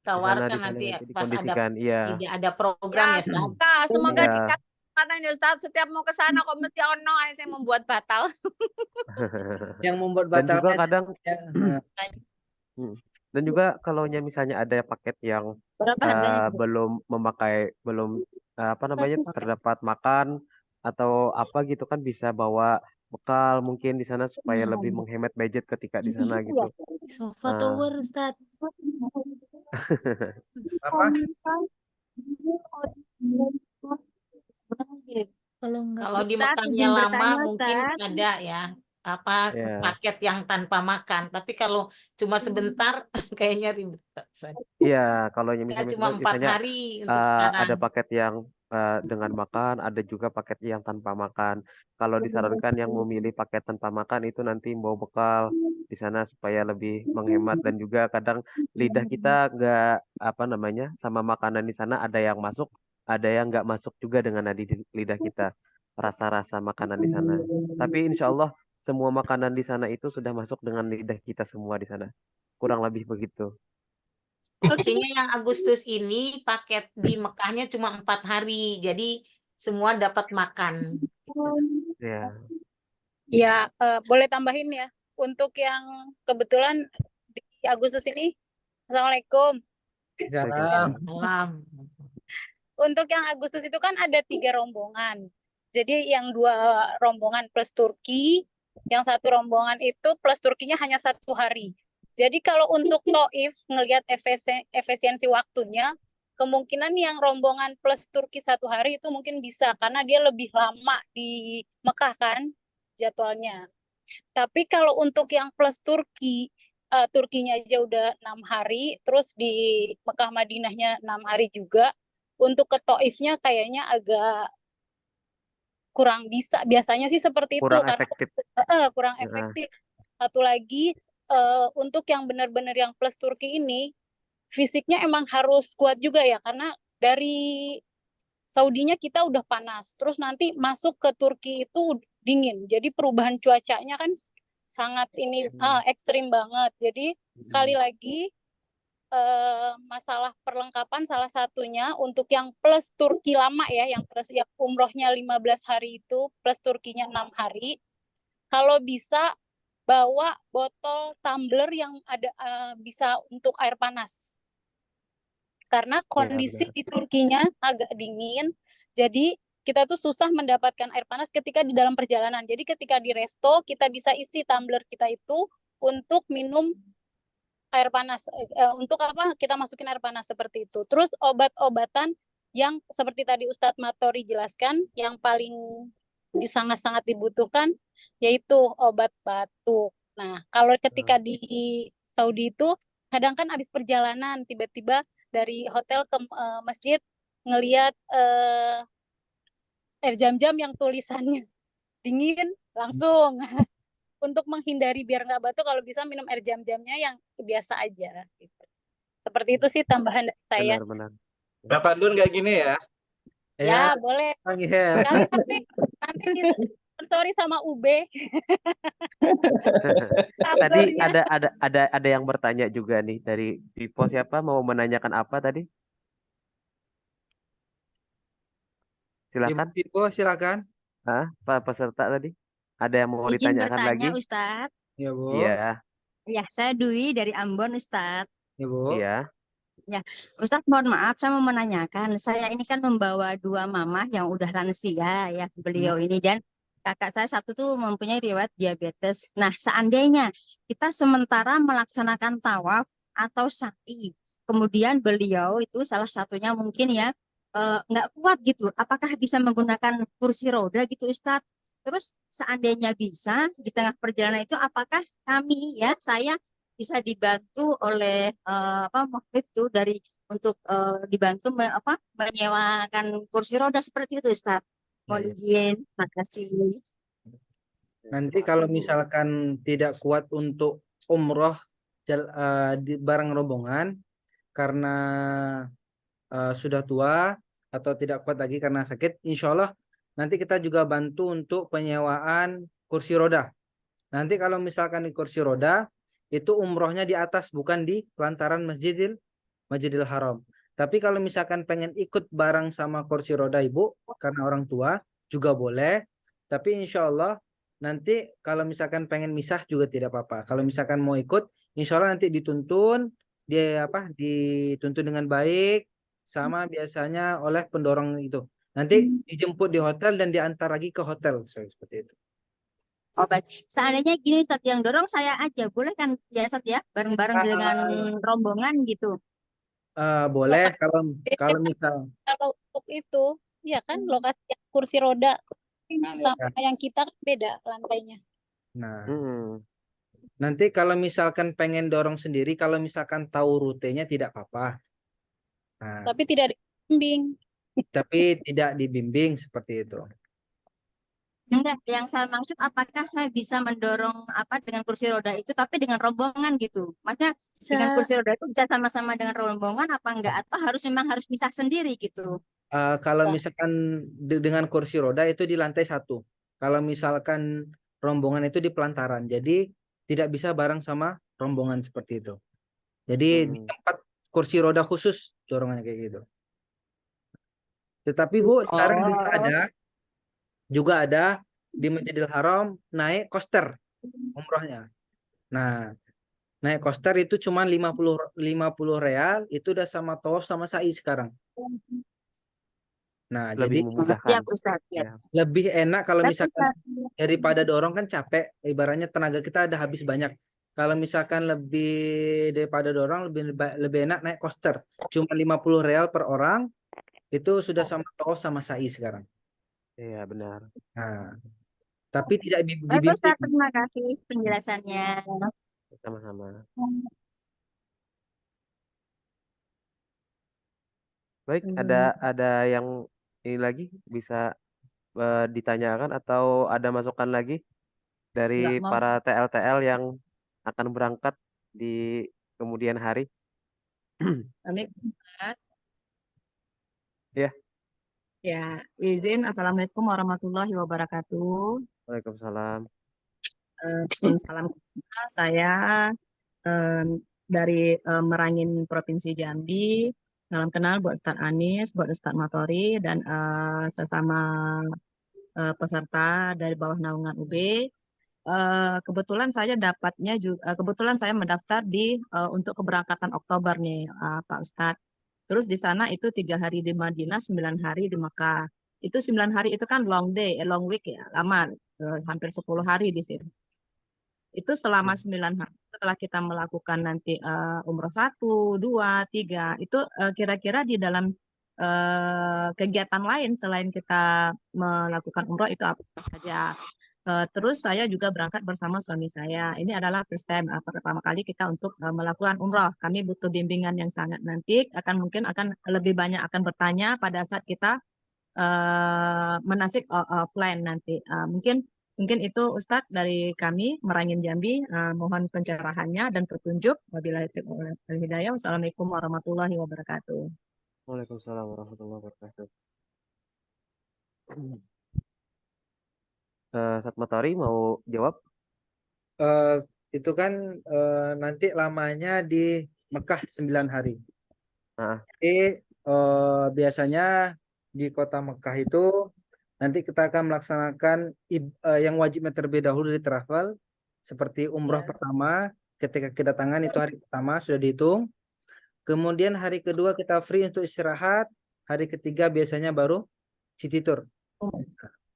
S8: Tawarkan nanti pas ada tidak ada program ya Ustaz.
S5: Semoga dikasih kesempatan ya Ustaz. Setiap mau ke sana kok mesti ono saya membuat batal.
S2: Yang membuat batal.
S1: Dan juga kadang dan juga kalau misalnya ada paket yang belum terdapat makan atau apa gitu kan bisa bawa bekal mungkin di sana supaya lebih menghemat budget ketika di sana gitu.
S4: Sofa tower Ustaz.
S2: Apa?
S8: Kalau di Mekahnya lama mungkin ada ya paket yang tanpa makan, tapi kalau cuma sebentar kayaknya ribet.
S1: Iya, kalau misalnya
S8: cuma 4 hari untuk sekarang.
S1: Ada paket yang dengan makan, ada juga paket yang tanpa makan. Kalau disarankan yang memilih paket tanpa makan itu nanti bawa bekal di sana supaya lebih menghemat, dan juga kadang lidah kita nggak sama makanan di sana ada yang masuk, ada yang nggak masuk juga dengan lidah kita rasa-rasa makanan di sana. Tapi insya Allah semua makanan di sana itu sudah masuk dengan lidah kita semua di sana. Kurang lebih begitu.
S8: Artinya yang Agustus ini paket di Mekahnya cuma 4 hari, jadi semua dapat makan.
S13: Ya, boleh tambahin ya. Untuk yang kebetulan di Agustus ini, Assalamualaikum. Untuk yang Agustus itu kan ada 3 rombongan. Jadi yang 2 rombongan plus Turki, yang 1 rombongan itu plus Turkinya hanya 1 hari. Jadi kalau untuk Taif ngelihat efisiensi waktunya, kemungkinan yang rombongan plus Turki 1 hari itu mungkin bisa karena dia lebih lama di Mekah kan jadwalnya. Tapi kalau untuk yang plus Turki, Turkinya aja udah 6 hari, terus di Mekah Madinahnya 6 hari juga. Untuk ke Taifnya kayaknya agak kurang bisa. Biasanya sih seperti
S1: kurang
S13: itu
S1: efektif.
S13: Karena kurang efektif. Satu lagi untuk yang benar-benar yang plus Turki ini fisiknya emang harus kuat juga ya, karena dari Saudinya kita udah panas, terus nanti masuk ke Turki itu dingin. Jadi perubahan cuacanya kan sangat ini ekstrim banget. Jadi sekali lagi masalah perlengkapan salah satunya untuk yang plus Turki lama ya, yang plus yang umrohnya 15 hari itu plus Turkinya 6 hari. Kalau bisa bawa botol tumbler yang ada bisa untuk air panas. Karena kondisi di Turkinya agak dingin, jadi kita tuh susah mendapatkan air panas ketika di dalam perjalanan. Jadi ketika di resto, kita bisa isi tumbler kita itu untuk minum air panas. Untuk apa? Kita masukin air panas seperti itu. Terus obat-obatan yang seperti tadi Ustadz Matori jelaskan, yang paling sangat-sangat dibutuhkan, yaitu obat batuk. Nah, kalau ketika di Saudi itu, kadang kan habis perjalanan, tiba-tiba dari hotel ke masjid ngelihat air jam-jam yang tulisannya dingin, langsung untuk menghindari biar nggak batuk, kalau bisa minum air jam-jamnya yang biasa aja. Gitu. Seperti itu sih tambahan dari saya.
S1: Benar-benar.
S14: Bapak Dun kayak gini ya?
S13: Ya, boleh. Nanti sorry sama UB.
S1: Tadi ada yang bertanya juga nih dari Vivo, siapa mau menanyakan apa tadi? Silakan.
S2: Vivo, silakan.
S1: Pak peserta tadi. Ada yang mau
S15: Izin
S1: ditanyakan
S15: bertanya,
S1: lagi?
S15: Ustadz.
S2: Ya, Bu.
S1: Iya.
S15: Ya, saya Dwi dari Ambon, Ustadz.
S2: Ya, Bu.
S1: Iya.
S15: Ya, Ustadz, mohon maaf, saya mau menanyakan. Saya ini kan membawa 2 mamah yang udah lansia ya, beliau ini, dan kakak saya satu tuh mempunyai riwayat diabetes. Nah, seandainya kita sementara melaksanakan tawaf atau sa'i, kemudian beliau itu salah satunya mungkin ya nggak kuat gitu, apakah bisa menggunakan kursi roda gitu, Ustadz? Terus seandainya bisa di tengah perjalanan itu, apakah kami ya, saya bisa dibantu oleh muhib itu dari untuk dibantu menyewakan kursi roda seperti itu, Ustaz. Mohon izin, makasih.
S2: Nanti kalau misalkan tidak kuat untuk umroh bareng rombongan karena sudah tua atau tidak kuat lagi karena sakit, insya Allah nanti kita juga bantu untuk penyewaan kursi roda. Nanti kalau misalkan di kursi roda itu umrohnya di atas, bukan di pelantaran Masjidil Haram. Tapi kalau misalkan pengen ikut bareng sama kursi roda Ibu karena orang tua juga boleh. Tapi insya Allah nanti kalau misalkan pengen misah juga tidak apa-apa. Kalau misalkan mau ikut, insya Allah nanti dituntun dengan baik sama biasanya oleh pendorong itu. Nanti dijemput di hotel dan diantar lagi ke hotel seperti itu.
S15: Baik. Seandainya gini, Ustadz, yang dorong saya aja, boleh kan ya, Ustadz ya, bareng-bareng dengan rombongan gitu?
S2: Boleh kalau misal.
S13: Kalau untuk itu, ya kan lokasi kursi roda sama yang kita beda lantainya.
S2: Nah, nanti kalau misalkan pengen dorong sendiri, kalau misalkan tahu rutenya tidak apa-apa. Nah,
S13: tapi tidak dibimbing.
S2: Tapi tidak dibimbing seperti itu.
S15: Enggak, yang saya maksud apakah saya bisa mendorong dengan kursi roda itu tapi dengan rombongan gitu. Maksudnya dengan kursi roda itu bisa sama-sama dengan rombongan apa enggak, atau memang harus misah sendiri gitu.
S2: Kalau misalkan dengan kursi roda itu di lantai 1. Kalau misalkan rombongan itu di pelantaran. Jadi tidak bisa bareng sama rombongan seperti itu. Jadi di tempat kursi roda khusus dorongannya kayak gitu. Tetapi Bu, sekarang juga ada di Masjidil Haram naik koster umrohnya. Nah, naik koster itu cuma 50 real, itu udah sama tawaf sama sa'i sekarang. Nah,
S1: lebih
S2: jadi
S1: memudahkan.
S2: Lebih enak kalau misalkan daripada dorong kan capek, ibaratnya tenaga kita ada habis banyak. Kalau misalkan lebih daripada dorong, lebih enak naik koster. Cuma 50 real per orang, itu sudah sama tawaf sama sa'i sekarang.
S1: Iya, benar.
S2: Nah, tapi tidak dibimbing.
S15: Baik, Ustaz, terima kasih penjelasannya.
S1: Sama-sama. Baik, ada yang ini lagi bisa ditanyakan atau ada masukan lagi dari para TL-TL yang akan berangkat di kemudian hari? Ya.
S16: Ya, izin. Assalamualaikum warahmatullahi wabarakatuh.
S1: Waalaikumsalam.
S16: Salam kenal, saya dari Merangin Provinsi Jambi. Salam kenal buat Ustadz Anis, buat Ustadz Matori, dan sesama peserta dari bawah naungan UB. Kebetulan saya kebetulan saya mendaftar untuk keberangkatan Oktober nih, Pak Ustadz. Terus di sana itu 3 hari di Madinah, 9 hari di Mekah. Itu 9 hari itu kan long week ya, lama, hampir 10 hari di sini. Itu selama 9 hari setelah kita melakukan nanti umroh 1, 2, 3, itu kira-kira di dalam kegiatan lain selain kita melakukan umroh itu apa saja. Terus saya juga berangkat bersama suami saya. Ini adalah first time pertama kali kita untuk melakukan umroh. Kami butuh bimbingan yang sangat nanti mungkin akan lebih banyak akan bertanya pada saat kita menasik plan nanti. Mungkin itu Ustadz dari kami Merangin Jambi. Mohon pencerahannya dan petunjuk. Wabillahi taufiq wal hidayah. Wassalamualaikum warahmatullahi wabarakatuh.
S1: Waalaikumsalam warahmatullahi wabarakatuh. Ustadz Matori mau jawab?
S2: Itu kan nanti lamanya di Mekah 9 hari. Jadi biasanya di kota Mekah itu nanti kita akan melaksanakan yang wajibnya terlebih dahulu di travel, seperti umroh pertama ketika kedatangan itu hari pertama sudah dihitung. Kemudian hari kedua kita free untuk istirahat. Hari ketiga biasanya baru city tour.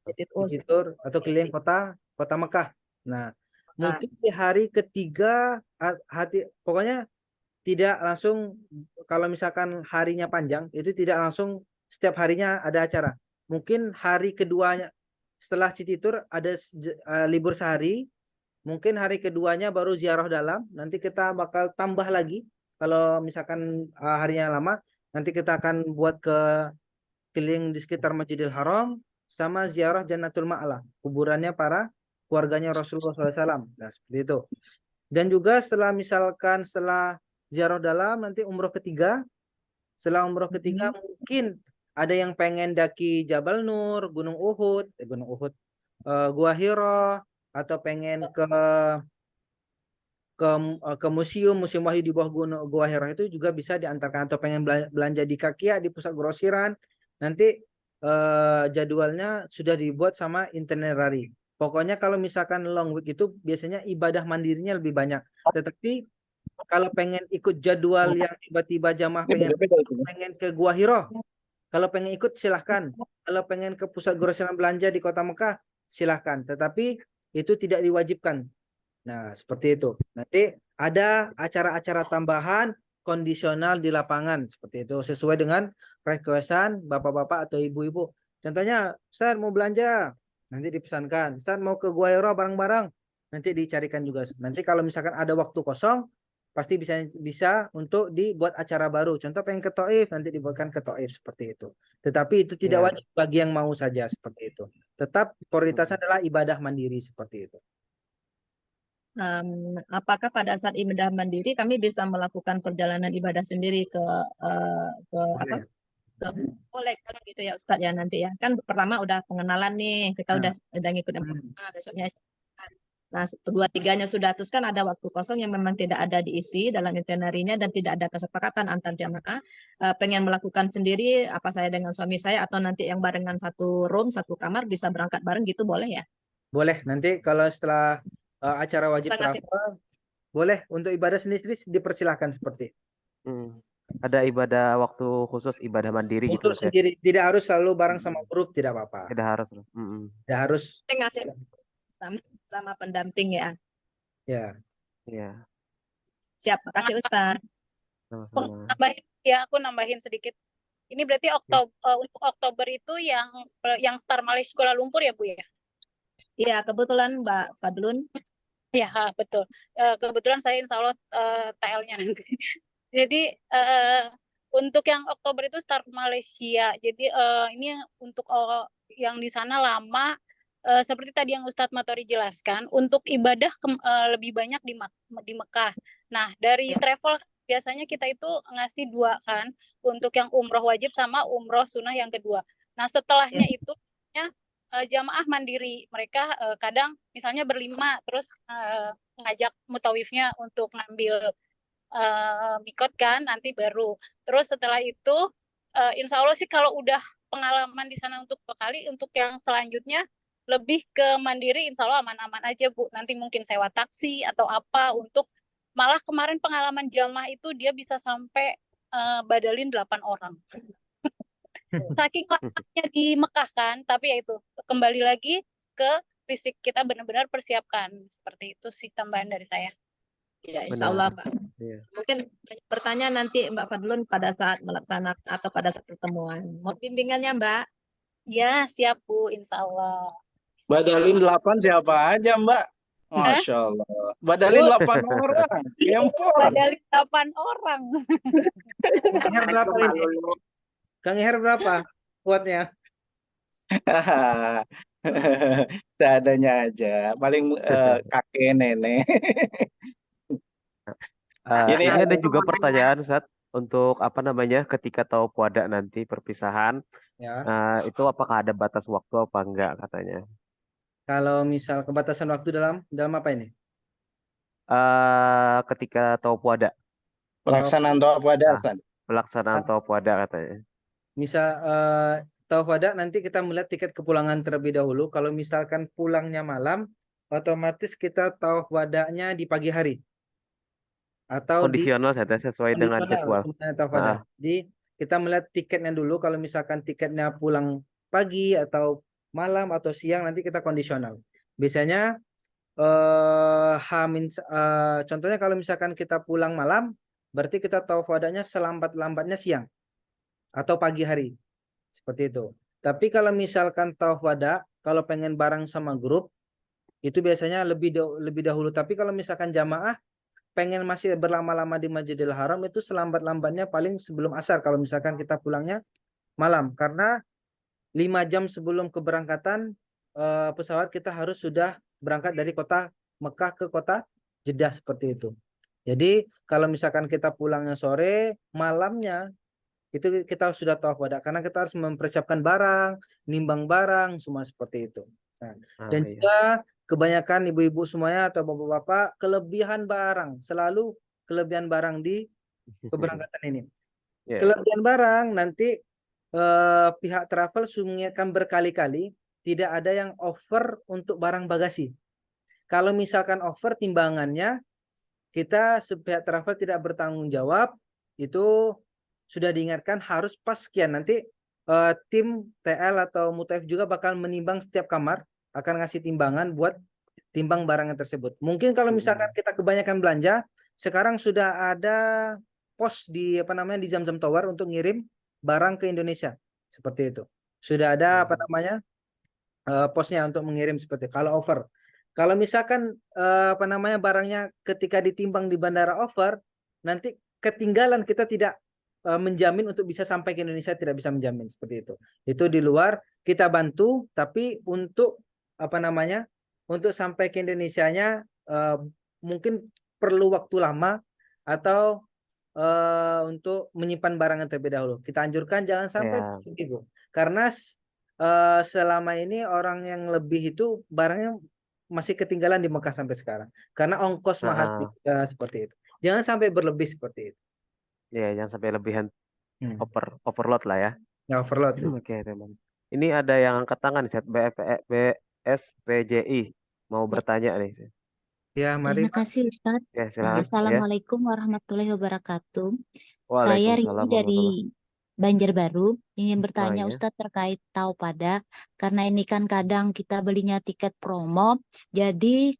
S2: City tour atau keliling kota Mekah. Nah, mungkin di hari ketiga pokoknya tidak langsung, kalau misalkan harinya panjang itu tidak langsung setiap harinya ada acara. Mungkin hari keduanya setelah city tour ada libur sehari. Mungkin hari keduanya baru ziarah dalam. Nanti kita bakal tambah lagi. Kalau misalkan harinya lama, nanti kita akan buat ke keliling di sekitar Masjidil Haram sama ziarah Jannatul Ma'la, kuburannya para keluarganya Rasulullah SAW. Nah, seperti itu. Dan juga setelah ziarah dalam, nanti umroh ketiga. Setelah umroh ketiga mungkin ada yang pengen daki Jabal Nur, Gunung Uhud, Gua Hiro, atau pengen ke museum Wahyu di bawah Gua Hiro itu juga bisa diantarkan, atau pengen belanja di Kakia di pusat grosiran. Nanti jadwalnya sudah dibuat sama itinerary. Pokoknya kalau misalkan long week itu biasanya ibadah mandirinya lebih banyak. Tetapi kalau pengen ikut jadwal yang tiba-tiba jamaah pengen ke Gua Hiro, kalau pengen ikut silahkan. Kalau pengen ke pusat grosiran belanja di kota Mekah silahkan. Tetapi itu tidak diwajibkan. Nah, seperti itu. Nanti ada acara-acara tambahan kondisional di lapangan seperti itu sesuai dengan requestan bapak-bapak atau ibu-ibu. Contohnya, Ustaz mau belanja, nanti dipesankan. Ustaz mau ke Gua Hiro bareng-bareng, nanti dicarikan juga. Nanti kalau misalkan ada waktu kosong, pasti bisa untuk dibuat acara baru. Contoh pengen ke Taif, nanti dibuatkan ke Taif seperti itu. Tetapi itu tidak wajib bagi yang mau saja seperti itu. Tetap prioritasnya adalah ibadah mandiri seperti itu.
S16: Apakah pada saat ibadah mandiri kami bisa melakukan perjalanan ibadah sendiri ke boleh kan gitu ya Ustadz ya nanti ya. Kan pertama udah pengenalan nih, kita udah ngikut besoknya. Nah, 2-3-nya sudah, terus kan ada waktu kosong yang memang tidak ada diisi dalam itinerary-nya dan tidak ada kesepakatan antar jamaah. Pengen melakukan sendiri, apa saya dengan suami saya atau nanti yang barengan satu room, satu kamar bisa berangkat bareng gitu boleh ya?
S2: Boleh, nanti kalau setelah acara wajib travel, boleh untuk ibadah sendiri dipersilahkan seperti.
S1: Ada ibadah waktu khusus, ibadah mandiri
S2: untuk
S1: gitu.
S2: Sendiri, tidak harus selalu bareng sama grup, tidak apa-apa.
S1: Tidak harus.
S2: Tidak harus.
S16: Sama pendamping ya.
S2: Ya.
S1: Ya.
S16: Siap, makasih Ustaz.
S13: Aku nambahin sedikit. Ini berarti untuk Oktober itu yang Star Malaysia Kuala Lumpur ya Bu ya?
S16: Iya, kebetulan Mbak Fadlun.
S13: Ya, betul. Kebetulan saya insya Allah TL-nya nanti. Jadi untuk yang Oktober itu Star Malaysia. Jadi ini untuk yang di sana lama. Seperti tadi yang Ustadz Matori jelaskan, untuk ibadah lebih banyak di Mekah. Nah, dari travel biasanya kita itu ngasih 2 kan, untuk yang umroh wajib sama umroh sunnah yang kedua. Nah setelahnya itu jamaah mandiri, mereka kadang misalnya berlima, terus ngajak mutawifnya untuk ngambil mikot kan, nanti baru. Terus setelah itu, insya Allah sih kalau udah pengalaman di sana untuk 2 kali, untuk yang selanjutnya lebih ke mandiri, insya Allah aman-aman aja Bu. Nanti mungkin sewa taksi atau apa untuk, malah kemarin pengalaman jamaah itu dia bisa sampai badalin 8 orang. Saking lama di Mekah kan, tapi ya itu kembali lagi ke fisik kita benar-benar persiapkan. Seperti itu sih tambahan dari saya.
S17: Ya, insya Allah,
S1: Benar.
S17: Mbak.
S1: Iya.
S17: Mungkin pertanyaan nanti Mbak Fadlun pada saat melaksanakan atau pada saat pertemuan. Mohon bimbingannya, Mbak.
S13: Ya, siap Bu, insya Allah.
S14: Badalin 8 siapa aja, Mbak? Masya Allah. Badalin 8 orang. Kempor.
S13: Badalin 8 orang.
S2: Kang Iher berapa ini? Kang Iher berapa kuatnya?
S14: Seadanya aja. Paling kakek nenek.
S1: Ini ada juga pertanyaan Ustaz, untuk apa namanya ketika tawaf wada nanti perpisahan,
S2: Ya.
S1: itu apakah ada batas waktu apa enggak katanya?
S2: Kalau misal kebatasan waktu dalam apa ini?
S1: Ketika tawaf wada.
S14: Pelaksanaan tawaf wada, Ustaz.
S1: Pelaksanaan tawaf wada katanya.
S2: Misal tawaf wada nanti kita melihat tiket kepulangan terlebih dahulu. Kalau misalkan pulangnya malam, otomatis kita tawaf wadanya di pagi hari. Atau
S1: Kondisional saja sesuai dengan jadwal.
S2: Jadi kita melihat tiketnya dulu. Kalau misalkan tiketnya pulang pagi atau malam atau siang, nanti kita kondisional. Biasanya contohnya kalau misalkan kita pulang malam, berarti kita tawaf wadanya selambat-lambatnya siang atau pagi hari, seperti itu. Tapi kalau misalkan tawaf wada, kalau pengen bareng sama grup, itu biasanya lebih dahulu. Tapi kalau misalkan jamaah pengen masih berlama-lama di Masjidil Haram, itu selambat-lambatnya paling sebelum asar kalau misalkan kita pulangnya malam, karena 5 jam sebelum keberangkatan pesawat kita harus sudah berangkat dari kota Mekah ke kota Jeddah, seperti itu. Jadi kalau misalkan kita pulangnya sore, malamnya itu kita sudah tawaf wada, karena kita harus mempersiapkan barang, nimbang barang, semua seperti itu. Nah, dan juga kebanyakan ibu-ibu semuanya atau bapak-bapak kelebihan barang, selalu kelebihan barang di keberangkatan ini. Kelebihan barang nanti pihak travel mengingatkan berkali-kali, tidak ada yang over untuk barang bagasi. Kalau misalkan over timbangannya, kita pihak travel tidak bertanggung jawab, itu sudah diingatkan harus pas sekian. Nanti tim TL atau mutaif juga bakal menimbang setiap kamar, akan ngasih timbangan buat timbang barangnya tersebut. Mungkin kalau misalkan kita kebanyakan belanja, sekarang sudah ada pos di di Zamzam Tower untuk ngirim barang ke Indonesia, seperti itu. Sudah ada posnya untuk mengirim seperti itu. Kalau over. Kalau misalkan barangnya ketika ditimbang di bandara over, nanti ketinggalan, kita tidak menjamin untuk bisa sampai ke Indonesia, tidak bisa menjamin seperti itu. Itu di luar, kita bantu, tapi untuk untuk sampai ke Indonesianya mungkin perlu waktu lama, atau untuk menyimpan barang terlebih dahulu. Kita anjurkan jangan sampai begitu, karena selama ini orang yang lebih itu barangnya masih ketinggalan di Mekah sampai sekarang, karena ongkos mahal seperti itu. Jangan sampai berlebih seperti itu.
S1: Ya, jangan sampai lebihan overload lah ya.
S2: Ya, overload.
S1: Oke, teman. Ini ada yang angkat tangan, set BSPJI mau bertanya nih.
S2: Ya, mari.
S18: Terima kasih Ustadz.
S1: Ya, silakan.
S18: Assalamualaikum warahmatullahi wabarakatuh. Saya Rini dari Banjarbaru, ingin bertanya Ustadz terkait tawaf wada, karena ini kan kadang kita belinya tiket promo, jadi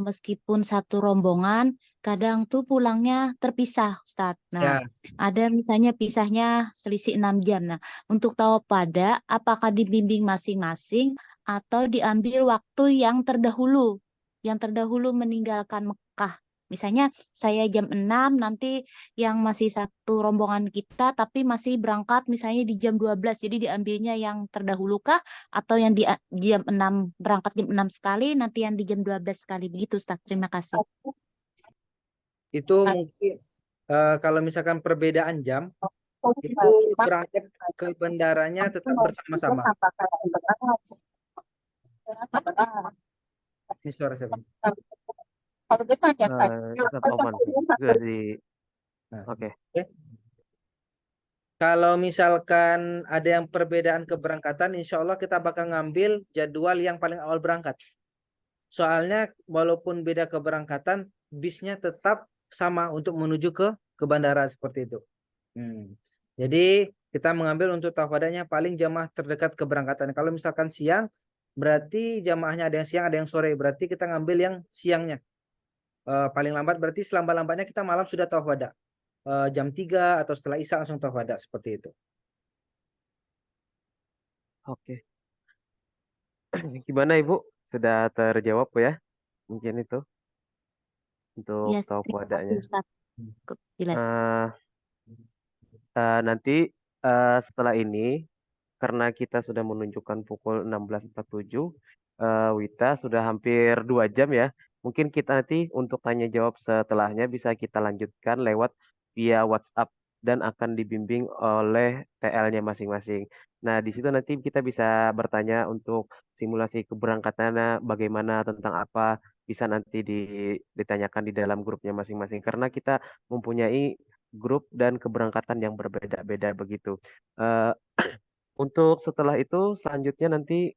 S18: meskipun satu rombongan, kadang tuh pulangnya terpisah Ustadz. Nah, ada misalnya pisahnya selisih 6 jam. Nah, untuk tawaf wada, apakah dibimbing masing-masing atau diambil waktu yang terdahulu meninggalkan Mekah? Misalnya saya jam 6, nanti yang masih satu rombongan kita tapi masih berangkat misalnya di jam 12, jadi diambilnya yang terdahulu kah, atau yang di jam 6 berangkat jam 6 sekali, nanti yang di jam 12 sekali, begitu Ustaz. Terima kasih.
S2: Itu mungkin kalau misalkan perbedaan jam, itu berangkat ke bandaranya tetap bersama-sama. Ini suara siapa?
S1: Ustaz Oman sudah di. Oke.
S2: Kalau misalkan ada yang perbedaan keberangkatan, insya Allah kita bakal ngambil jadwal yang paling awal berangkat. Soalnya walaupun beda keberangkatan, bisnya tetap sama untuk menuju ke bandara seperti itu. Jadi kita mengambil untuk tawadanya paling jamaah terdekat keberangkatan. Kalau misalkan siang, berarti jamaahnya ada yang siang, ada yang sore. Berarti kita ngambil yang siangnya. Paling lambat berarti selambat-lambatnya kita malam sudah tawada. Jam 3 atau setelah isya langsung tawada seperti itu.
S1: Oke. Gimana Ibu? Sudah terjawab ya? Mungkin itu untuk
S18: Yes, terima kasih
S1: tawadanya.
S18: Ustaz. Jelas.
S1: Nanti setelah ini, karena kita sudah menunjukkan pukul 16.47, Wita sudah hampir 2 jam ya. Mungkin kita nanti untuk tanya jawab setelahnya bisa kita lanjutkan lewat via WhatsApp dan akan dibimbing oleh TL-nya masing-masing. Nah, di situ nanti kita bisa bertanya untuk simulasi keberangkatannya bagaimana, tentang apa, bisa nanti ditanyakan di dalam grupnya masing-masing. Karena kita mempunyai grup dan keberangkatan yang berbeda-beda begitu. Untuk setelah itu selanjutnya nanti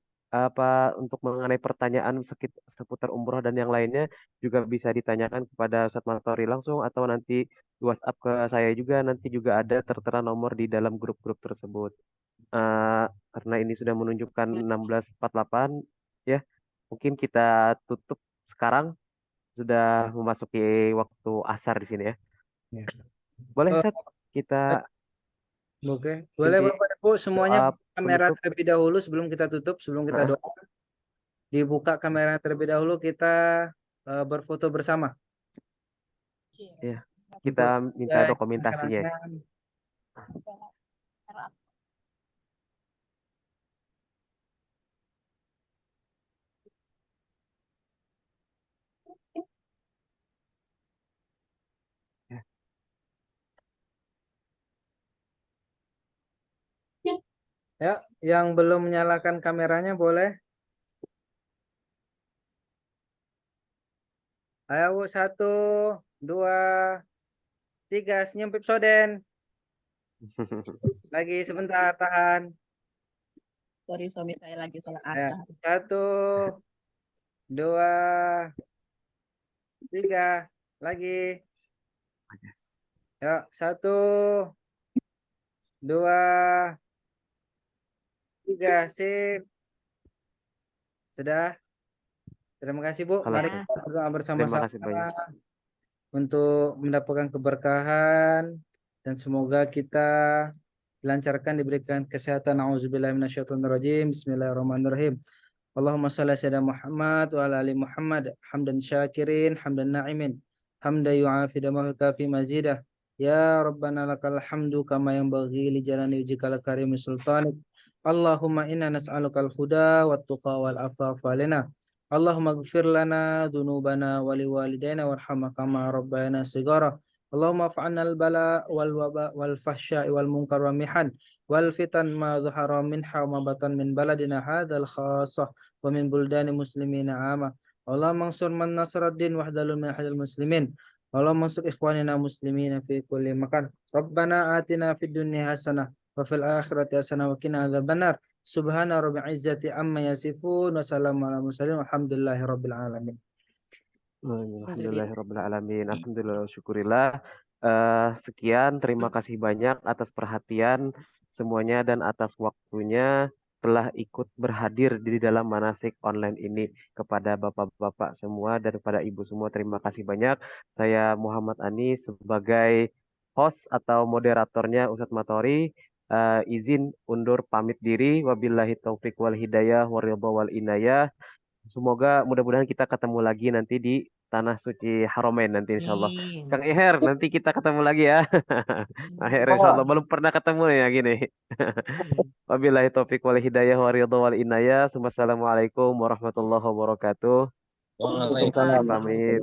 S1: untuk mengenai pertanyaan seputar umroh dan yang lainnya juga bisa ditanyakan kepada Ustadz Matori langsung atau nanti WhatsApp ke saya juga, nanti juga ada tertera nomor di dalam grup-grup tersebut. Karena ini sudah menunjukkan 16.48 ya, mungkin kita tutup sekarang, sudah memasuki waktu asar di sini ya. Boleh Ustadz kita
S2: Oke, boleh Bapak Ibu semuanya kamera terlebih dahulu sebelum kita tutup, sebelum kita doa. Dibuka kamera terlebih dahulu, kita berfoto bersama.
S1: Ya, kita minta dokumentasinya.
S2: Ya, yang belum menyalakan kameranya boleh. Ayo, 1, 2, 3, senyum Pipsoden. Lagi sebentar, tahan.
S17: Sorry, suami saya lagi sholat
S2: Ya,
S17: asar.
S2: 1, 2, 3, lagi. Ya, 1, 2, 3, sip. Sudah. Terima kasih Bu. Mari kita berdoa bersama-sama untuk mendapatkan keberkahan dan semoga kita dilancarkan, diberikan kesehatan. Auzubillahi minasyaitonirrajim. Bismillahirrahmanirrahim. Allahumma shalli ala sayyidina Muhammad wa ala ali Muhammad hamdan syakirin hamdan na'imin hamdan yu'afi damahu kafi mazidah. Ya Rabbana lakal hamdu kama yanbaghi li jalali wajhikal karim sultanik. Allahumma inna nas'alukal huda wat tuqa wal afafa lana. Allahumma ighfir lana dhunubana wa liwalidayna warhamna kama rabbayana shighara. Allahumma fa'alna al-bala wal waba wal fahsya'i wal munkar wa mihan wal fitan ma dhahara minha wa ma batan min baladina hadzal khassah wa min buldani muslimina ama. Allahumma ansur man nasaraddin wahdalul min hadal muslimin. Allahumma ansur ikhwanina muslimina fi kulli makan. Rabbana atina fid dunya hasanah wa fil akhirati hasanah wa qina adzabannar. Subhana rabbil izzati amma yasifun wa salamun ala mursalin walhamdulillahi rabbil alamin.
S1: Alhamdulillahirabbil alamin. Alhamdulillah, syukurillah. Sekian, terima kasih banyak atas perhatian semuanya dan atas waktunya telah ikut berhadir di dalam manasik online ini. Kepada bapak-bapak semua dan kepada ibu semua, terima kasih banyak. Saya Muhammad Ani sebagai host atau moderatornya Ustadz Matori. Izin undur pamit diri. Wabillahi taufik wal hidayah waridha wal inayah. Semoga mudah-mudahan kita ketemu lagi nanti di Tanah Suci Haramain nanti insyaallah. Kang Iher, nanti kita ketemu lagi ya. Akhir insyaallah, belum pernah ketemu ya gini. Wabillahi taufik wal hidayah waridha wal inayah. Wassalamualaikum warahmatullahi wabarakatuh.
S2: Waalaikumsalam.
S1: Pamit.